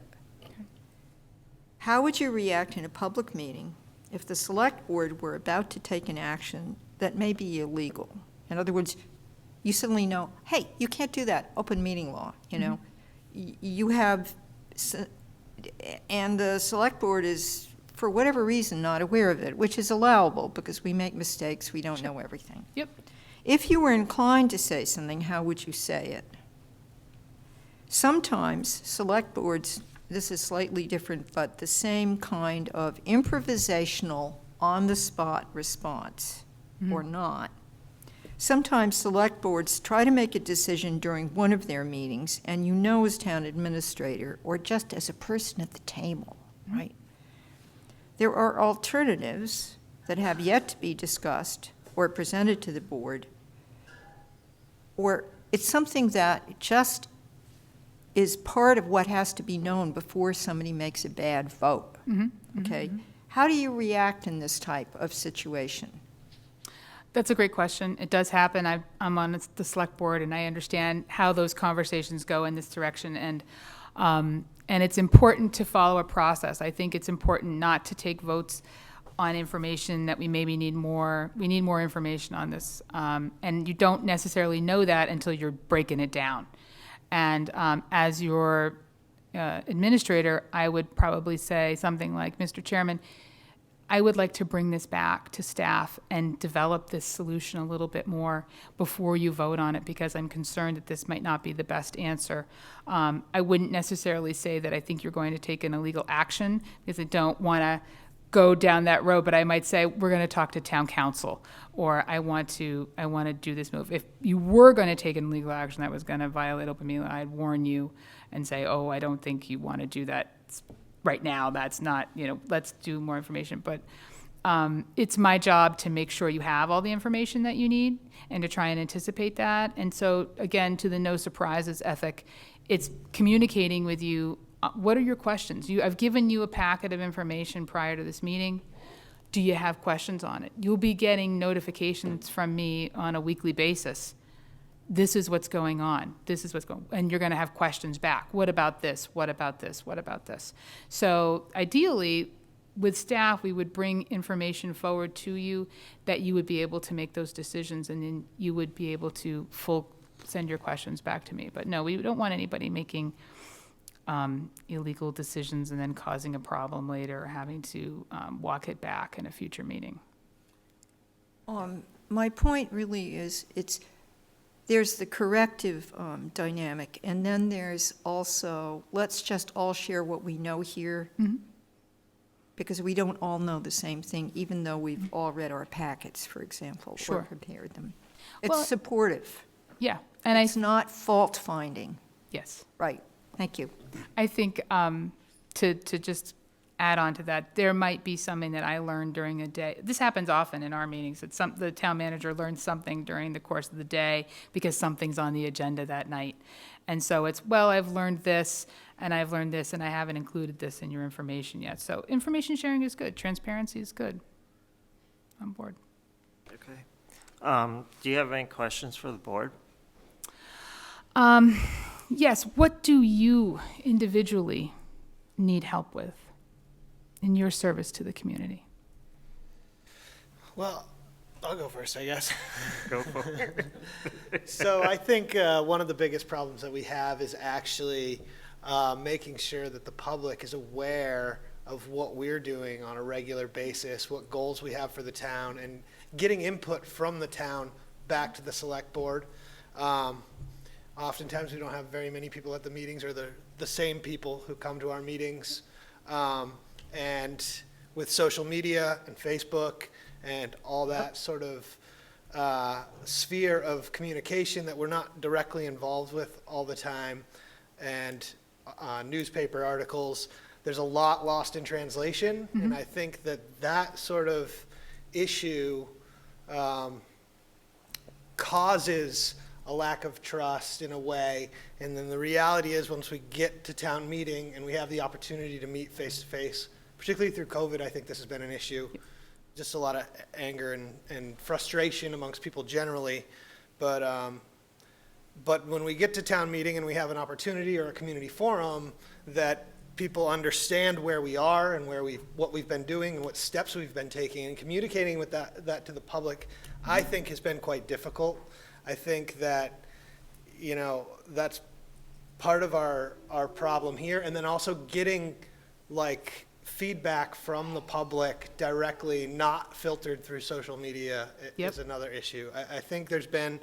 How would you react in a public meeting if the select board were about to take an action that may be illegal? In other words, you suddenly know, hey, you can't do that, open meeting law, You have, and the select board is, for whatever reason, not aware of it, which is allowable because we make mistakes, we don't know everything. Yep. If you were inclined to say something, how would you say it? Sometimes select boards, this is slightly different, but the same kind of improvisational, on-the-spot response or not. Sometimes select boards try to make a decision during one of their meetings, and you know as town administrator, or just as a person at the table, right? There are alternatives that have yet to be discussed or presented to the board, or it's something that just is part of what has to be known before somebody makes a bad vote, okay? How do you react in this type of situation? That's a great question. It does happen. I'm on the select board, and I understand how those conversations go in this direction. And it's important to follow a process. I think it's important not to take votes on information that we maybe need more. We need more information on this, and you don't necessarily know that until you're breaking it down. And as your administrator, I would probably say something like, Mr. Chairman, I would like to bring this back to staff and develop this solution a little bit more before you vote on it, because I'm concerned that this might not be the best answer. I wouldn't necessarily say that I think you're going to take an illegal action, because I don't want to go down that road, but I might say, we're going to talk to town council, or I want to do this move. If you were going to take an illegal action that was going to violate open meeting, I'd warn you and say, oh, I don't think you want to do that right now. That's not, let's do more information. But it's my job to make sure you have all the information that you need and to try and anticipate that. And so, again, to the no surprises ethic, it's communicating with you. What are your questions? I've given you a packet of information prior to this meeting. Do you have questions on it? You'll be getting notifications from me on a weekly basis. This is what's going on. This is what's going on. And you're going to have questions back. What about this? What about this? What about this? So ideally, with staff, we would bring information forward to you that you would be able to make those decisions, and then you would be able to send your questions back to me. But no, we don't want anybody making illegal decisions and then causing a problem later, or having to walk it back in a future meeting. My point really is, there's the corrective dynamic, and then there's also, let's just all share what we know here, because we don't all know the same thing, even though we've all read our packets, for example, or prepared them. It's supportive. Yeah. And it's not fault-finding. Yes. Right. Thank you. I think to just add on to that, there might be something that I learned during a day. This happens often in our meetings, that the town manager learns something during the course of the day because something's on the agenda that night. And so it's, well, I've learned this, and I've learned this, and I haven't included this in your information yet. So information sharing is good. Transparency is good. I'm bored. Okay. Do you have any questions for the board? Yes. What do you individually need help with in your service to the community? Well, I'll go first, I guess. Go for it. So I think one of the biggest problems that we have is actually making sure that the public is aware of what we're doing on a regular basis, what goals we have for the town, and getting input from the town back to the select board. Oftentimes we don't have very many people at the meetings, or the same people who come to our meetings. And with social media and Facebook and all that sort of sphere of communication that we're not directly involved with all the time, and newspaper articles, there's a lot lost in translation. And I think that sort of issue causes a lack of trust in a way. And then the reality is, once we get to town meeting and we have the opportunity to meet face to face, particularly through COVID, I think this has been an issue. Just a lot of anger and frustration amongst people generally. But when we get to town meeting and we have an opportunity or a community forum, that people understand where we are and what we've been doing and what steps we've been taking, and communicating with that to the public, I think has been quite difficult. I think that, that's part of our problem here. And then also getting feedback from the public directly, not filtered through social media, is another issue. I think there's been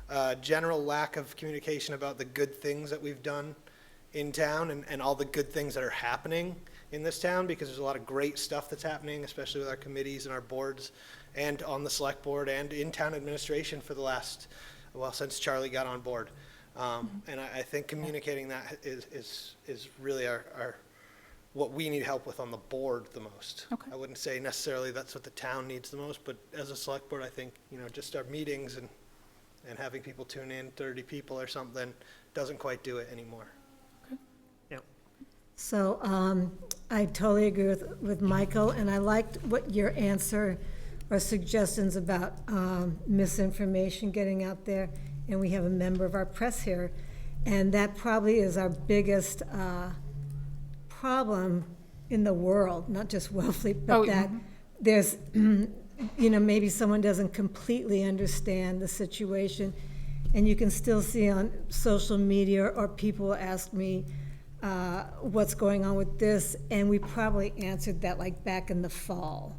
a general lack of communication about the good things that we've done in town, and all the good things that are happening in this town, because there's a lot of great stuff that's happening, especially with our committees and our boards. and on the select board and in town administration for the last, well, since Charlie got on board. And I think communicating that is really our what we need help with on the board the most. Okay. I wouldn't say necessarily that's what the town needs the most, but as a select board, I think, just our meetings and having people tune in, 30 people or something, doesn't quite do it anymore. Yep. So I totally agree with Michael, and I liked what your answer or suggestions about misinformation getting out there. And we have a member of our press here, and that probably is our biggest problem in the world, not just Wellfleet, but that there's, maybe someone doesn't completely understand the situation, and you can still see on social media, or people ask me what's going on with this, and we probably answered that like back in the fall.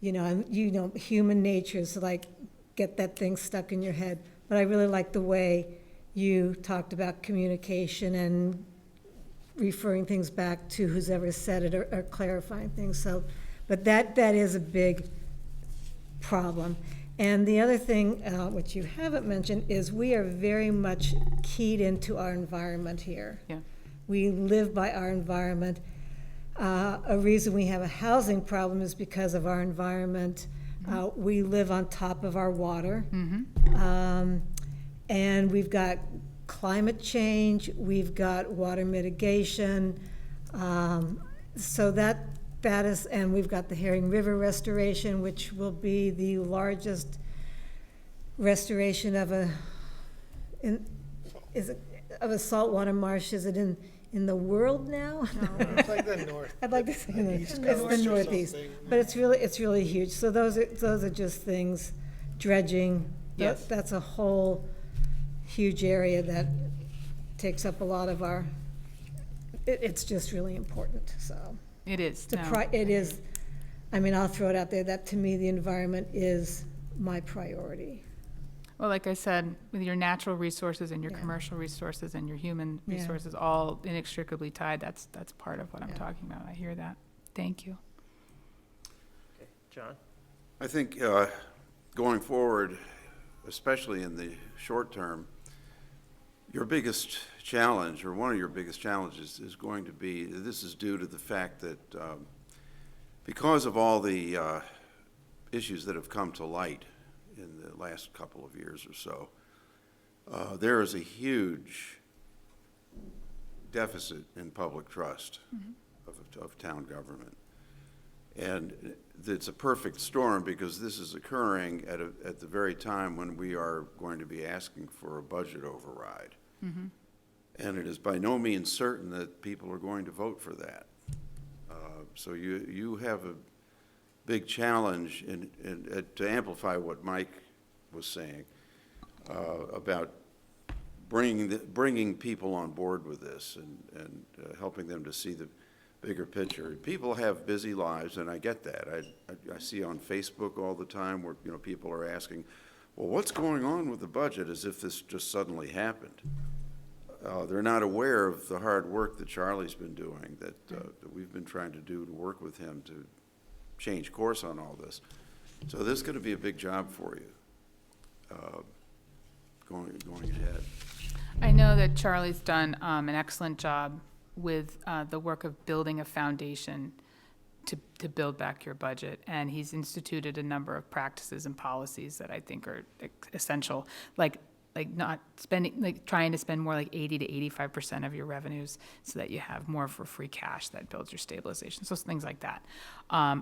And human nature is like, get that thing stuck in your head. But I really like the way you talked about communication and referring things back to who's ever said it, or clarifying things. So, but that is a big problem. And the other thing, which you haven't mentioned, is we are very much keyed into our environment here. Yeah. We live by our environment. A reason we have a housing problem is because of our environment. We live on top of our water. And we've got climate change, we've got water mitigation. So that is, and we've got the Herring River restoration, which will be the largest restoration of a saltwater marsh. Is it in the world now? No, it's like the north. I'd like to say it's East the Coast or northeast, something. but it's really huge. So those are just things, dredging. Yes. That's a whole huge area that takes up a lot of our. It's just really important. So It is. it is. I mean, I'll throw it out there. That to me, the environment is my priority. Well, like I said, with your natural resources and your Yeah. commercial resources and your human Yeah. resources all inextricably tied, that's part of what I'm Yeah. talking about. I hear that. Thank you. Okay, John? I think going forward, especially in the short term, your biggest challenge, or one of your biggest challenges, is going to be, this is due to the fact that because of all the issues that have come to light in the last couple of years or so, there is a huge deficit in public trust of town government. And it's a perfect storm because this is occurring at the very time when we are going to be asking for a budget override. And it is by no means certain that people are going to vote for that. So you have a big challenge to amplify what Mike was saying about bringing people on board with this and helping them to see the bigger picture. People have busy lives, and I get that. I see on Facebook all the time where people are asking, well, what's going on with the budget, as if this just suddenly happened. They're not aware of the hard work that Charlie's been doing, that we've been trying to do to work with him to change course on all this. So this is going to be a big job for you going ahead. I know that Charlie's done an excellent job with the work of building a foundation to build back your budget, and he's instituted a number of practices and policies that I think are essential, like not spending, like trying to spend more like 80 to 85% of your revenues so that you have more for free cash that builds your stabilization, so things like that.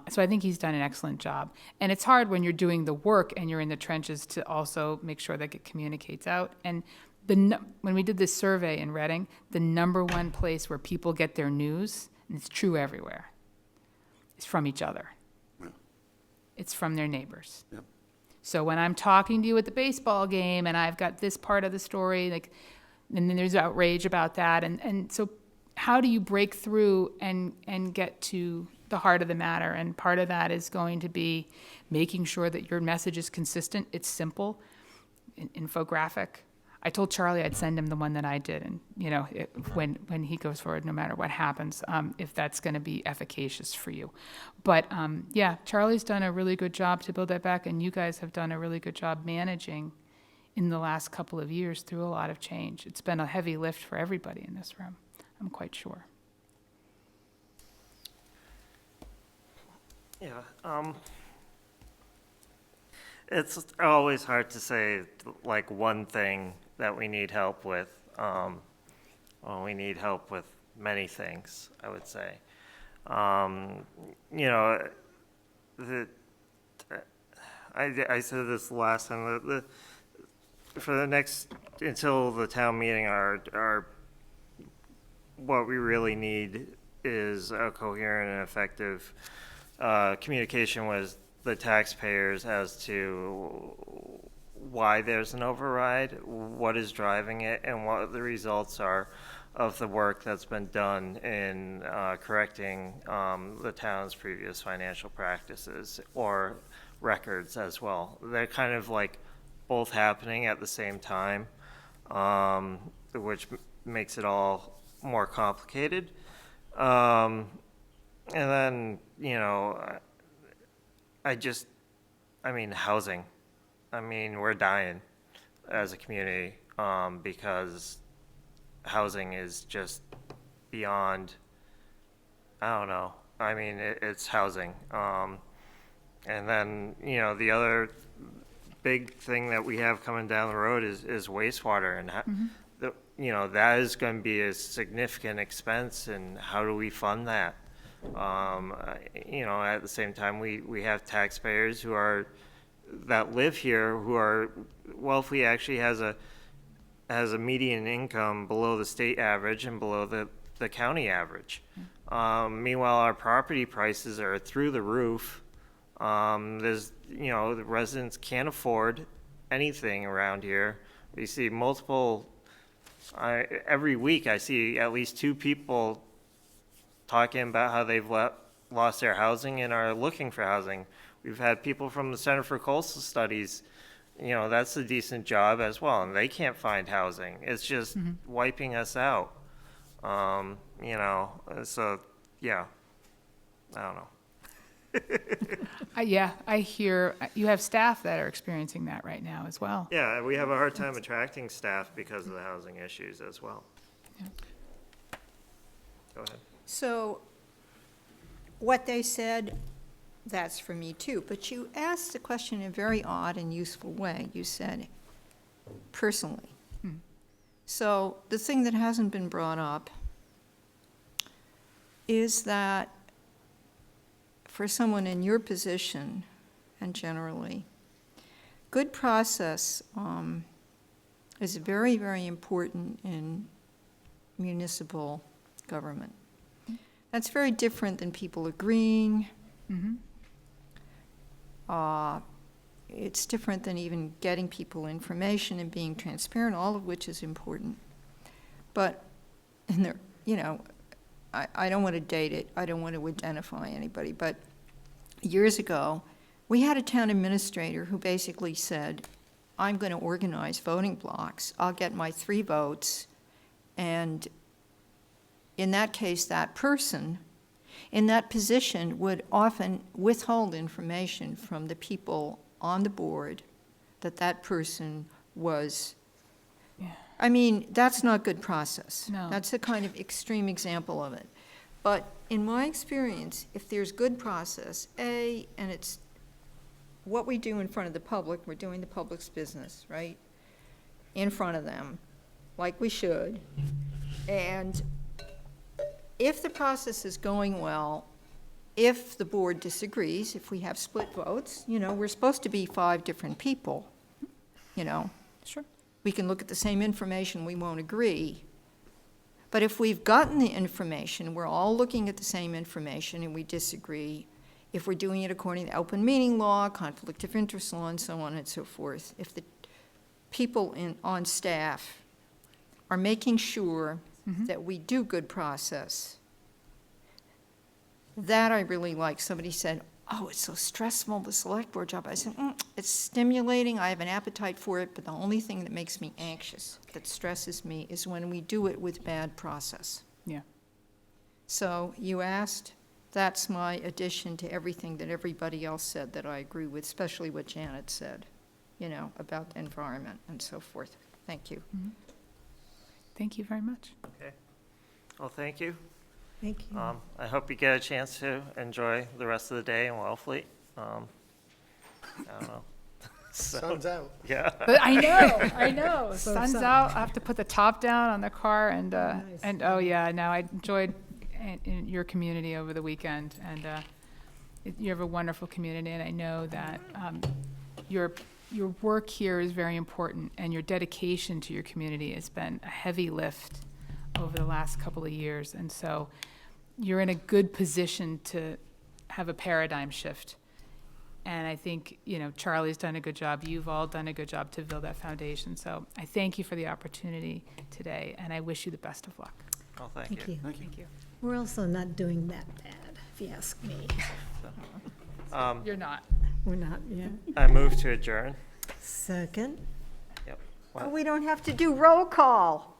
So I think he's done an excellent job. And it's hard when you're doing the work and you're in the trenches to also make sure that it communicates out. And when we did this survey in Reading, the number one place where people get their news, and it's true everywhere, is from each other. Yeah. It's from their neighbors. Yep. So when I'm talking to you at the baseball game and I've got this part of the story, and then there's outrage about that, and so how do you break through and get to the heart of the matter? And part of that is going to be making sure that your message is consistent, it's simple, infographic, I told Charlie I'd send him the one that I did, and when he goes forward, no matter what happens, if that's going to be efficacious for you. But yeah, Charlie's done a really good job to build that back, and you guys have done a really good job managing in the last couple of years through a lot of change. It's been a heavy lift for everybody in this room, I'm quite sure. Yeah, it's always hard to say like one thing that we need help with. Well, we need help with many things, I would say. I said this last time, for the next, until the town meeting, what we really need is a coherent and effective communication with the taxpayers as to why there's an override, what is driving it, and what the results are of the work that's been done in correcting the town's previous financial practices or records as well. They're kind of like both happening at the same time, which makes it all more complicated. And then, housing. We're dying as a community because housing is just beyond, I don't know. It's housing. And then, the other big thing that we have coming down the road is wastewater. And, that is going to be a significant expense. And how do we fund that? At the same time, we have taxpayers that live here who are, Wellfleet actually has a median income below the state average and below the county average. Meanwhile, our property prices are through the roof. The residents can't afford anything around here. We see every week I see at least 2 people talking about how they've lost their housing and are looking for housing. We've had people from the Center for Coastal Studies, that's a decent job as well, and they can't find housing. It's just wiping us out. So yeah, I don't know. Yeah, I hear you have staff that are experiencing that right now as well. Yeah, we have a hard time attracting staff because of the housing issues as well. Yeah. Go ahead. So what they said, that's for me too. But you asked the question in a very odd and useful way. You said, personally. So the thing that hasn't been brought up is that for someone in your position, and generally, good process is very, very important in municipal government. That's very different than people agreeing. It's different than even getting people information and being transparent, all of which is important. But, I don't want to date it. I don't want to identify anybody. But years ago, we had a town administrator who basically said, I'm going to organize voting blocks. I'll get my 3 votes. And in that case, that person in that position would often withhold information from the people on the board that person was. Yeah. That's not good process. No. That's a kind of extreme example of it. But in my experience, if there's good process, and it's what we do in front of the public, we're doing the public's business, right? In front of them, like we should. And if the process is going well, if the board disagrees, if we have split votes, we're supposed to be 5 different people, Sure. We can look at the same information, we won't agree. But if we've gotten the information, we're all looking at the same information and we disagree, if we're doing it according to the open meeting law, conflict of interest law, and so on and so forth, if the people on staff are making sure that we do good process, that I really like. Somebody said, oh, it's so stressful, the select board job. I said, it's stimulating, I have an appetite for it, but the only thing that makes me anxious, that stresses me, is when we do it with bad process. Yeah. So you asked, that's my addition to everything that everybody else said that I agree with, especially what Janet said, about the environment and so forth. Thank you. Thank you very much. Okay. Well, thank you. Thank you. I hope you get a chance to enjoy the rest of the day in Wellfleet. I don't know. So, Sun's out. yeah. But I know. Sun's out. I have to put the top down on the car, and oh yeah, no, I enjoyed in your community over the weekend, and you have a wonderful community, and I know that your work here is very important, and your dedication to your community has been a heavy lift over the last couple of years, and so you're in a good position to have a paradigm shift. And I think, Charlie's done a good job. You've all done a good job to build that foundation. So I thank you for the opportunity today, and I wish you the best of luck. Well, thank Thank you. you. Thank you. We're also not doing that bad, if you ask me. You're not. We're not, yeah. I move to adjourn. Second? Yep. Oh, What? we don't have to do roll call.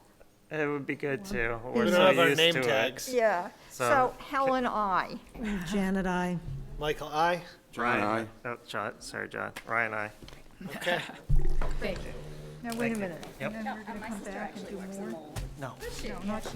It would be good to. We We're don't so have our used name to tags. it. Yeah. So So- Helen, I. Janet, I. Michael, aye? John, aye. Oh, John, sorry, John. Ryan, I. Okay. Thank you. Now, wait a minute. Yep. And then we're going to come back and do more? No. No, not you.